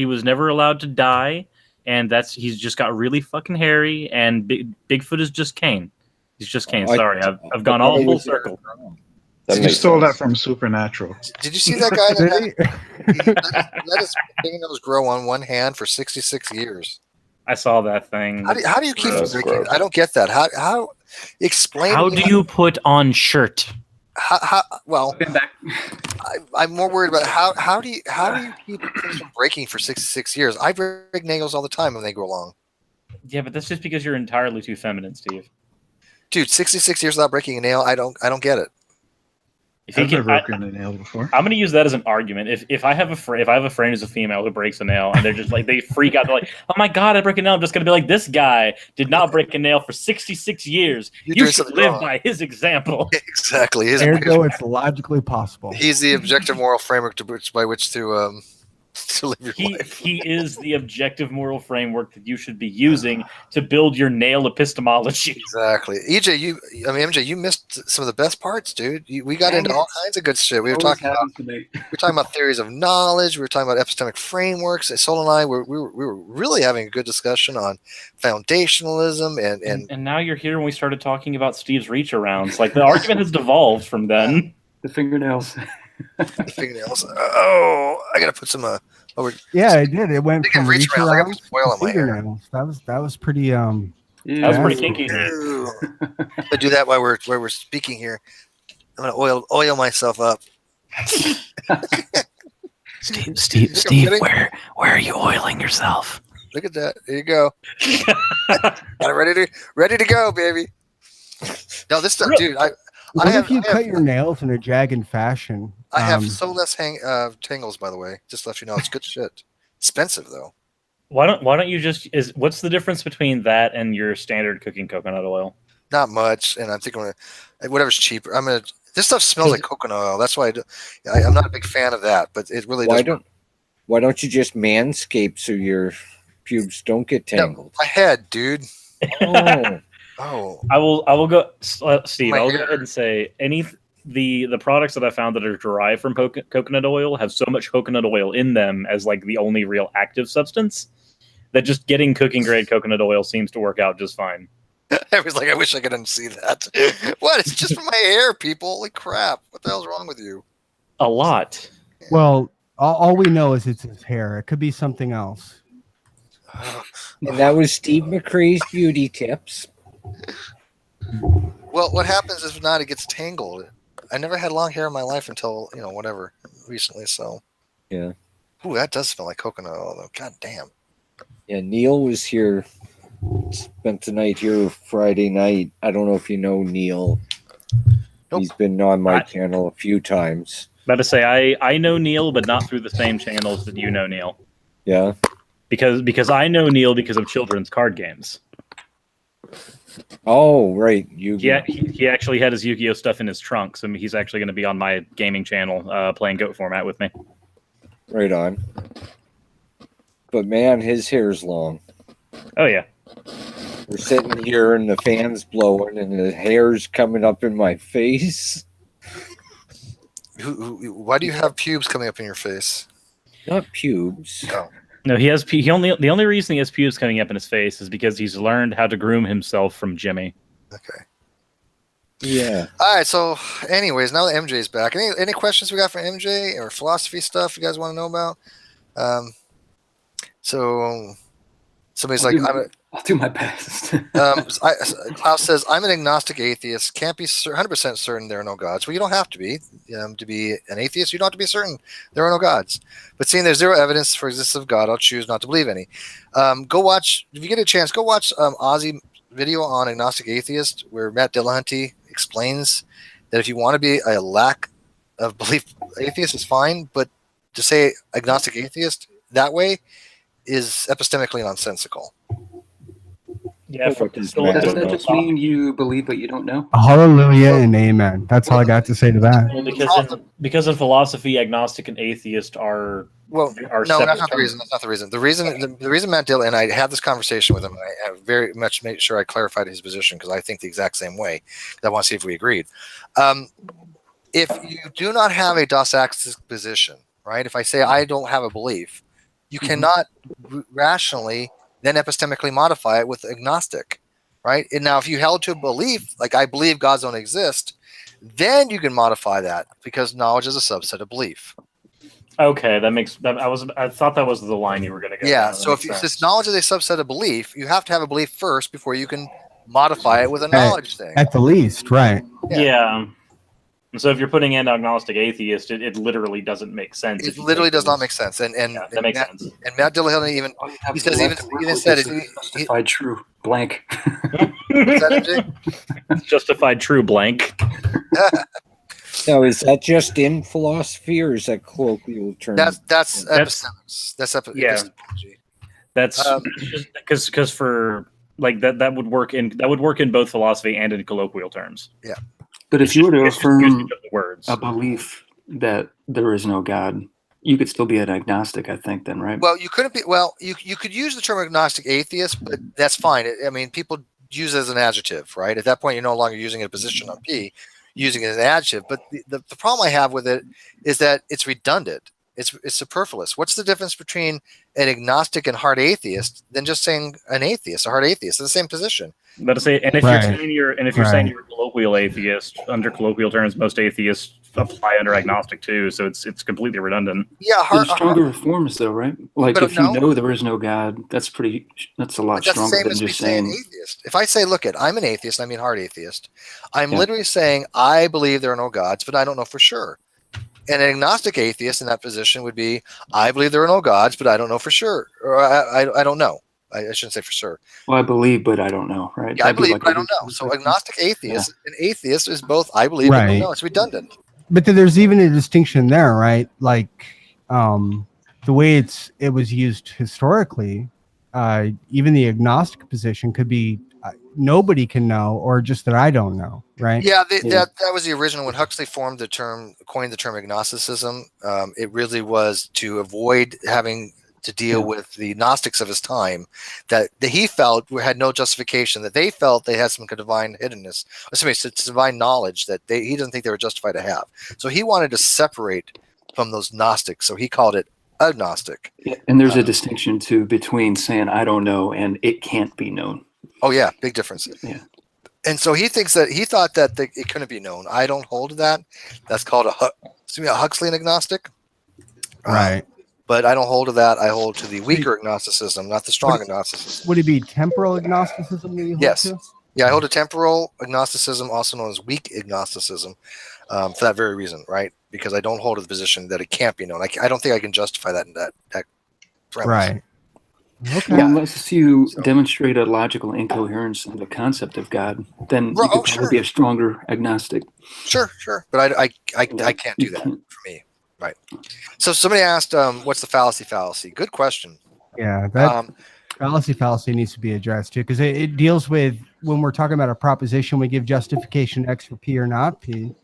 was never allowed to die, and he's just got really fucking hairy. And Bigfoot is just Cain. He's just Cain. Sorry, I've gone all full circle. You stole that from Supernatural. Did you see that guy that let his fingernails grow on one hand for 66 years? I saw that thing. How do you keep from drinking? I don't get that. How explain? How do you put on shirt? Well, I'm more worried about how do you keep things from breaking for 66 years? I break nails all the time when they go along. Yeah, but that's just because you're entirely too feminine, Steve. Dude, 66 years without breaking a nail, I don't get it. I've never broken a nail before. I'm going to use that as an argument. If I have a friend who's a female who breaks a nail and they're just like, they freak out, they're like, oh my God, I break a nail. I'm just going to be like, this guy did not break a nail for 66 years. You should live by his example. Exactly. Ergo, it's logically possible. He's the objective moral framework by which to live your life. He is the objective moral framework that you should be using to build your nail epistemology. Exactly. EJ, MJ, you missed some of the best parts, dude. We got into all kinds of good shit. We were talking about theories of knowledge. We were talking about epistemic frameworks. Sol and I we were really having a good discussion on foundationalism and now you're here when we started talking about Steve's reach arounds. Like the argument has devolved from then. The fingernails. Oh, I gotta put some. Yeah, it did. It went from reach around I got oil on my hair. That was pretty. That was pretty kinky. I do that while we're speaking here. I'm gonna oil myself up. Steve, where are you oiling yourself? Look at that. There you go. Got it ready to go, baby. No, this stuff, dude. What if you cut your nails in a jagged fashion? I have so less tangles, by the way. Just to let you know, it's good shit. Expensive though. Why don't you just what's the difference between that and your standard cooking coconut oil? Not much, and I'm thinking whatever's cheaper. This stuff smells like coconut oil. That's why I'm not a big fan of that. But it really does. Why don't you just manscape so your pubes don't get tangled? My head, dude. Oh. I will go, Steve. I'll go ahead and say the products that I found that are derived from coconut oil have so much coconut oil in them as like the only real active substance that just getting cooking grade coconut oil seems to work out just fine. I was like, I wish I could unsee that. What? It's just for my hair, people. Holy crap! What the hell's wrong with you? A lot. Well, all we know is it's his hair. It could be something else. And that was Steve McCree's beauty tips. Well, what happens if not? It gets tangled. I never had long hair in my life until whatever recently. So yeah. Ooh, that does smell like coconut oil, though. God damn. Yeah, Neil was here. Spent the night here Friday night. I don't know if you know Neil. Nope. He's been on my channel a few times. About to say, I know Neil, but not through the same channels that you know Neil. Yeah. Because I know Neil because of children's card games. Oh, right. Yu-Gi-Oh. Yeah, he actually had his Yu-Gi-Oh stuff in his trunk, so he's actually going to be on my gaming channel playing GOAT format with me. Right on. But man, his hair's long. Oh, yeah. We're sitting here and the fan's blowing and the hair's coming up in my face. Why do you have pubes coming up in your face? Not pubes. Oh. No, the only reason he has pubes coming up in his face is because he's learned how to groom himself from Jimmy. Okay. Yeah. All right. So, anyways, now that MJ's back, any questions we got for MJ or philosophy stuff you guys want to know about? So somebody's I'll do my best. Klaus says, I'm an agnostic atheist. Can't be 100% certain there are no gods. Well, you don't have to be. To be an atheist, you don't have to be certain there are no gods. But seeing there's zero evidence for existence of God, I'll choose not to believe any. Go watch, if you get a chance, go watch Ozzy video on agnostic atheist, where Matt Dillahunty explains that if you want to be a lack of belief atheist is fine, but to say agnostic atheist that way is epistemically nonsensical. Yeah, does that just mean you believe but you don't know? Hallelujah and amen. That's all I got to say to that. Well, because in philosophy, agnostic and atheist are no, that's not the reason. That's not the reason. The reason Matt Dillon and I had this conversation with him, I have very much made sure I clarified his position because I think the exact same way. I want to see if we agreed. If you do not have a dos axis position, right? If I say I don't have a belief, you cannot rationally then epistemically modify it with agnostic, right? And now if you held to a belief, like I believe gods don't exist, then you can modify that because knowledge is a subset of belief. Okay, that makes that. I thought that was the line you were going to go. Yeah. So if this knowledge is a subset of belief, you have to have a belief first before you can modify it with a knowledge thing. At the least, right? Yeah. So if you're putting in agnostic atheist, it literally doesn't make sense. It literally does not make sense. And that makes sense. And Matt Dillahunty even said justified true blank. What's that, MJ? Justified true blank. Now, is that just in philosophy or is that colloquial term? That's epistemics. That's epistemology. That's just because for like that would work in both philosophy and in colloquial terms. Yeah. But if you were to affirm a belief that there is no God, you could still be an agnostic, I think, then, right? Well, you couldn't be. Well, you could use the term agnostic atheist, but that's fine. I mean, people use it as an adjective, right? At that point, you're no longer using a position on P, using it as an adjective. But the problem I have with it is that it's redundant. It's superfluous. What's the difference between an agnostic and hard atheist than just saying an atheist, a hard atheist? It's the same position. But to say, and if you're saying you're a colloquial atheist, under colloquial terms, most atheists apply under agnostic too. So it's completely redundant. Yeah, there's stronger forms though, right? Like if you know there is no God, that's a lot stronger than just saying atheist. If I say, look, I'm an atheist, I mean hard atheist. I'm literally saying I believe there are no gods, but I don't know for sure. And an agnostic atheist in that position would be, I believe there are no gods, but I don't know for sure, or I don't know. I shouldn't say for sure. Well, I believe, but I don't know, right? Yeah, I believe, but I don't know. So agnostic atheist, an atheist is both I believe and I don't know. It's redundant. But there's even a distinction there, right? Like the way it was used historically, even the agnostic position could be nobody can know, or just that I don't know, right? Yeah, that was the original when Huxley coined the term agnosticism. It really was to avoid having to deal with the Gnostics of his time that he felt had no justification, that they felt they had some divine hiddenness, divine knowledge that he doesn't think they were justified to have. So he wanted to separate from those Gnostics. So he called it agnostic. Yeah, and there's a distinction too between saying I don't know and it can't be known. Oh yeah, big difference. Yeah. And so he thought that it couldn't be known. I don't hold to that. That's called a Huxleyan agnostic. Right. But I don't hold to that. I hold to the weaker agnosticism, not the strong agnosticism. Would it be temporal agnosticism that you hold Yes. to? Yeah, I hold to temporal agnosticism, also known as weak agnosticism, for that very reason, right? Because I don't hold to the position that it can't be known. I don't think I can justify that premise. Right. Okay. Well, unless you demonstrate a logical incoherence in the concept of God, then you could probably be a stronger agnostic. Sure. But I can't do that for me. Right. So somebody asked, what's the fallacy? Good question. Yeah, that fallacy needs to be addressed too, because it deals with when we're talking about a proposition, we give justification X for P or not P.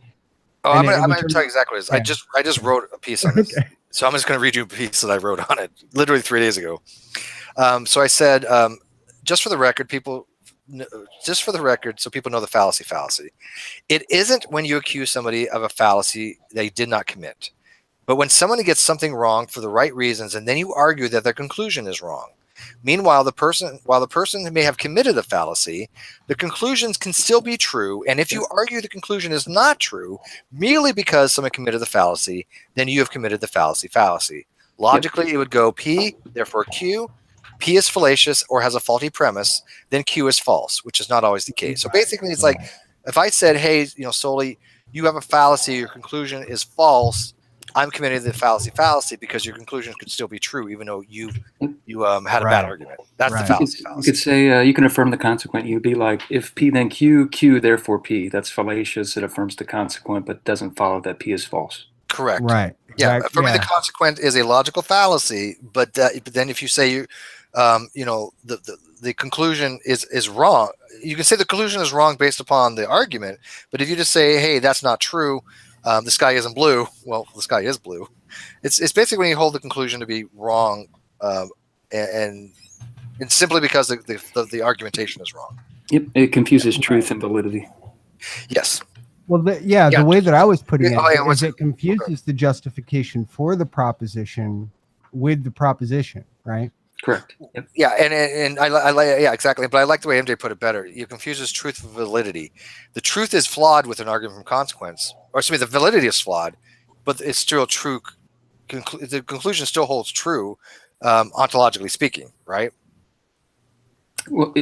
Oh, I'm going to tell you exactly what it is. Yeah. I just wrote a piece on this. So I'm just going to read you a piece that I wrote on it literally 3 days ago. So I said, just for the record, so people know the fallacy. It isn't when you accuse somebody of a fallacy they did not commit, but when someone gets something wrong for the right reasons, and then you argue that their conclusion is wrong. Meanwhile, while the person may have committed a fallacy, the conclusions can still be true. And if you argue the conclusion is not true, merely because someone committed the fallacy, then you have committed the fallacy. Logically, it would go P, therefore Q. P is fallacious or has a faulty premise, then Q is false, which is not always the case. So basically, it's like if I said, "Hey, Soli, you have a fallacy. Your conclusion is false." I'm committing the fallacy because your conclusion could still be true, even though you had a bad argument. That's the fallacy. You could say you can affirm the consequent. You'd be like, if P then Q, Q therefore P. That's fallacious. It affirms the consequent, but doesn't follow that P is false. Correct. Right. Yeah. Affirming the consequent is a logical fallacy, but then if you say the conclusion is wrong, you can say the conclusion is wrong based upon the argument. But if you just say, hey, that's not true. The sky isn't blue. Well, the sky is blue. It's basically when you hold the conclusion to be wrong, and simply because the argumentation is wrong. Yep, it confuses truth and validity. Yes. Well, the way that I was putting it is it confuses the justification for the proposition with the proposition, right? Correct. Yep. Yeah, and I exactly. But I like the way MJ put it better. It confuses truth with validity. The truth is flawed with an argument from consequence, or excuse me, the validity is flawed, but it's still true. The conclusion still holds true, ontologically speaking, right? Well,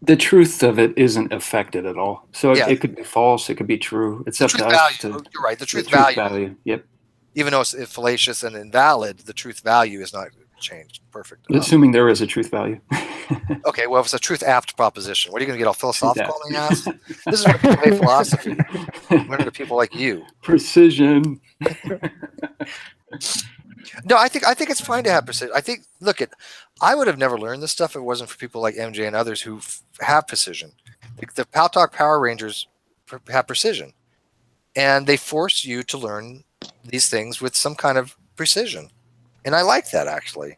the truth of it isn't affected at all. So it could be false. It could be true. It's up to us. You're right. The truth value. Yep. Even though it's fallacious and invalid, the truth value is not changed. Perfect. Assuming there is a truth value. Okay, well, if it's a truth apt proposition, what are you going to get all philosophical on me ass? This is what people hate philosophy. Learn to people like you. Precision. No, I think it's fine to have precision. I think, I would have never learned this stuff if it wasn't for people like MJ and others who have precision. The Paltalk Power Rangers have precision, and they force you to learn these things with some kind of precision. And I like that, actually.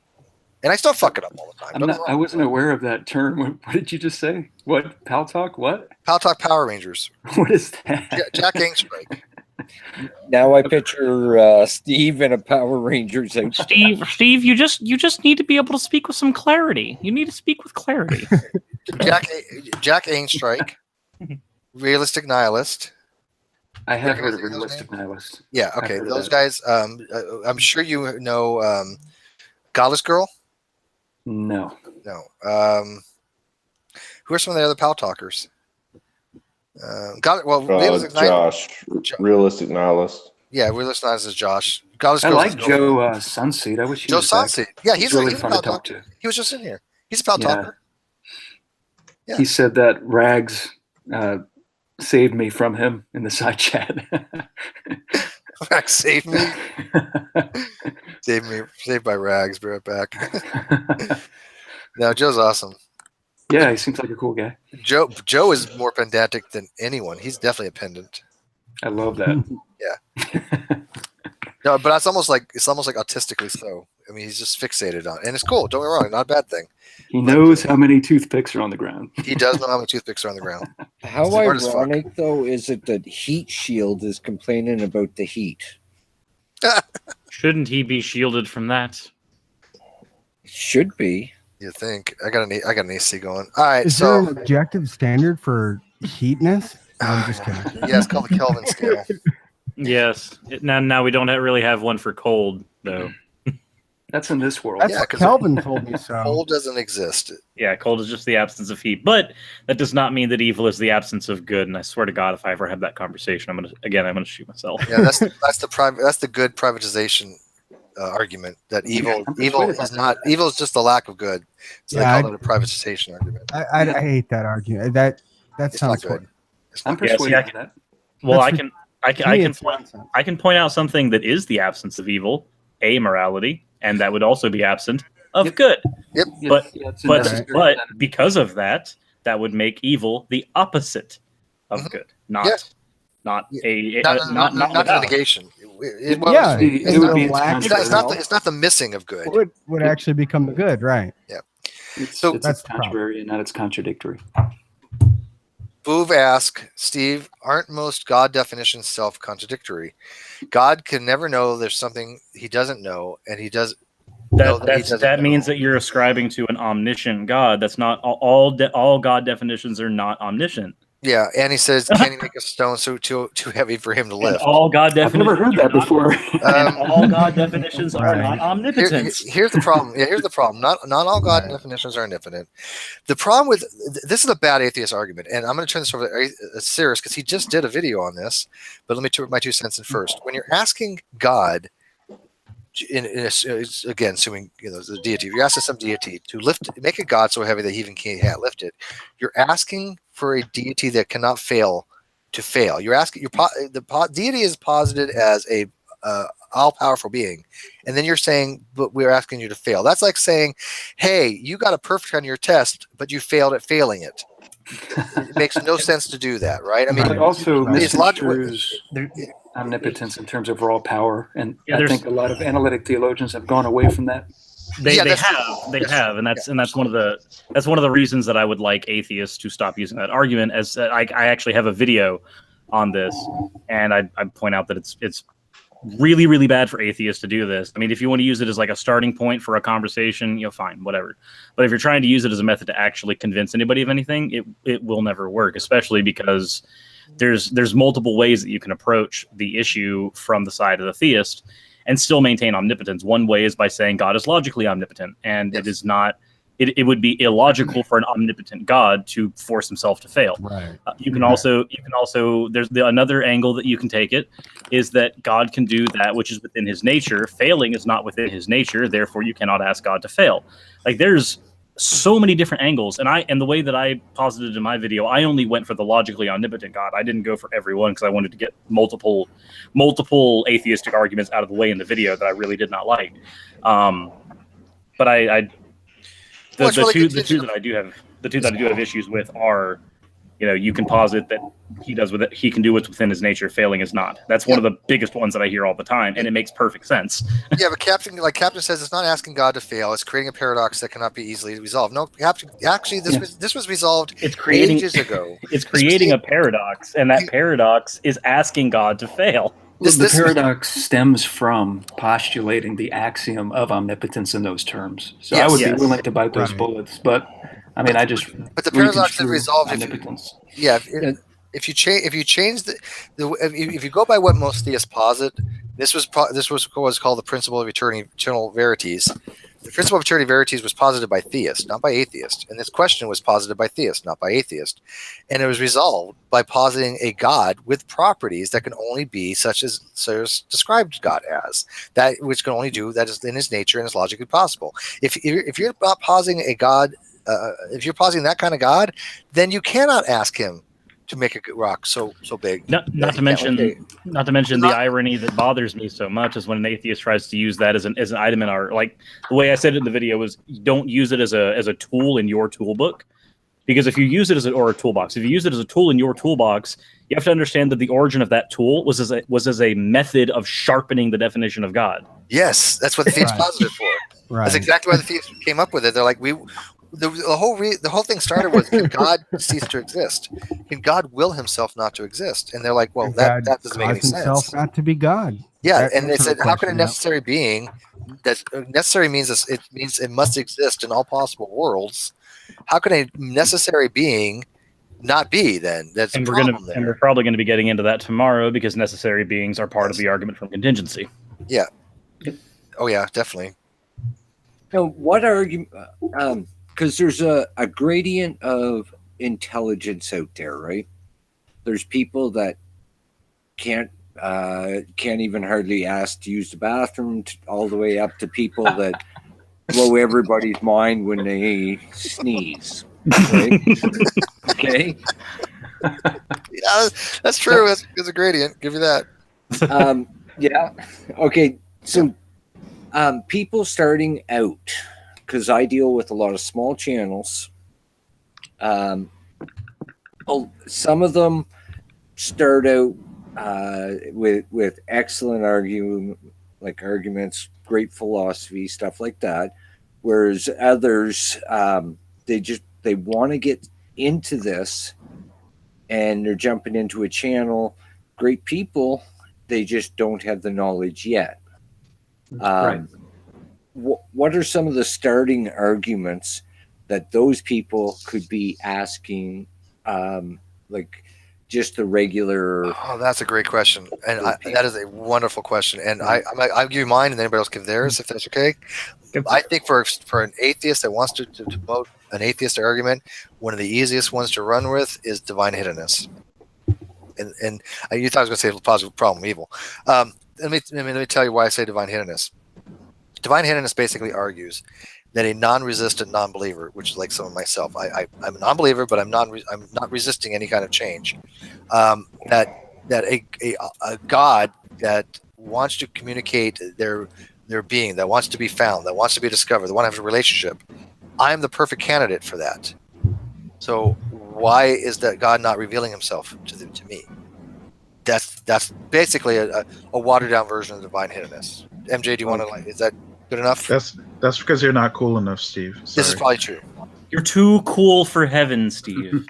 And I still fuck it up all the time. I wasn't aware of that term. What did you just say? What? Paltalk? What? Paltalk Power Rangers. What is that? Jack Angstrike. Now I picture Steve in a Power Rangers outfit. Steve, you just need to be able to speak with some clarity. You need to speak with clarity. Jack Angstrike, realistic nihilist. I have heard of realistic nihilist. Yeah, okay. Those guys, I'm sure you know Godless Girl? No. No. Who are some of the other Pal Talkers? Josh, realistic nihilist. Yeah, realistic nihilist is Josh. I like Joe Sunseed. I wish he was back. Sunseed. Yeah, he's really a fun Pal to talk Talker. to. He was just in here. He's a Pal Talker. Yeah. He said that Rags saved me from him in the side chat. Rags saved me. Saved by Rags. Be right back. No, Joe's awesome. Yeah, he seems like a cool guy. Joe is more pedantic than anyone. He's definitely a pedant. I love that. Yeah. No, but it's almost like autistically so. I mean, he's just fixated on it. And it's cool. Don't get me wrong, not a bad thing. He knows how many toothpicks are on the ground. He does know how many toothpicks are on the ground. How ironic, though, is it that Heat Shield is complaining about the heat? Shouldn't he be shielded from that? Should be. You think? I got an AC going. All right. Is there an objective standard for heatness? I'm just kidding. Yeah, it's called the Kelvin scale. Yes. Now we don't really have one for cold though. That's in this world. That's what Kelvin told me so. Cold doesn't exist. Yeah, cold is just the absence of heat. But that does not mean that evil is the absence of good. And I swear to God, if I ever have that conversation, I'm gonna shoot myself. Yeah, that's the good privatization argument that evil is just the lack of good. So they call it a privatization argument. I hate that argument. That sounds good. I'm persuaded by that. Well, I can point out something that is the absence of evil, amorality, and that would also be absent of good. Yep. But because of that, that would make evil the opposite of good, not a negation. It's not the missing of good. Would actually become the good, right? Yeah. So that's contrary, and not it's contradictory. Boov asks, Steve, aren't most God definitions self-contradictory? God can never know there's something he doesn't know, and he does. That means that you're ascribing to an omniscient God. That's not all God definitions are not omniscient. Yeah, and he says, can he make a stone so too heavy for him to lift? And all God definitions. I've never heard that before. And all God definitions are not omnipotence. Here's the problem. Yeah, here's the problem. Not all God definitions are omnipotent. The problem with this is a bad atheist argument, and I'm going to turn this over to Cyrus because he just did a video on this. But let me put my 2 cents in first. When you're asking God, again, assuming the deity, if you're asking some deity to make a God so heavy that he even can't lift it, you're asking for a deity that cannot fail to fail. You're asking the deity is posited as a all-powerful being, and then you're saying, but we're asking you to fail. That's like saying, hey, you got a perfect on your test, but you failed at failing it. It makes no sense to do that, right? I mean, it also it's logical. Omnipotence in terms of raw power, and I think a lot of analytic theologians have gone away from that. They have, and that's one of the reasons that I would like atheists to stop using that argument. As I actually have a video on this, and I point out that it's really, really bad for atheists to do this. I mean, if you want to use it as like a starting point for a conversation, fine, whatever. But if you're trying to use it as a method to actually convince anybody of anything, it will never work, especially because there's multiple ways that you can approach the issue from the side of the theist and still maintain omnipotence. One way is by saying God is logically omnipotent, and it is not. It would be illogical for an omnipotent God to force himself to fail. Right. You can also there's another angle that you can take it is that God can do that which is within his nature. Failing is not within his nature, therefore you cannot ask God to fail. Like there's so many different angles, and the way that I posited in my video, I only went for the logically omnipotent God. I didn't go for everyone because I wanted to get multiple atheistic arguments out of the way in the video that I really did not like. But the two that I do have issues with are, you can posit that he can do what's within his nature. Failing is not. That's one of the biggest ones that I hear all the time, and it makes perfect sense. Yeah, but Captain says, it's not asking God to fail. It's creating a paradox that cannot be easily resolved. No, actually, this was resolved ages ago. It's creating a paradox, and that paradox is asking God to fail. The paradox stems from postulating the axiom of omnipotence in those terms. So I would be willing to bite those bullets, but I mean, But the paradox is resolved omnipotence. If you change if you go by what most theists posit, this was what's called the principle of eternal verities. The principle of eternal verities was posited by theists, not by atheists. And this question was posited by theists, not by atheists. And it was resolved by positing a God with properties that can only be such as described God as. That which can only do that is in his nature and is logically possible. If you're not positing a God, if you're positing that kind of God, then you cannot ask him to make a rock so big. Not to mention the irony that bothers me so much is when an atheist tries to use that as an item in our, like the way I said it in the video was, don't use it as a tool in your toolbook, because if you use it or a toolbox, if you use it as a tool in your toolbox, you have to understand that the origin of that tool was as a method of sharpening the definition of God. Yes, that's what the theists posited for. Right. That's exactly why the theists came up with it. They're like, the whole thing started with, can God cease to exist? Can God will himself not to exist? And they're like, well, that doesn't make any himself sense. not to be God. Yeah, That and they answers said, the how can a question, necessary being, that necessary means it means it must exist in all possible worlds. How can a necessary being not be then? That's and a problem there. And we're probably going to be getting into that tomorrow because necessary beings are part of the argument from contingency. Yeah. Oh yeah, definitely. Now, what argument? Because there's a gradient of intelligence out there, right? There's people that can't even hardly ask to use the bathroom, all the way up to people that blow everybody's mind when they sneeze. Right? Okay. Yeah, that's true. It's a gradient. Give you that. Yeah. Okay. So, people starting out, because I deal with a lot of small channels. Some of them start out with excellent arguments, great philosophy, stuff like that. Whereas others, they want to get into this, and they're jumping into a channel. Great people, they just don't have the knowledge yet. Right. What are some of the starting arguments that those people could be asking, like just the regular? Oh, that's a great question, and that is a wonderful question. And I'll give you mine, and anybody else give theirs, if that's okay. I think for an atheist that wants to devote an atheist argument, one of the easiest ones to run with is divine hiddenness. And you thought I was going to say positive problem evil. Let me tell you why I say divine hiddenness. Divine hiddenness basically argues that a non-resistant non-believer, which is like some of myself, I'm a non-believer, but I'm not resisting any kind of change. That a God that wants to communicate their being, that wants to be found, that wants to be discovered, that wants to have a relationship, I'm the perfect candidate for that. So why is that God not revealing himself to me? That's basically a watered down version of divine hiddenness. MJ, do you want to is that good enough? That's because you're not cool enough, Steve. Sorry. This is probably true. You're too cool for heaven, Steve.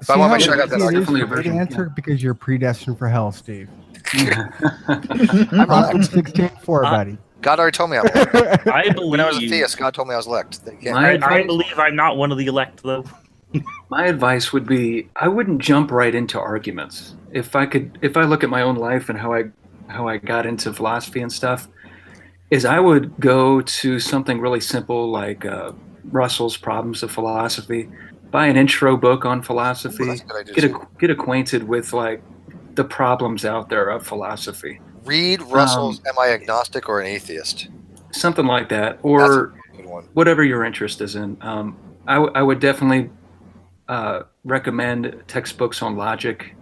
But I want to make sure I got that definitely argument. a answer because you're predestined for hell, Steve. I'm elect. 16:4, buddy. God already told me I'm elect. I believe when I was a theist, God told me I was elect. I believe I'm not one of the elect, though. My advice would be, I wouldn't jump right into arguments. If I look at my own life and how I got into philosophy and stuff, is I would go to something really simple like Russell's Problems of Philosophy, buy an intro book on philosophy, get acquainted with like the problems out there of philosophy. Read Russell's Am I Agnostic or an Atheist? Something like that, or whatever your interest is in. I would definitely recommend textbooks on logic.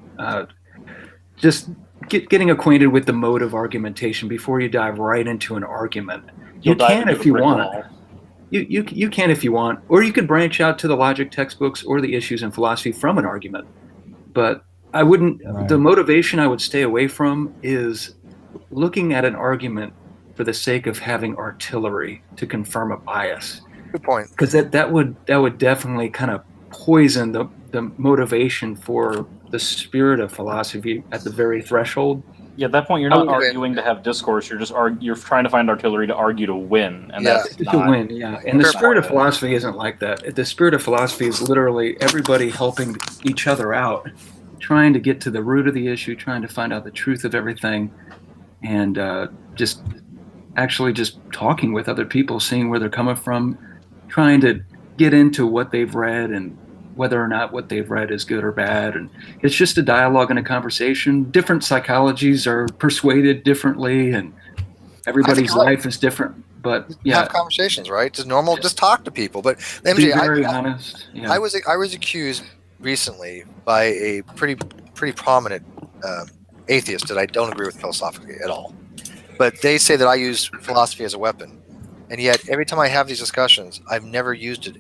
Just getting acquainted with the mode of argumentation before you dive right into an argument. You can if you want. You can if you want, or you could branch out to the logic textbooks or the issues in philosophy from an argument. But I wouldn't. Right. The motivation I would stay away from is looking at an argument for the sake of having artillery to confirm a bias. Good point. Because that would definitely kind of poison the motivation for the spirit of philosophy at the very threshold. Yeah, at that point, you're not arguing to have discourse. You're just you're trying to find artillery to argue to win, and that's to win. Yeah, and the spirit of philosophy isn't like that. The spirit of philosophy is literally everybody helping each other out, trying to get to the root of the issue, trying to find out the truth of everything, and just talking with other people, seeing where they're coming from, trying to get into what they've read and whether or not what they've read is good or bad. And it's just a dialogue and a conversation. Different psychologies are persuaded differently, and everybody's life is different. But yeah, have conversations, right? Just normal, just talk to people. But MJ, be very honest. Yeah. I was accused recently by a pretty prominent atheist that I don't agree with philosophically at all. But they say that I use philosophy as a weapon, and yet every time I have these discussions, I've never used it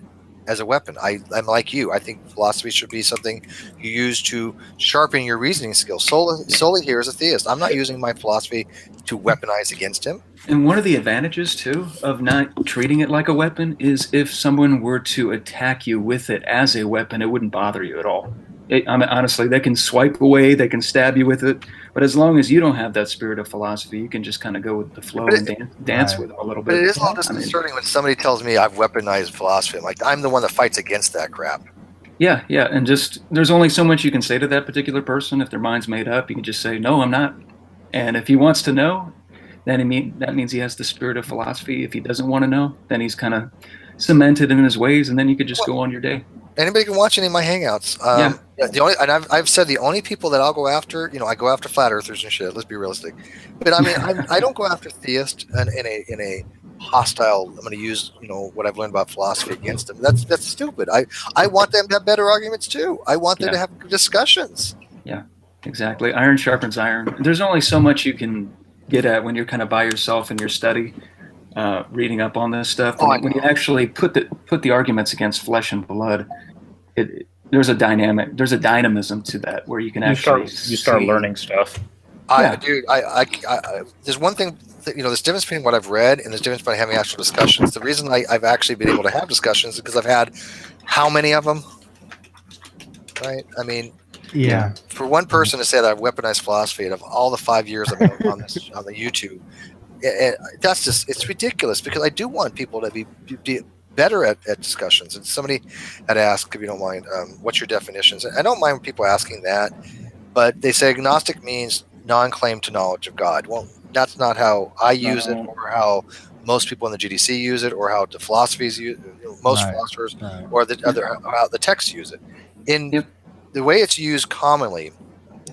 as a weapon. I'm like you. I think philosophy should be something you use to sharpen your reasoning skills. Soli here is a theist. I'm not using my philosophy to weaponize against him. And one of the advantages, too, of not treating it like a weapon is if someone were to attack you with it as a weapon, it wouldn't bother you at all. I mean, honestly, they can swipe away, they can stab you with it, but as long as you don't have that spirit of philosophy, you can just kind of go with the flow and dance with it a little bit. But it is a little disconcerting when somebody tells me I've weaponized philosophy. I'm like, I'm the one that fights against that crap. Yeah, and just there's only so much you can say to that particular person. If their mind's made up, you can just say, no, I'm not. And if he wants to know, then that means he has the spirit of philosophy. If he doesn't want to know, then he's kind of cemented in his ways, and then you could just go on your day. Anybody can watch any of my hangouts. I've said the only people that I'll go after, I go after flat earthers and shit. Let's be realistic. But I mean, I don't go after theists in a hostile. I'm going to use what I've learned about philosophy against them. That's stupid. I want them to have better arguments too. I want them to have discussions. Yeah, exactly. Iron sharpens iron. There's only so much you can get at when you're kind of by yourself in your study, reading up on this stuff. When you actually put the arguments against flesh and blood, there's a dynamism to that where you can actually start learning stuff. There's one thing that, there's difference between what I've read and there's difference between having actual discussions. The reason I've actually been able to have discussions is because I've had how many of them, right? I mean, yeah. For one person to say that I've weaponized philosophy out of all the 5 years I've been on the YouTube, it's ridiculous because I do want people to be better at discussions. And somebody had asked, if you don't mind, what's your definitions? I don't mind people asking that, but they say agnostic means non-claim to knowledge of God. Well, that's not how I use it, or how most people in the GDC use it, or how the philosophies use most philosophers, or how the texts use it. The way it's used commonly,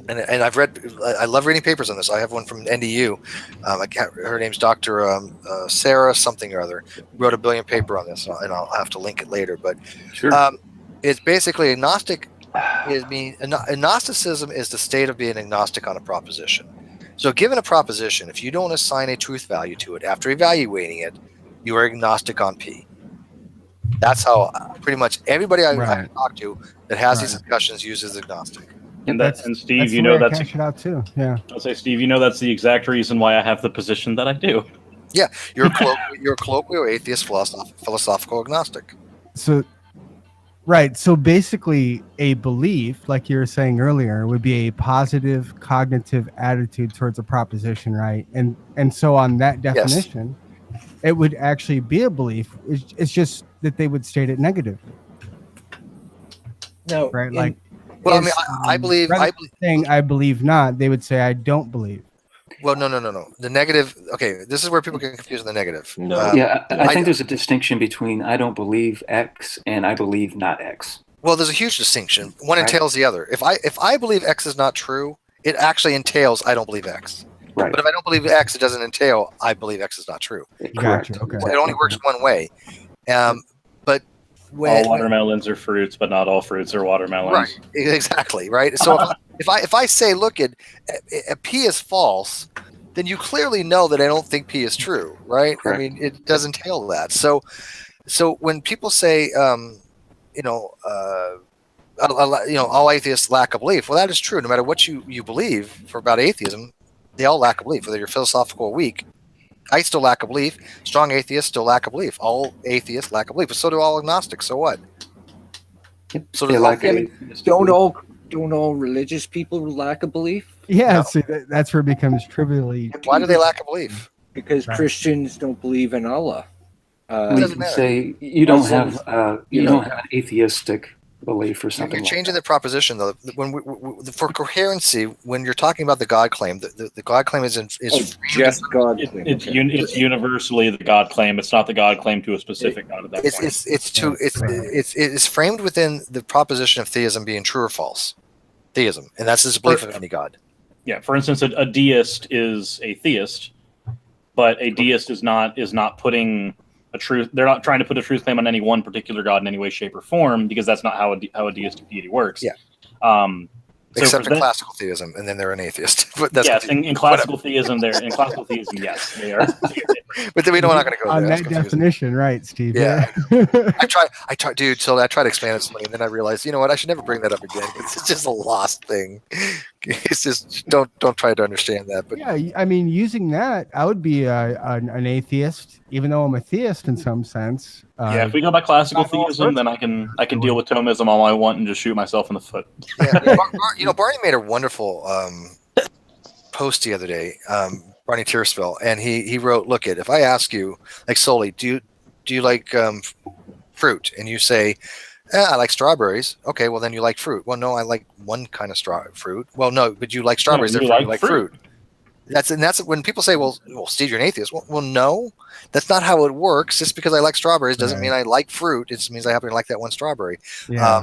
and I love reading papers on this. I have one from NDU. Her name's Dr. Sarah something or other. Wrote a brilliant paper on this, and I'll have to link it later. But it's basically agnostic. Agnosticism is the state of being agnostic on a proposition. So given a proposition, if you don't assign a truth value to it after evaluating it, you are agnostic on P. That's how pretty much everybody I talk to that has these discussions uses agnostic. And Steve, that's that's cash it out too. Yeah. I'll say, Steve, that's the exact reason why I have the position that I do. Yeah, you're a colloquial atheist philosophical agnostic. So basically, a belief, like you were saying earlier, would be a positive cognitive attitude towards a proposition, right? And so on that definition, it would actually be a belief. It's just that they would state it negative. No, right? Like, well, I mean, I believe. Saying I believe not, they would say I don't believe. Well, no. The negative. Okay, this is where people get confused in the negative. No. I think there's a distinction between I don't believe X and I believe not X. Well, there's a huge distinction. One entails the other. If I believe X is not true, it actually entails I don't believe X. Right. But if I don't believe X, it doesn't entail I believe X is not true. Correct. Okay. It only works one way. But all watermelons are fruits, but not all fruits are watermelons. Right. Exactly. Right. So if I say, look, P is false, then you clearly know that I don't think P is true. Right. Correct. I mean, it does entail that. So when people say, all atheists lack a belief. Well, that is true. No matter what you believe about atheism, they all lack a belief. Whether you're philosophical or weak, I still lack a belief. Strong atheists still lack a belief. All atheists lack a belief, but so do all agnostics. So what? So don't all religious people lack a belief? Yeah, no. See, that's where it becomes trivially. Why do they lack a belief? Because Christians don't believe in Allah. You can say you don't have an atheistic belief or something. You're changing the proposition though. For coherency, when you're talking about the God claim, the God claim is just God claim. It's universally the God claim. It's not the God claim to a specific God at that point. It's framed within the proposition of theism being true or false. Theism, and that's his belief of any God. Yeah. For instance, a deist is a theist, but a deist is not putting a truth. They're not trying to put a truth claim on any one particular God in any way, shape, or form, because that's not how a deistic deity works. Yeah. Except in classical theism, and then they're an atheist. But that's yes, in classical theism, yes, they are. But then we're not going to go on there. that definition, right, Steve? Yeah. I tried to expand it to somebody, and then I realized, you know what? I should never bring that up again because it's just a lost thing. It's just don't try to understand that. But yeah, I mean, using that, I would be an atheist, even though I'm a theist in some sense. Yeah, if we go by classical theism, then I can deal with Thomism all I want and just shoot myself in the foot. Yeah, Barney made a wonderful post the other day, Barney Tiersville, and he wrote, "Look, if I ask you, like Soli, do you like fruit?" And you say, I like strawberries. Okay, well then you like fruit. Well, no, I like one kind of fruit. Well, no, but you like strawberries, therefore you like fruit. That's when people say, well, Steve, you're an atheist. Well, no, that's not how it works. Just because I like strawberries doesn't mean I like fruit. It just means I happen to like that one strawberry. Yeah.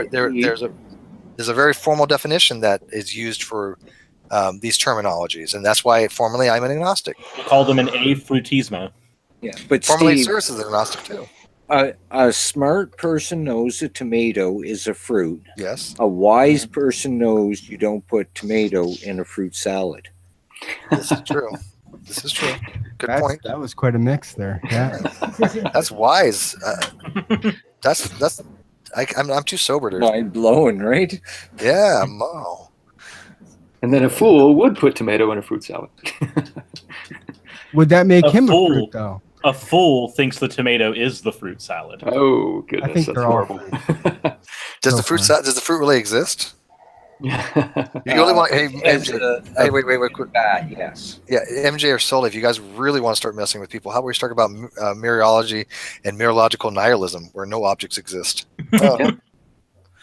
There's a very formal definition that is used for these terminologies, and that's why formally I'm an agnostic. We call them an fruitismo. Yeah, but formally Steve, serves as an agnostic too. A smart person knows a tomato is a fruit. Yes. A wise person knows you don't put tomato in a fruit salad. This is true. This is true. Good point. That was quite a mix there. Yeah. That's wise. I'm too sober to. Mind blowing, right? Yeah, Mo. And then a fool would put tomato in a fruit salad. Would that make him a fruit, though? A fool thinks the tomato is the fruit salad. Oh goodness, I think that's they're all horrible. Does the fruit really exist? You really want? Hey, MJ, wait, quick. Yes. Yeah, MJ or Soli, if you guys really want to start messing with people, how about we start about mereology and mereological nihilism, where no objects exist?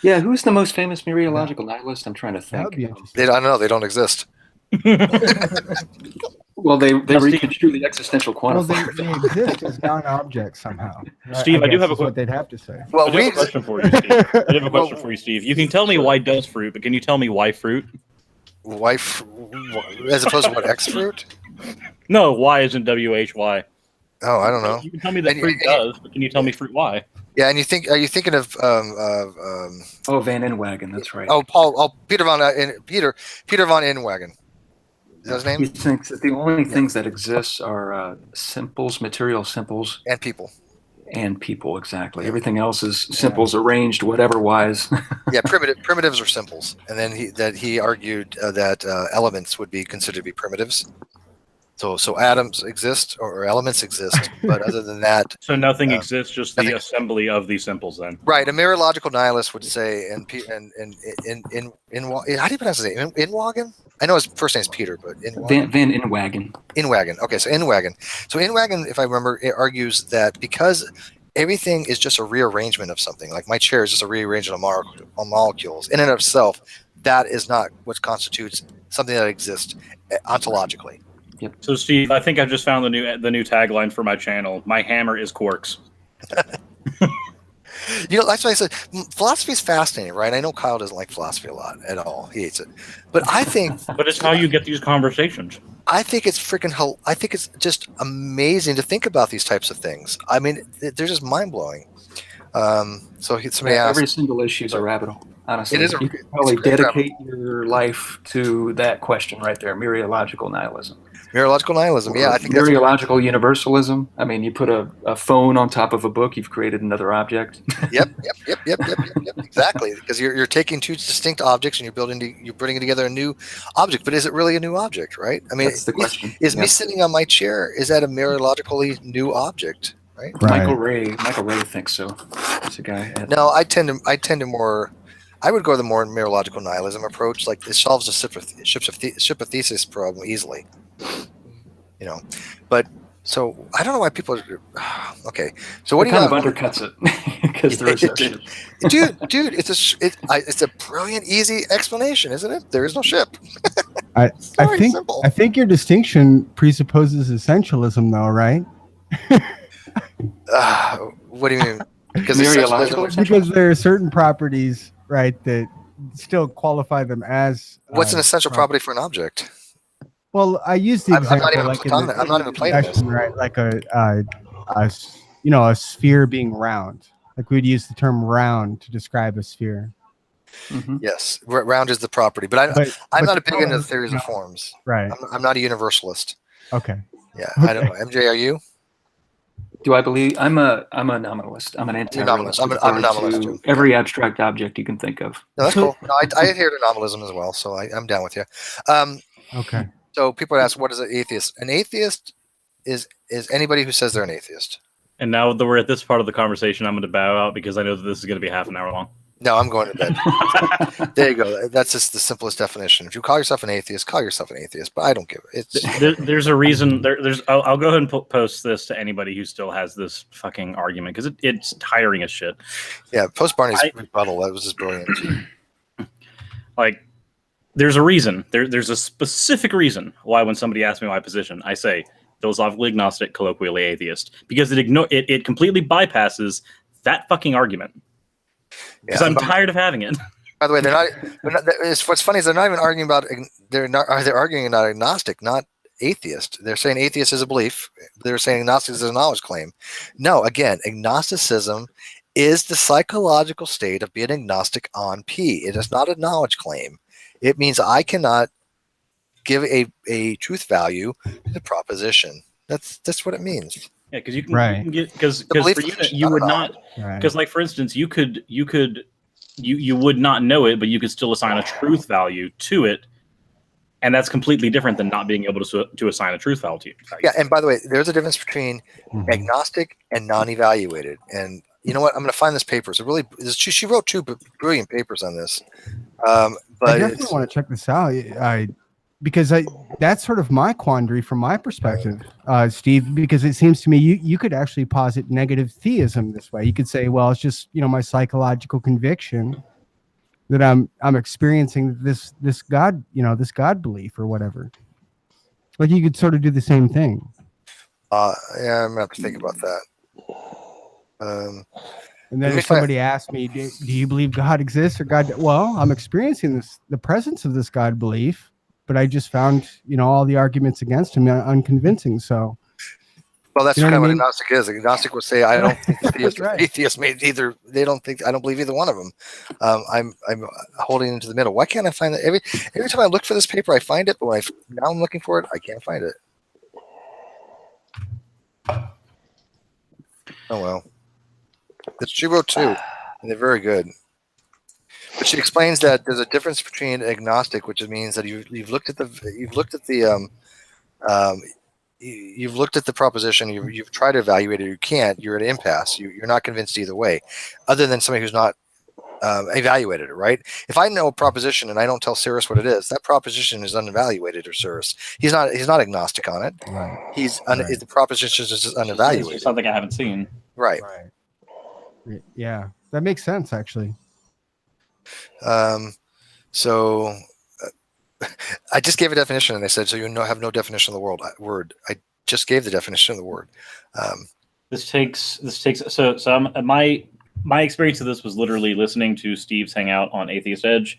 Yeah, who's the most famous mereological nihilist? I'm trying to think. That would be interesting. I don't know. They don't exist. Well, they reconstruct the existential quantifier. They exist as non-objects somehow. Steve, I do have what they'd have to say. Well, I do have a question for you, Steve. I have a question for you, Steve. You can tell me why does fruit, but can you tell me why fruit? Why, as opposed to what, X fruit? No, why isn't WHY? Oh, I don't know. You can tell me that fruit does, but can you tell me fruit why? Yeah, and are you thinking of Van Inwagen? That's right. Peter von Inwagen. Is that his name? He thinks that the only things that exist are simples, material simples, and people. And people, exactly. Everything else is simples arranged, whatever wise. Yeah, primitives are simples, and then he argued that elements would be considered to be primitives. So atoms exist or elements exist, but other than that, so nothing exists, just the assembly of these simples. Then, right? A mereological nihilist would say, how do you pronounce his name? Inwagen? I know his first name is Peter, but Van Inwagen. Inwagen. Okay, so Inwagen. So Inwagen, if I remember, it argues that because everything is just a rearrangement of something, like my chair is just a rearrangement of molecules in and of itself, that is not what constitutes something that exists ontologically. Yep. So, Steve, I think I've just found the new tagline for my channel. My hammer is quarks. That's why I said philosophy is fascinating, right? I know Kyle doesn't like philosophy a lot at all. He hates it. But I think... But it's how you get these conversations. I think it's I think it's just amazing to think about these types of things. I mean, they're just mind-blowing. So somebody asked... Every single issue is a rabbit hole, honestly. It is you could probably dedicate your life to that question right there, mereological nihilism. Mereological nihilism, yeah. I think mereological universalism. I mean, you put a phone on top of a book, you've created another object. Yep. Exactly, because you're taking two distinct objects and you're bringing together a new object. But is it really a new object, right? I mean, that's the question. Is me sitting on my chair, is that a mereologically new object, right? Michael Ray thinks so. That's a guy. No, I tend to more. I would go the more mereological nihilism approach. Like it solves the Shipathesis problem easily. But so I don't know why people are okay. So what do you kind of undercuts it because there is no ship. Dude, it's a brilliant, easy explanation, isn't it? There is no ship. I think your distinction presupposes essentialism, though, right? What do you mean? Because there are certain properties, right, that still qualify them as. What's an essential property for an object? Well, I use the example I'm not even playing this. Right, like a sphere being round. Like we'd use the term round to describe a sphere. Mm-hmm. Yes, round is the property, but I'm not big into theories of forms. Right. I'm not a universalist. Okay. Yeah, I don't know. MJ, are you? Do I believe I'm a nominalist? I'm an anti-realist. I'm a nominalist too. Every abstract object you can think of. No, that's cool. No, I adhere to nominalism as well, so I'm down with you. Okay. So people ask, what is an atheist? An atheist is anybody who says they're an atheist. And now that we're at this part of the conversation, I'm going to bow out because I know that this is going to be half an hour long. No, I'm going to bed. There you go. That's just the simplest definition. If you call yourself an atheist, call yourself an atheist. But I don't give it. There's a reason. I'll go ahead and post this to anybody who still has this fucking argument because it's tiring as shit. Yeah, post Barney's rebuttal. That was just brilliant. Like, there's a reason. There's a specific reason why when somebody asks me my position, I say philosophically agnostic, colloquially atheist, because it completely bypasses that fucking argument. Because I'm tired of having it. By the way, they're not. What's funny is they're not even arguing about. They're arguing about agnostic, not atheist. They're saying atheist is a belief. They're saying agnostic is a knowledge claim. No, again, agnosticism is the psychological state of being agnostic on P. It is not a knowledge claim. It means I cannot give a truth value to the proposition. That's what it means. Yeah, because you can get because for you would not because like for instance you would not know it, but you could still assign a truth value to it, and that's completely different than not being able to assign a truth value. Yeah, and by the way, there's a difference between agnostic and non-evaluated. And you know what? I'm going to find this paper. She wrote two brilliant papers on this. But I definitely want to check this out. Because that's sort of my quandary from my perspective, Steve, because it seems to me you could actually posit negative theism this way. You could say, well, it's just, my psychological conviction that I'm experiencing this God, this God belief or whatever. Like you could sort of do the same thing. Yeah, I'm gonna have to think about that. And then if somebody asked me, do you believe God exists or God? Well, I'm experiencing the presence of this God belief. But I just found, all the arguments against him unconvincing. So, well, that's kind of what agnostic is. Agnostic will say, "I don't think atheists made either. They don't think. I don't believe either one of them. I'm holding into the middle. Why can't I find that? Every time I look for this paper, I find it. But when now I'm looking for it, I can't find it. Oh well. She wrote two, and they're very good. But she explains that there's a difference between agnostic, which means that you've looked at the proposition, you've tried to evaluate it, you can't, you're at an impasse, you're not convinced either way, other than somebody who's not evaluated it, right? If I know a proposition and I don't tell Cyrus what it is, that proposition is unevaluated, or Cyrus. He's not agnostic on it. Right. The proposition is just unevaluated. It's something I haven't seen. Right. Yeah, that makes sense actually. So I just gave a definition, and they said, so you have no definition of the word. I just gave the definition of the word. This takes so my experience of this was literally listening to Steve's hangout on Atheist Edge.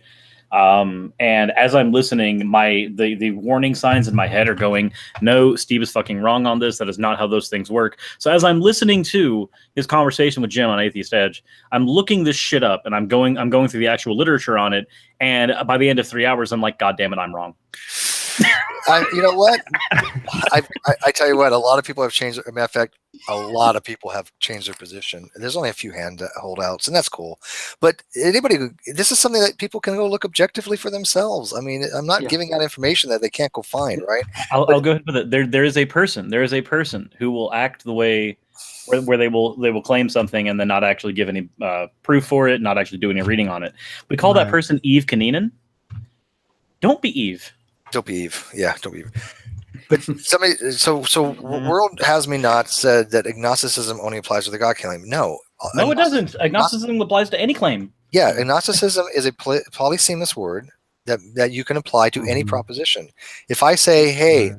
And as I'm listening, the warning signs in my head are going, no, Steve is fucking wrong on this. That is not how those things work. So as I'm listening to his conversation with Jim on Atheist Edge, I'm looking this shit up, and I'm going through the actual literature on it. And by the end of 3 hours, I'm like, God damn it, I'm wrong. You know what? I tell you what, a lot of people have changed. As a matter of fact, a lot of people have changed their position. There's only a few hand holdouts, and that's cool. But this is something that people can go look objectively for themselves. I mean, I'm not giving out information that they can't go find, right? I'll go ahead with it. There is a person who will act the way where they will claim something and then not actually give any proof for it, not actually do any reading on it. We call that person Eve Kaninen. Don't be Eve. Don't be Eve. Yeah, don't be Eve. But somebody, World Has Me Not said that agnosticism only applies to the God claim. No, it doesn't. Agnosticism applies to any claim. Yeah, agnosticism is a polysemous word that you can apply to any proposition. If I say, "Hey,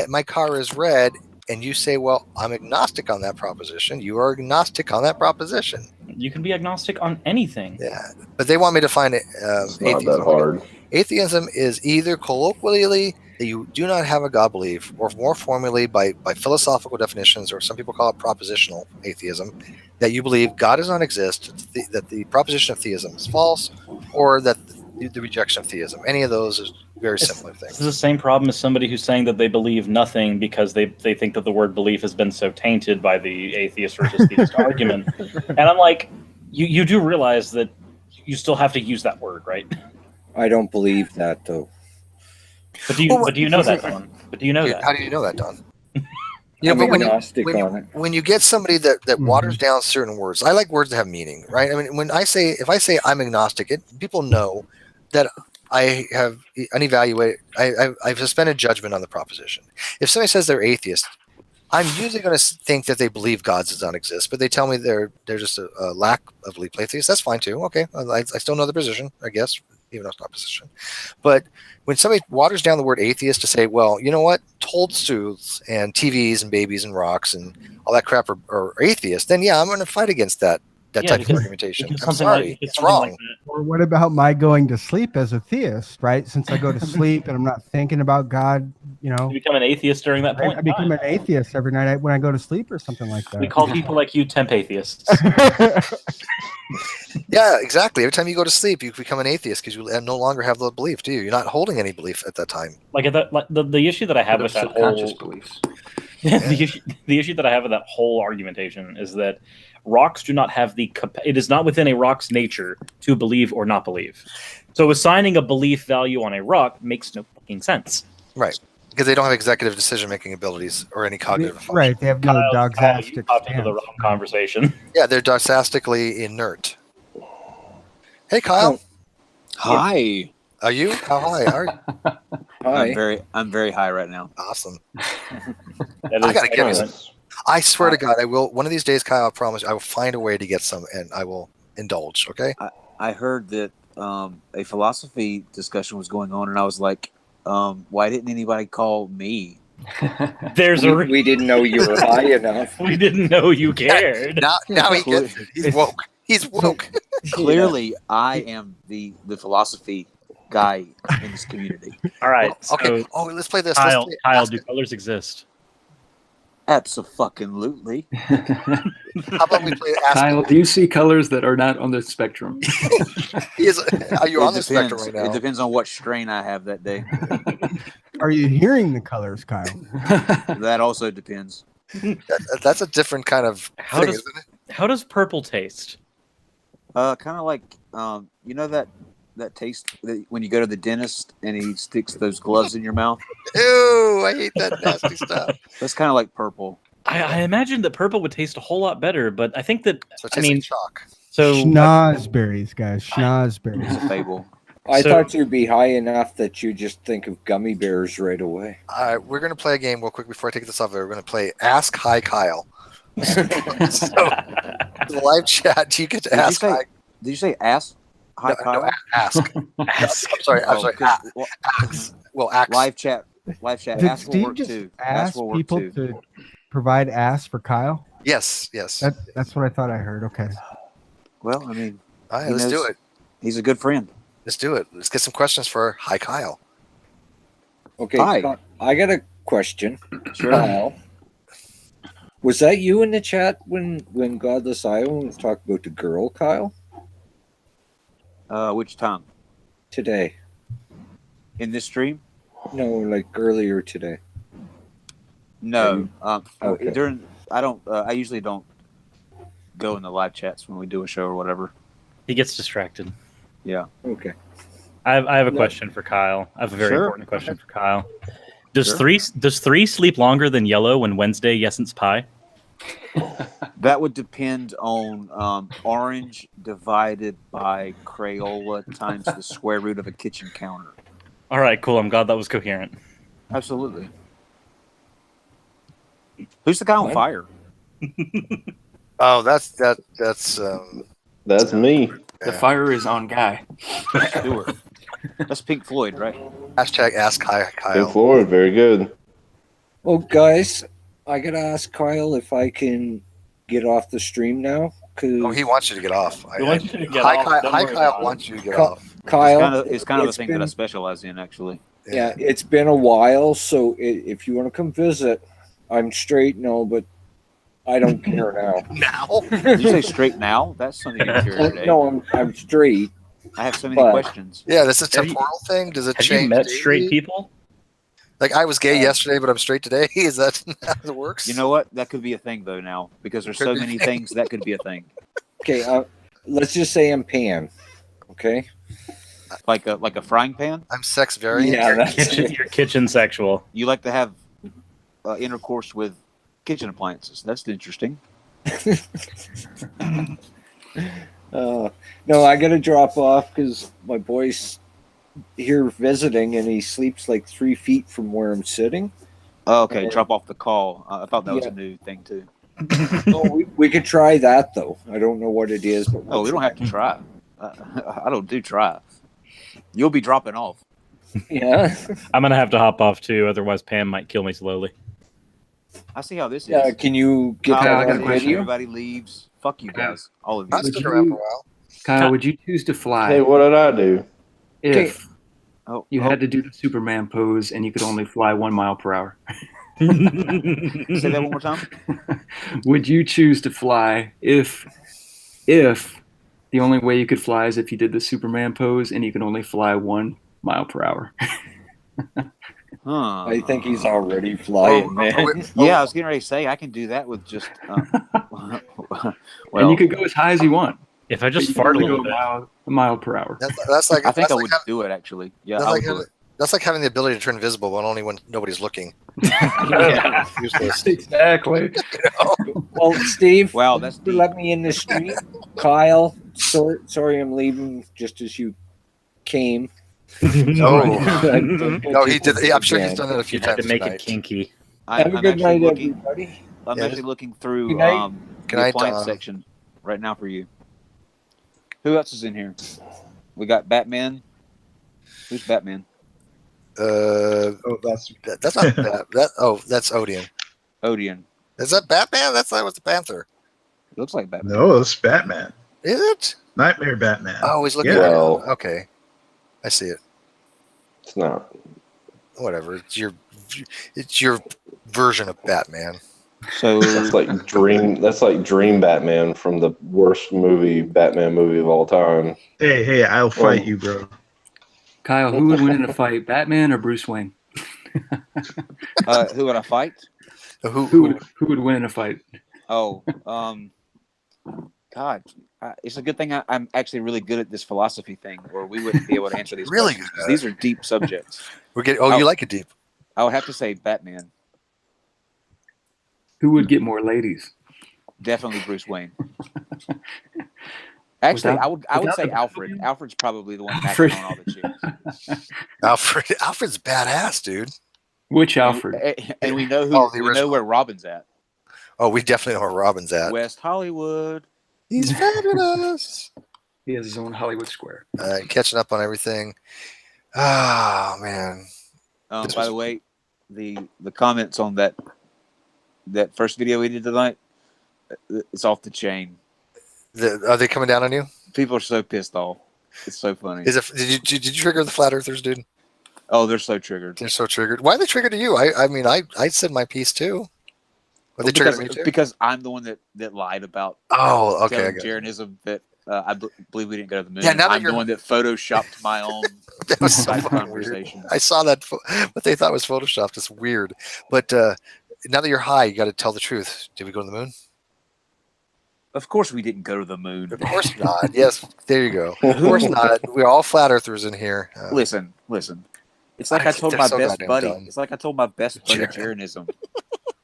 my car is red," and you say, "Well, I'm agnostic on that proposition," you are agnostic on that proposition. You can be agnostic on anything. Yeah, but they want me to find it. It's not that hard. Atheism is either colloquially that you do not have a God belief, or more formally by philosophical definitions, or some people call it propositional atheism, that you believe God does not exist, that the proposition of theism is false, or that the rejection of theism. Any of those is very similar things. This is the same problem as somebody who's saying that they believe nothing because they think that the word belief has been so tainted by the atheist versus theist argument. And I'm like, you do realize that you still have to use that word, right? I don't believe that, though. But do you know that, Don? But do you know that? How do you know that, Don? I'm but agnostic on it. when you get somebody that waters down certain words, I like words that have meaning, right? I mean, if I say I'm agnostic, people know that I have I've suspended judgment on the proposition. If somebody says they're atheist, I'm usually going to think that they believe God does not exist, but they tell me they're just a lack of belief atheist. That's fine too. Okay, I still know the position, I guess, even though it's not a position. But when somebody waters down the word atheist to say, well, you know what, told truths and TVs and babies and rocks and all that crap are atheists, then yeah, I'm going to fight against that type of argumentation. I'm sorry, it's wrong. Or what about my going to sleep as a theist, right? Since I go to sleep and I'm not thinking about God, you become an atheist during that point. I become an atheist every night when I go to sleep or something like that. We call people like you temp atheists. Yeah, exactly. Every time you go to sleep, you become an atheist because you no longer have the belief, do you? You're not holding any belief at that time. Like the issue that I have with that whole beliefs. the issue that I have with that whole argumentation is that rocks do not have it is not within a rock's nature to believe or not believe. So assigning a belief value on a rock makes no fucking sense. Right. Because they don't have executive decision-making abilities or any cognitive function. Right, they have no doxastic you popped into the wrong conversation. Yeah, they're doxastically inert. Hey, Kyle. Hi. Are you? How high are you? Hi. I'm very high right now. Awesome. I gotta give you some. I swear to God, I will. One of these days, Kyle, I promise, I will find a way to get some, and I will indulge. Okay. I heard that a philosophy discussion was going on, and I was like, why didn't anybody call me? We didn't know you were high enough. We didn't know you cared. Now he gets it. He's woke. He's woke. Clearly, I am the philosophy guy in this community. All right. Okay. Let's play this. Kyle, do colors exist? Absolutely. How about we play Ask Kyle, do you see colors that are not on the spectrum? Are you on the spectrum right now? It depends on what strain I have that day. Are you hearing the colors, Kyle? That also depends. That's a different kind of thing, isn't it? How does purple taste? Kind of like you know that taste when you go to the dentist and he sticks those gloves in your mouth. Ew, I hate that nasty stuff. That's kind of like purple. I imagine that purple would taste a whole lot better, but I think that chalk. So schnozberries, guys, schnozberries. It's a fable. I thought you'd be high enough that you just think of gummy bears right away. All right, we're going to play a game real quick before I take this off. We're going to play Ask Hi Kyle. So, the live chat, you get to ask Hi. Did you say ask? Hi, Kyle? No, ask. Ask. I'm sorry. Ask. Well, ask. Live chat. Ask will work too. Ask people to provide ask for Kyle? Yes. That's what I thought I heard. Okay. Well, I mean, all right, let's do it. He's a good friend. Let's do it. Let's get some questions for Hi Kyle. Okay. Hi. I got a question. Sure. Kyle, was that you in the chat when Godless Iowa was talking about the girl, Kyle? Which time? Today. In this stream? No, like earlier today. No. Okay. I usually don't go in the live chats when we do a show or whatever. He gets distracted. Yeah. Okay. I have a question for Kyle. I have a very important question for Kyle. Does Sure. three sleep longer than yellow when Wednesday yes'n't pie? That would depend on orange divided by Crayola times the square root of a kitchen counter. All right, cool. I'm glad that was coherent. Absolutely. Who's the guy on fire? Oh, that's me. The fire is on Guy. Stewart. That's Pink Floyd, right? Hashtag Ask Kyle. Pink Floyd, very good. Well, guys, I gotta ask Kyle if I can get off the stream now. Oh, he wants you to get off. He wants you to get Hi, off. Kyle, Kyle wants you to get off. Kyle, it's kind of the thing that I specialize in, actually. Yeah, it's been a while, so if you want to come visit, I'm straight, no, but I don't care now. Now? Did you say straight now? That's something you hear today. No, I'm straight. I have so many But- questions. Yeah, this is a temporal thing. Does it Have change? you met daily? straight people? Like I was gay yesterday, but I'm straight today. Is that how it works? You know what? That could be a thing though now because there's so many things that could be a thing. Okay, let's just say I'm pan. Okay. Like a frying pan. I'm sex variant. Yeah, that's You're kitchen sexual. You like to have intercourse with kitchen appliances. That's interesting. No, I gotta drop off because my boy's here visiting, and he sleeps like 3 feet from where I'm sitting. Oh, okay, drop off the call. I thought that was a new thing too. Oh, we could try that though. I don't know what it is, but Oh, we don't have to try. I don't do try. You'll be dropping off. Yeah. I'm gonna have to hop off too, otherwise Pam might kill me slowly. I see how this is. Yeah, can you get Kyle, that I got on a question. video? Everybody leaves. Fuck you guys, all of you. I'll stick around for a while. Kyle, would you choose to fly Hey, what did I do? if Oh, you had to do the Superman pose and you could only fly 1 mile per hour? Say that one more time. Would you choose to fly if the only way you could fly is if you did the Superman pose and you could only fly 1 mile per hour? Huh. I think he's already flying, man. Yeah, I was getting ready to say I can do that with just. And you could go as high as you want. If I just But you fart a can only little go bit. a mile per hour. That's like I think that's I like would having, do it actually. Yeah, that's I like would do having, it. that's like having the ability to turn invisible, but only when nobody's looking. Yeah. Useless. Exactly. Well, Steve, Wow, that's you let me in the street. Kyle, sorry, I'm leaving just as you came. No, he did. I'm sure he's done it a few You had times to make tonight. it kinky. Have a good night, everybody. I'm Yeah. actually looking through Good night. Good the night, appliance section right now for you. Who else is in here? We got Batman. Who's Batman? That's That's not that's Odeon. Odeon. Is that Batman? That's not the Panther. It looks like Batman. no, it's Batman. Is it? Nightmare Batman. Oh, he's looking Yeah. at Well- it. Okay, I see it. It's not. Whatever. It's your version of Batman. So That's like Dream Batman from the worst Batman movie of all time. Hey, I'll fight you, bro. Kyle, who would win in a fight, Batman or Bruce Wayne? who would I fight? Who would win in a fight? Oh, God, it's a good thing I'm actually really good at this philosophy thing, or we wouldn't be able to answer these Really questions. good. These are deep subjects. We're getting. Oh, you like it deep. I would have to say Batman. Who would get more ladies? Definitely Bruce Wayne. Actually, Without- I would without say the Alfred. Batman? Alfred's probably the one Alfred. backing on all the chicks. Alfred's badass, dude. Which Alfred? And we know Oh, the we know original. where Robin's at. Oh, we definitely know where Robin's at. West Hollywood. He's fabulous. He has his own Hollywood square. Catching up on everything. Oh man. By the way, the comments on that first video we did tonight, it's off the chain. Are they coming down on you? People are so pissed off. It's so funny. Is it? Did you trigger the flat earthers, dude? Oh, they're so triggered. They're so triggered. Why are they triggered to you? I mean, I said my piece too. Are they triggered to me too? Because I'm the one that lied about. Oh, okay. I got it. Jeranism that I believe we didn't go to the moon. Yeah, now that I'm the you're- one that photoshopped my own That was so side fucking conversation. weird. I saw that what they thought was photoshopped. It's weird. But now that you're high, you got to tell the truth. Did we go to the moon? Of course, we didn't go to the moon. Of course not. Yes, there you go. Of course not. We're all flat earthers in here. Listen. It's like I told They're my so best goddamn buddy. dumb. It's like I told my best buddy Jared. Jeranism.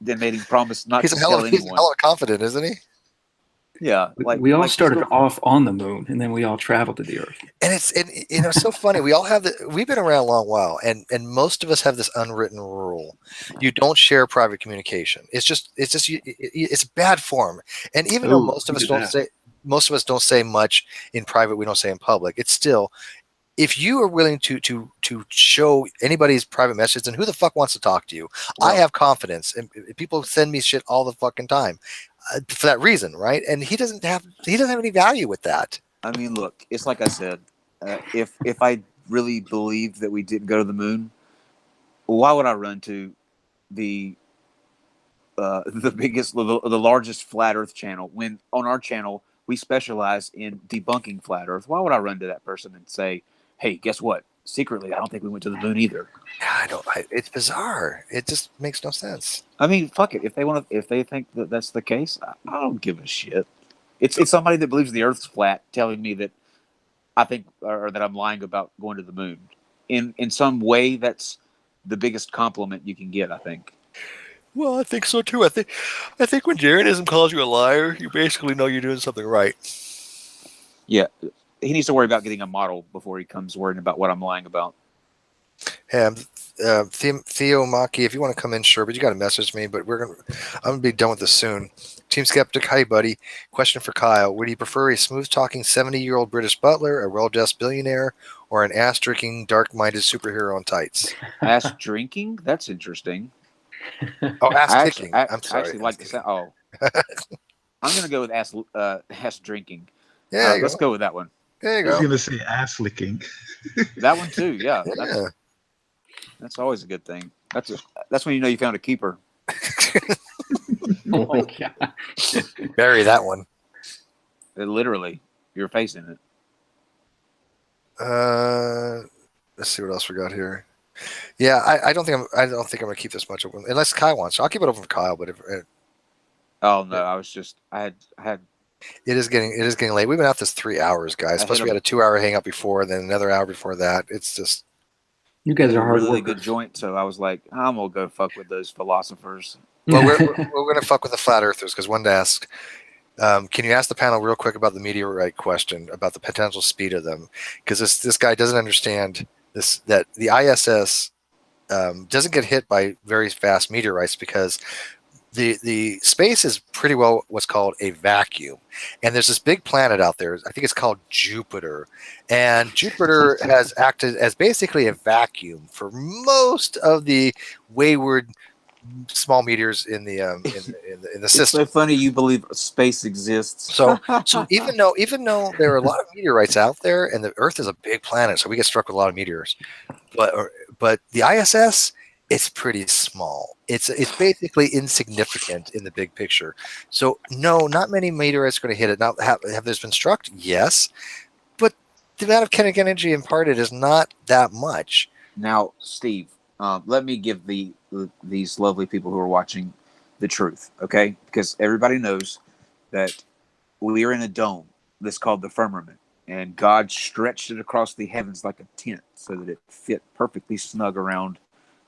Then made him promise not He's to a tell hell anyone. of confident, isn't he? Yeah, We all started off on the moon, and then we all traveled to the Earth. And it's so funny. We all have we've been around a long while, and most of us have this unwritten rule: you don't share private communication. It's bad form. And even though most of us don't say much in private, we don't say in public. It's still, if you are willing to show anybody's private message, then who the fuck wants to talk to you? Well, I have confidence, and people send me shit all the fucking time. For that reason, right? And he doesn't have any value with that. I mean, look, it's like I said. If I really believed that we didn't go to the moon, why would I run to the biggest, the largest flat Earth channel when on our channel we specialize in debunking flat Earth. Why would I run to that person and say, "Hey, guess what? Secretly, I don't think we went to the moon either." It's bizarre. It just makes no sense. I mean, fuck it. If they think that that's the case, I don't give a shit. It's somebody that believes the Earth's flat telling me that I think, or that I'm lying about going to the moon. In some way, that's the biggest compliment you can get, I think. Well, I think so too. I think when Jaredism calls you a liar, you basically know you're doing something right. Yeah, he needs to worry about getting a model before he comes worrying about what I'm lying about. Hey, Theo Maki, if you want to come in, sure, but you got to message me. But I'm gonna be done with this soon. Team Skeptic, hi buddy. Question for Kyle: would you prefer a smooth-talking 70-year-old British butler, a well-dressed billionaire, or an ass-drinking, dark-minded superhero in tights? Ass drinking? That's interesting. Oh, ass kicking. I'm sorry. I actually like to say. Oh, I'm gonna go with ass drinking. Yeah, let's go with that one. There you I was go. going to say ass licking. That one too. Yeah. That's always a good thing. That's when you know you found a keeper. Oh my god! Bury that one. Literally, you're facing it. Let's see what else we got here. Yeah, I don't think I'm gonna keep this much open unless Kyle wants. I'll keep it open for Kyle. But oh no, I had. It is getting late. We've been out this 3 hours, guys. Plus we had a 2-hour hang up before, then another hour before that. It's just. You guys are hard really workers. good joint, so I was like, I'm gonna go fuck with those philosophers. Well, we're gonna fuck with the flat earthers because one to ask. Can you ask the panel real quick about the meteorite question about the potential speed of them? Because this guy doesn't understand that the ISS doesn't get hit by very fast meteorites because the space is pretty well what's called a vacuum, and there's this big planet out there. I think it's called Jupiter, and Jupiter has acted as basically a vacuum for most of the wayward small meteors in the system. It's so funny you believe space exists. So even though there are a lot of meteorites out there, and the Earth is a big planet, so we get struck with a lot of meteors, but the ISS, it's pretty small. It's basically insignificant in the big picture. So no, not many meteorites are going to hit it. Now, have those been struck? Yes, but the amount of kinetic energy imparted is not that much. Now, Steve, let me give these lovely people who are watching the truth, okay? Because everybody knows that we are in a dome that's called the firmament, and God stretched it across the heavens like a tent so that it fit perfectly snug around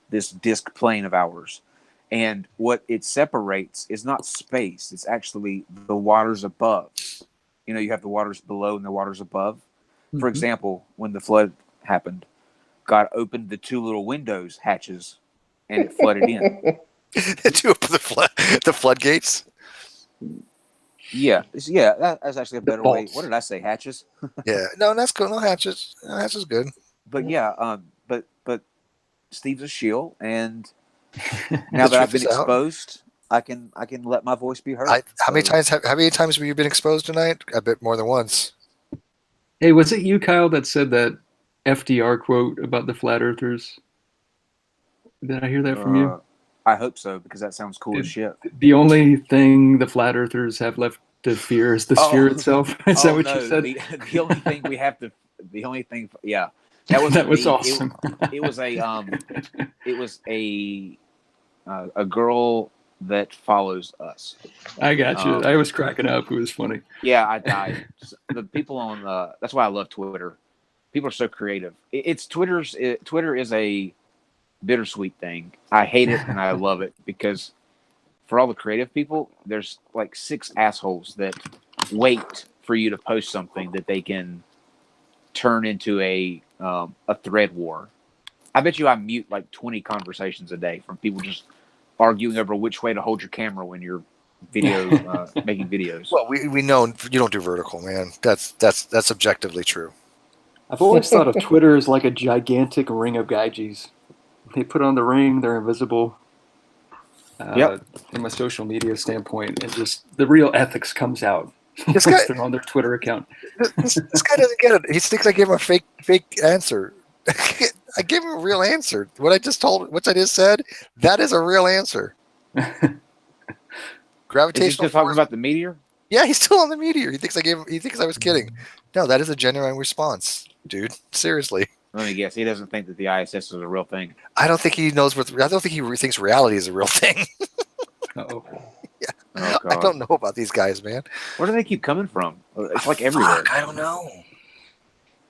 this disc plane of ours. And what it separates is not space, it's actually the waters above. You know, you have the waters below and the waters above. Mm-hmm. For example, when the flood happened, God opened the two little windows hatches and it flooded in. To open the floodgates? Yeah, that's actually a better way. What did I say? Hatches? Yeah, no, that's good. No hatches. No, hatches is good. But yeah, but Steve's a shield, and now that I've been exposed, I can let my voice be heard. How many times have you been exposed tonight? I bet more than once. Hey, was it you, Kyle, that said that FDR quote about the flat earthers? Did I hear that from you? I hope so, because that sounds cool as shit. The only thing the flat earthers have left to fear is the sphere itself. Is that what you said? The only thing we have to. The only thing. Yeah. That was awesome. It was a girl that follows us. I got you. I was cracking up. It was funny. Yeah, I died. The people on that's why I love Twitter. People are so creative. Twitter is a bittersweet thing. I hate it and I love it because for all the creative people, there's like 6 assholes that wait for you to post something that they can turn into a thread war. I bet you I mute like 20 conversations a day from people just arguing over which way to hold your camera when you're making videos. Well, we know you don't do vertical, man. That's objectively true. I've always thought of Twitter as like a gigantic ring of gaijis. They put on the ring, they're invisible. From a social media standpoint, and just the real ethics comes out. This guy, they're on their Twitter account. This guy doesn't get it. He thinks I gave him a fake answer. I gave him a real answer. What I just said, that is a real answer. Gravitational. Is he still talking about the meteor? Yeah, he's still on the meteor. He thinks I was kidding. No, that is a genuine response, dude. Seriously. Let me guess. He doesn't think that the ISS is a real thing. I don't think he knows I don't think he thinks reality is a real thing. Uh-oh. Yeah. Oh, I don't know about these guys, man. Where do they keep coming from? It's like everywhere. I don't know.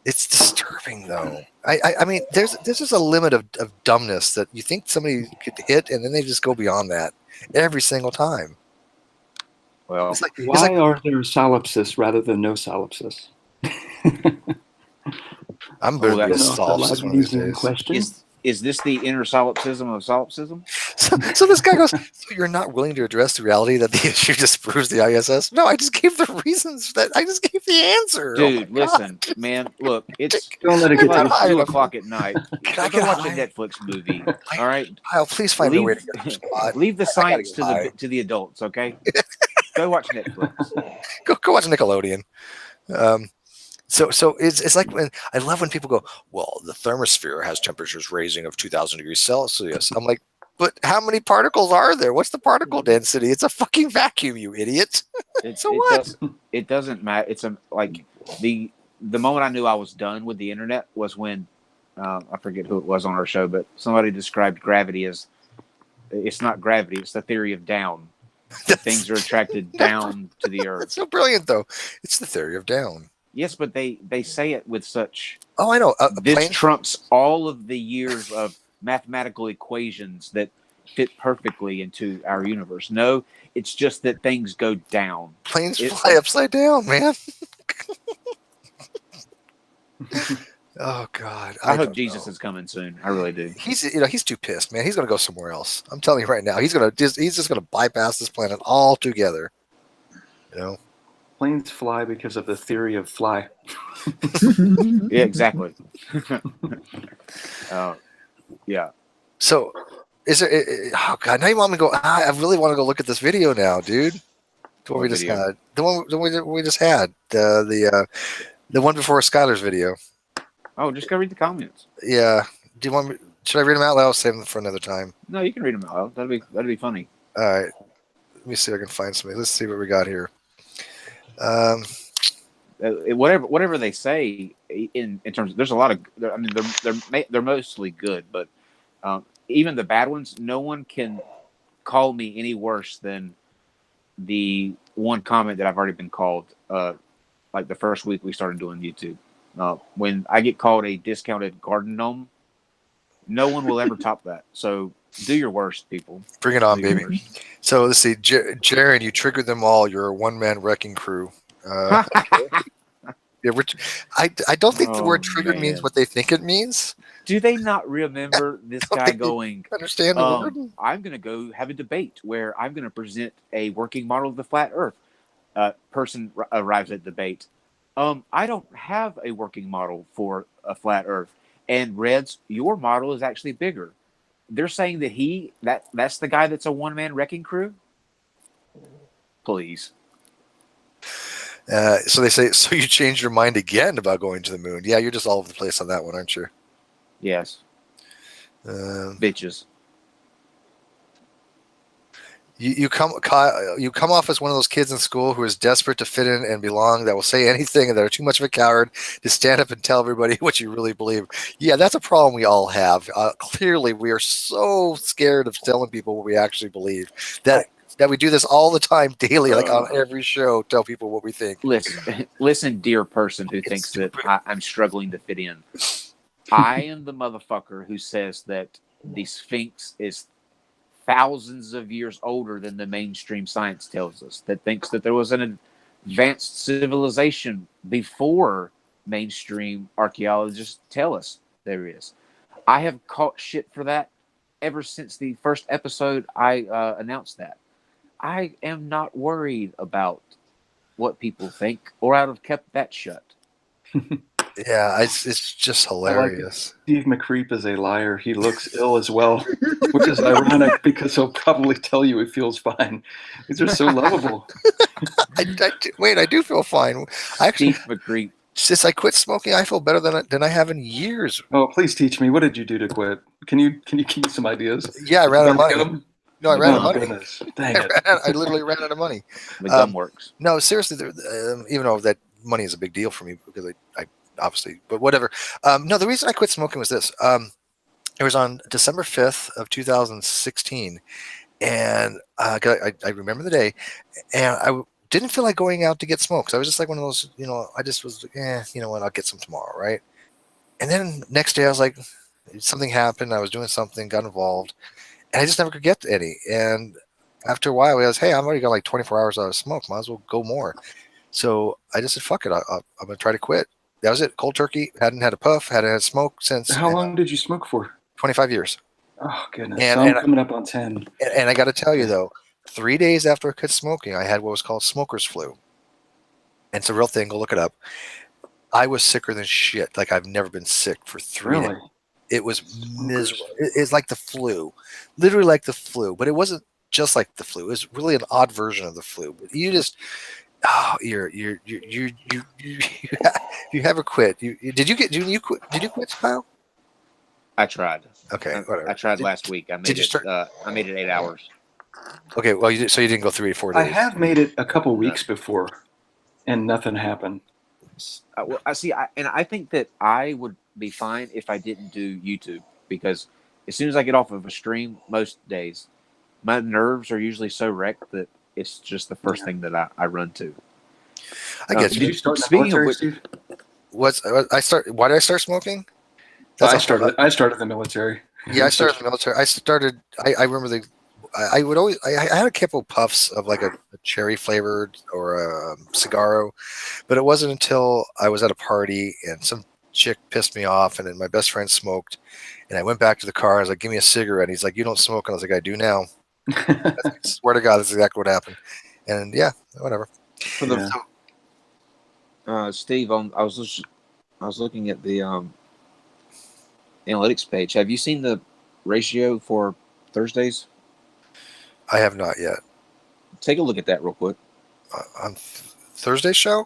It's disturbing, though. I mean, there's just a limit of dumbness that you think somebody could hit, and then they just go beyond that every single time. Well, why are there solipsis rather than no solipsis? I'm better than solipsis one of these days. Is this the inner solipsism of solipsism? So this guy goes, so you're not willing to address the reality that the issue disproves the ISS? No, I just gave the reasons I just gave the answer. Dude, listen, man, look, it's don't let it get like 2 o'clock at night. Go watch a Netflix movie. All right? Kyle, please find a way to get a spot. Leave the science to the adults, okay? Go watch Netflix. Go watch Nickelodeon. So it's like when I love when people go, well, the thermosphere has temperatures raising of 2,000 degrees Celsius. I'm like, but how many particles are there? What's the particle density? It's a fucking vacuum, you idiot. It doesn't matter. It's like the moment I knew I was done with the internet was when I forget who it was on our show, but somebody described gravity as it's not gravity, it's the theory of down. Things are attracted down to the earth. It's so brilliant, though. It's the theory of down. Yes, but they say it with such. Oh, I know. This trumps all of the years of mathematical equations that fit perfectly into our universe. No, it's just that things go down. Planes fly upside down, man. Oh God! I hope Jesus is coming soon. I really do. He's too pissed, man. He's gonna go somewhere else. I'm telling you right now. He's just gonna bypass this planet altogether. You know. Planes fly because of the theory of fly. Yeah, exactly. Yeah. So, is there? Oh God! Now you want me to go? I really want to go look at this video now, dude. The one we just had. The one we just had. The one before Skylar's video. Oh, just go read the comments. Yeah. Do you want me? Should I read them out loud? I'll save them for another time. No, you can read them out loud. That'd be funny. All right. Let me see if I can find something. Let's see what we got here. Whatever they say in terms of, there's a lot of, I mean, they're mostly good, but even the bad ones, no one can call me any worse than the one comment that I've already been called. Like the first week we started doing YouTube, when I get called a discounted garden gnome, no one will ever top that. So do your worst, people. Bring it on, baby. So let's see, Jaron, you triggered them all. You're a one-man wrecking crew. Yeah, I don't think the word "triggered" means what they think it means. Do they not remember this guy going? Understand the word? I'm going to go have a debate where I'm going to present a working model of the flat Earth. Person arrives at debate. I don't have a working model for a flat Earth. And Reds, your model is actually bigger. They're saying that that's the guy that's a one-man wrecking crew? Please. So they say, so you changed your mind again about going to the moon. Yeah, you're just all over the place on that one, aren't you? Yes. Bitches. You come off as one of those kids in school who is desperate to fit in and belong, that will say anything, and that are too much of a coward to stand up and tell everybody what you really believe. Yeah, that's a problem we all have. Clearly, we are so scared of telling people what we actually believe that we do this all the time, daily, like on every show, tell people what we think. Listen, dear person who thinks that I'm struggling to fit in. I am the motherfucker who says that the Sphinx is thousands of years older than the mainstream science tells us, that thinks that there was an advanced civilization before mainstream archaeologists tell us there is. I have caught shit for that ever since the first episode I announced that. I am not worried about what people think, or I would have kept that shut. Yeah, it's just hilarious. Steve McCreep is a liar. He looks ill as well, which is ironic because he'll probably tell you he feels fine. These are so lovable. I do feel fine. Steve McCreep. Since I quit smoking, I feel better than I have in years. Oh, please teach me. What did you do to quit? Can you give me some ideas? Yeah, I ran out of money. No, I ran out of Oh, money. goodness. Dang it. I literally ran out of money. The gum works. No, seriously, even though that money is a big deal for me because I obviously, but whatever. No, the reason I quit smoking was this. It was on December 5th of 2016, and I remember the day, and I didn't feel like going out to get smokes. I was just like one of those, I just was, you know what, I'll get some tomorrow, right? And then next day I was like, something happened. I was doing something, got involved, and I just never could get any. And after a while, I was, hey, I've already got like 24 hours out of smoke. Might as well go more. So I just said, fuck it. I'm going to try to quit. That was it. Cold turkey. Hadn't had a puff. Hadn't had smoke since. How long did you smoke for? 25 years. Oh, goodness. And, So I'm coming up on 10. And I got to tell you, though, 3 days after I quit smoking, I had what was called smoker's flu. And it's a real thing. Go look it up. I was sicker than shit. Like I've never been sick for 3 days. It was miserable. It's like the flu, literally like the flu, but it wasn't just like the flu. It was really an odd version of the flu. But you just, you ever quit? Did you quit, Kyle? I tried. Okay, whatever. I tried last week. I made I made it 8 hours. Okay, well, so you didn't go 3 to 4 days. I have made it a couple weeks before, and nothing happened. I think that I would be fine if I didn't do YouTube, because as soon as I get off of a stream, most days, my nerves are usually so wrecked that it's just the first thing that I run to. I get you. Did you start in the military, Steve? Why did I start smoking? I started the military. Yeah, I started in the military. I remember I had a couple puffs of like a cherry flavored or a cigarro, but it wasn't until I was at a party and some chick pissed me off, and then my best friend smoked, and I went back to the car. I was like, give me a cigarette. He's like, you don't smoke. And I was like, I do now. I swear to God, that's exactly what happened. And yeah, whatever. Steve, I was looking at the analytics page. Have you seen the ratio for Thursdays? I have not yet. Take a look at that real quick. On Thursday's show?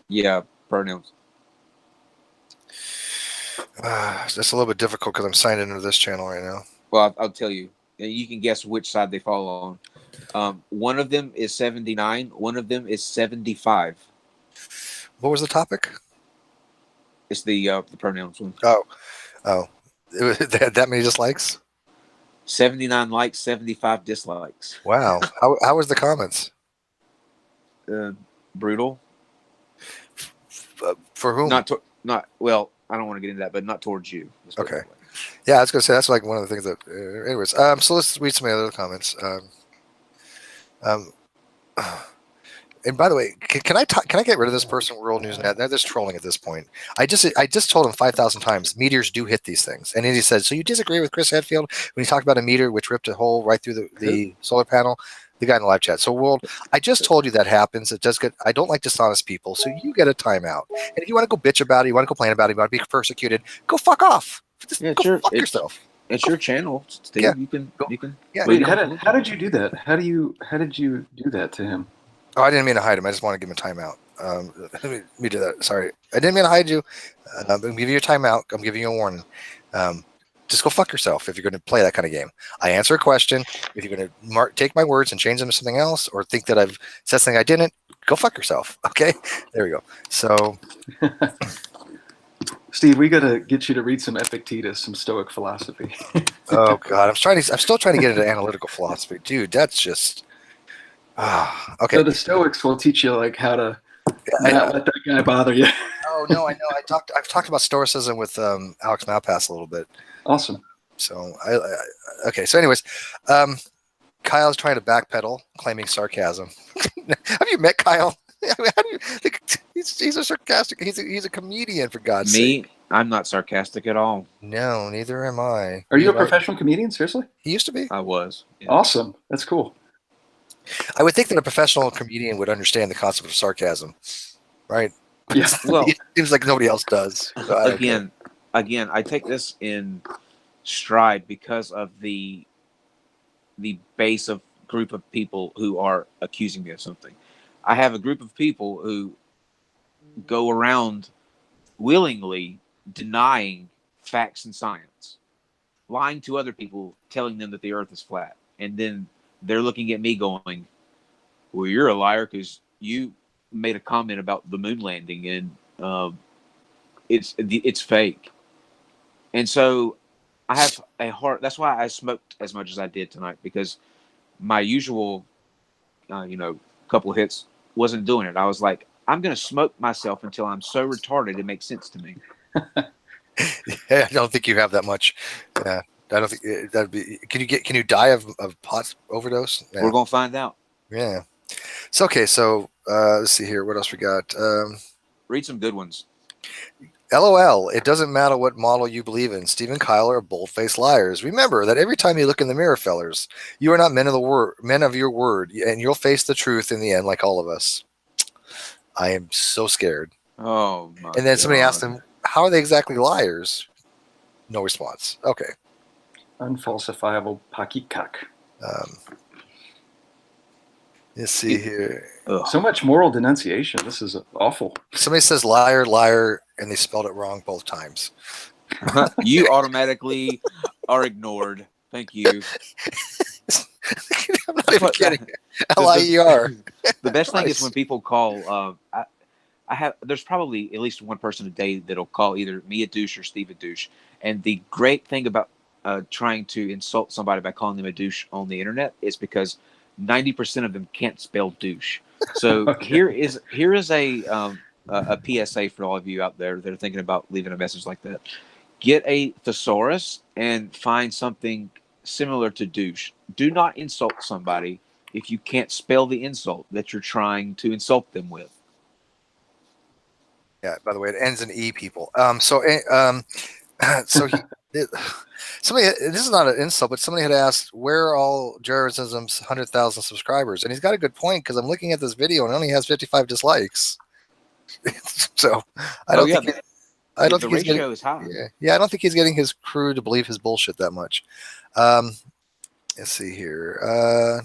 Yeah, pronouns. It's a little bit difficult because I'm signed into this channel right now. Well, I'll tell you. You can guess which side they fall on. One of them is 79. One of them is 75. What was the topic? It's the pronouns one. Oh. They had that many dislikes? 79 likes, 75 dislikes. Wow. How was the comments? Brutal. For whom? Well, I don't want to get into that, but not towards you. Okay. Yeah, I was going to say that's like one of the things that. Anyways, so let's read some of the other comments. And by the way, can I get rid of this person? World News Net. They're just trolling at this point. I just told him 5,000 times meteors do hit these things, and then he said, "So you disagree with Chris Hadfield when he talked about a meteor which ripped a hole right through the solar panel?" The guy in the live chat. So, World, I just told you that happens. It does get. I don't like dishonest people, so you get a timeout. And if you want to go bitch about it, you want to complain about it, you want to be persecuted, go fuck off. Just go fuck yourself. It's your channel, Steve. Yeah. You can. Yeah. Wait, how did you do that? How did you do that to him? Oh, I didn't mean to hide him. I just want to give him a timeout. Let me do that. Sorry. I didn't mean to hide you. I'm giving you a timeout. I'm giving you a warning. Just go fuck yourself if you're going to play that kind of game. I answer a question. If you're going to take my words and change them to something else, or think that I've said something I didn't, go fuck yourself. Okay? There we go. So, Steve, we got to get you to read some Epictetus, some Stoic philosophy. Oh God, I'm still trying to get into analytical philosophy, dude. That's just okay. So the Stoics will teach you like how to not let that guy bother you. Oh no, I know. I've talked about Stoicism with Alex Malpass a little bit. Awesome. So okay. So anyways, Kyle's trying to backpedal, claiming sarcasm. Have you met Kyle? I mean, how do you think he's a sarcastic? He's a comedian, for God's sake. I'm not sarcastic at all. No, neither am I. Are you a professional comedian? Seriously? He used to be. I was. Yeah. Awesome. That's cool. I would think that a professional comedian would understand the concept of sarcasm, right? Yeah. Well, it seems like nobody else does. So again, I take this in stride because of the base of group of people who are accusing me of something. I have a group of people who go around willingly denying facts and science, lying to other people, telling them that the earth is flat, and then they're looking at me going, well, you're a liar because you made a comment about the moon landing and it's fake. And so I have a heart. That's why I smoked as much as I did tonight, because my usual, couple of hits wasn't doing it. I was like, I'm going to smoke myself until I'm so retarded it makes sense to me. Yeah, I don't think you have that much. I don't think that'd be. Can you die of pot overdose? Yeah. We're gonna find out. Yeah. So okay. So let's see here. What else we got? Read some good ones. LOL. It doesn't matter what model you believe in. Steve and Skylar are bold-faced liars. Remember that every time you look in the mirror, fellers, you are not men of your word, and you'll face the truth in the end, like all of us. I am so scared. Oh my! And then somebody asked them, how are they exactly liars? No response. Okay. Unfalsifiable pakikak. Let's see here. So much moral denunciation. This is awful. Somebody says liar, liar, and they spelled it wrong both times. You automatically are ignored. Thank you. I'm not even kidding. L-I-E-R. The best thing is when people call. There's probably at least one person a day that'll call either me a douche or Steve a douche. And the great thing about trying to insult somebody by calling them a douche on the internet is because 90% of them can't spell douche. So okay. here is a PSA for all of you out there that are thinking about leaving a message like that. Get a thesaurus and find something similar to douche. Do not insult somebody if you can't spell the insult that you're trying to insult them with. Yeah, by the way, it ends in E, people. So somebody, this is not an insult, but somebody had asked, where are all Jerrisism's 100,000 subscribers? And he's got a good point, because I'm looking at this video and it only has 55 dislikes. So I don't think the ratio is high. Yeah, I don't think he's getting his crew to believe his bullshit that much. Let's see here.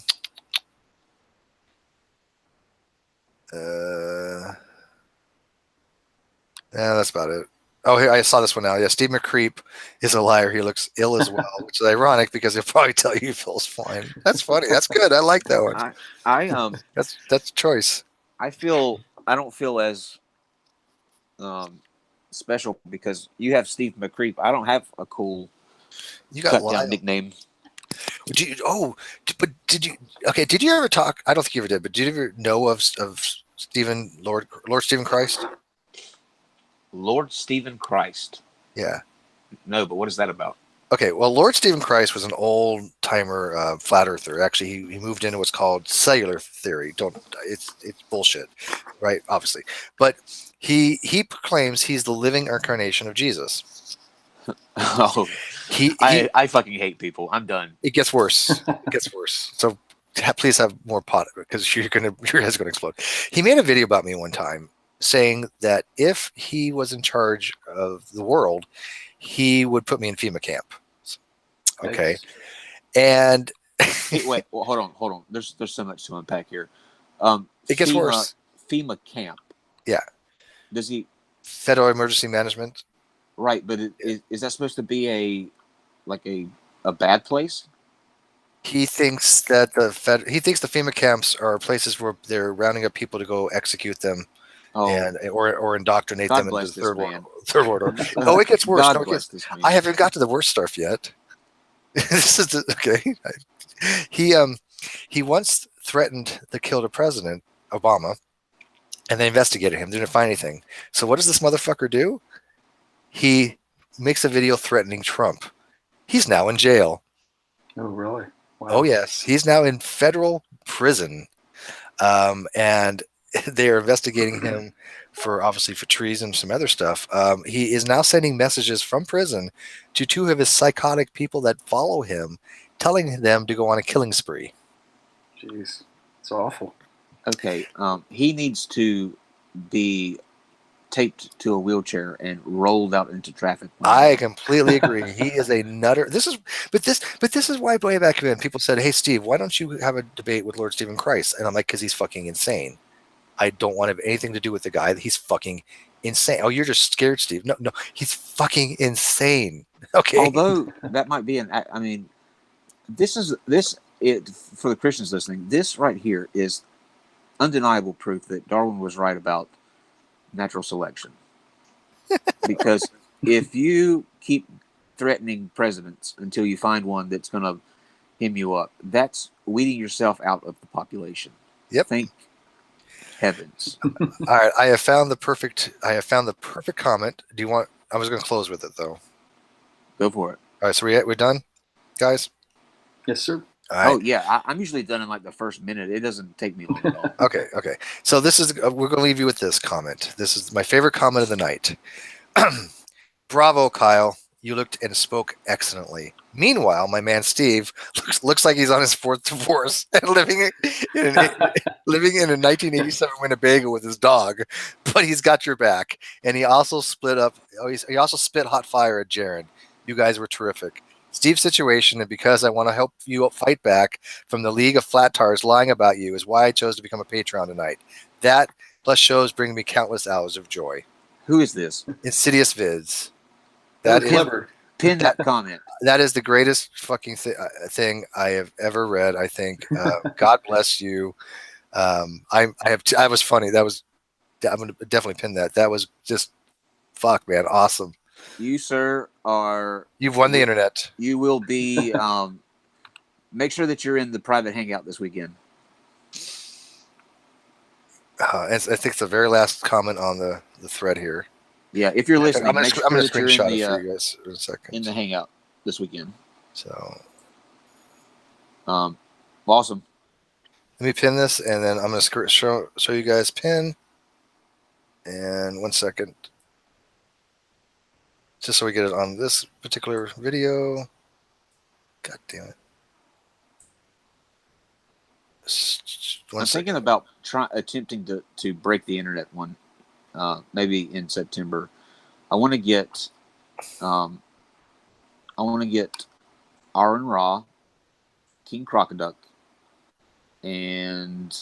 Yeah, that's about it. Oh, here I saw this one now. Yeah, Steve McCreep is a liar. He looks ill as well, which is ironic because he'll probably tell you he feels fine. That's funny. That's good. I like that one. That's choice. I don't feel as special because you have Steve McCreep. I don't have a cool cut down nickname. Did you ever talk? I don't think you ever did, but did you ever know of Lord Stephen Christ? Lord Stephen Christ. Yeah. No, but what is that about? Okay, well, Lord Stephen Christ was an old-timer flat earther. Actually, he moved into what's called cellular theory. It's bullshit, right? Obviously. But he proclaims he's the living incarnation of Jesus. Oh, I fucking hate people. I'm done. It gets worse. It gets worse. So please have more pot, because your head's going to explode. He made a video about me one time saying that if he was in charge of the world, he would put me in FEMA camp. Okay. Nice. And wait, well, hold on. There's so much to unpack here. It gets worse. FEMA camp. Yeah. Does he? Federal Emergency Management. Right, but is that supposed to be a bad place? He thinks that the FEMA camps are places where they're rounding up people to go execute them. Or indoctrinate them into the third world order. Oh, it gets worse. I haven't got to the worst stuff yet. This is okay. He once threatened to kill the president, Obama, and they investigated him. Didn't find anything. So what does this motherfucker do? He makes a video threatening Trump. He's now in jail. Oh, really? Wow. Oh, yes. He's now in federal prison. And they are investigating him obviously for treason and some other stuff. He is now sending messages from prison to two of his psychotic people that follow him, telling them to go on a killing spree. Jeez, it's awful. Okay, he needs to be taped to a wheelchair and rolled out into traffic. I completely agree. He is a nutter. This is why way back then people said, "Hey, Steve, why don't you have a debate with Lord Stephen Christ?" And I'm like, because he's fucking insane. I don't want to have anything to do with the guy. He's fucking insane. Oh, you're just scared, Steve. No, he's fucking insane. Okay. Although that might be this for the Christians listening, this right here is undeniable proof that Darwin was right about natural selection. Because if you keep threatening presidents until you find one that's going to hem you up, that's weeding yourself out of the population. Yep. Thank heavens. All right, I have found the perfect comment. Do you want? I was going to close with it though. Go for it. All right, so we're done, guys. Yes, sir. All right. Oh yeah, I'm usually done in like the first minute. It doesn't take me long at all. Okay. So this is we're going to leave you with this comment. This is my favorite comment of the night. Bravo, Kyle. You looked and spoke excellently. Meanwhile, my man Steve looks like he's on his fourth divorce and living in a 1987 Winnebago with his dog, but he's got your back. And he also split hot fire at Jaron. You guys were terrific. Steve's situation, and because I want to help you fight back from the League of Flat Tars lying about you, is why I chose to become a Patreon tonight. That plus shows bring me countless hours of joy. Who is this? Insidious Vids. That is clever. Pin that comment. That is the greatest fucking thing I have ever read. I think. God bless you. I was funny. I'm gonna definitely pin that. That was just fuck, man, awesome. You, sir, you've won the internet. You will be. Make sure that you're in the private hangout this weekend. I think it's the very last comment on the thread here. Yeah, if you're listening, I'm going make to sure that you're screenshot in it for you guys in a second. In the hangout this weekend. So, awesome. Let me pin this, and then I'm going to show you guys pin. And 1 second, just so we get it on this particular video. God damn it! I'm thinking about attempting to break the internet one. Maybe in September. I want to get Aaron Ra, King Crocoduck, and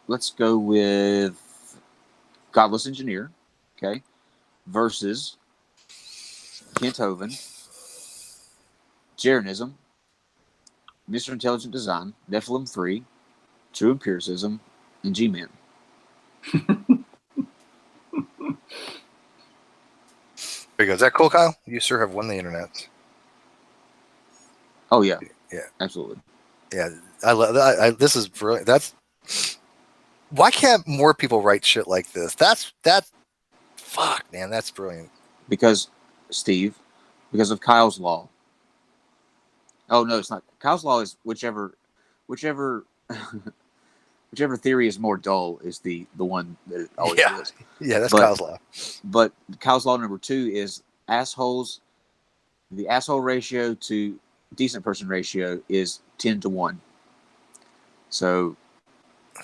let's go with Godless Engineer, okay, versus Kent Hovind, Jaronism, Mr. Intelligent Design, Nephilim 3, True Empiricism, and G-Man. There you go. Is that cool, Kyle? You, sir, have won the internet. Oh yeah, yeah, absolutely. Yeah, I love that. This is brilliant. Why can't more people write shit like this? Fuck, man, that's brilliant. Because of Kyle's law. Oh no, it's not. Kyle's law is whichever theory is more dull is the one that it always is. Yeah, that's Kyle's law. But Kyle's law number 2 is assholes. The asshole ratio to decent person ratio is 10-1. So,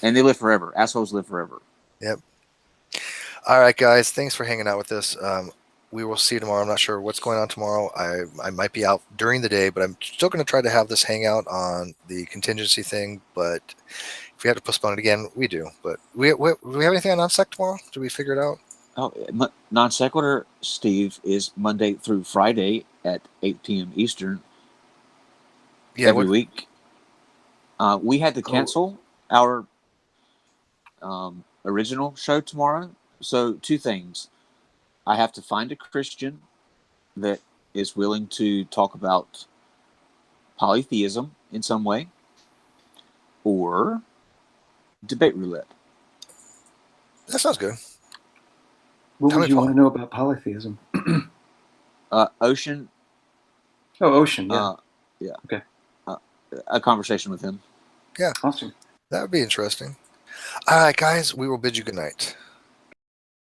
and they live forever. Assholes live forever. Yep. All right, guys. Thanks for hanging out with us. We will see you tomorrow. I'm not sure what's going on tomorrow. I might be out during the day, but I'm still going to try to have this hangout on the contingency thing. But if we have to postpone it again, we do. But do we have anything on non-sec tomorrow? Did we figure it out? Oh, non sequitur, Steve, is Monday through Friday at 8 p.m. Eastern. Yeah, every week. We had to cancel our original show tomorrow. So 2 things. I have to find a Christian that is willing to talk about polytheism in some way, or debate roulette. That sounds good. What would you want to know about polytheism? Ocean. Oh, Ocean. Yeah. Yeah. Okay. A conversation with him. Yeah. Awesome. That would be interesting. All right, guys. We will bid you good night.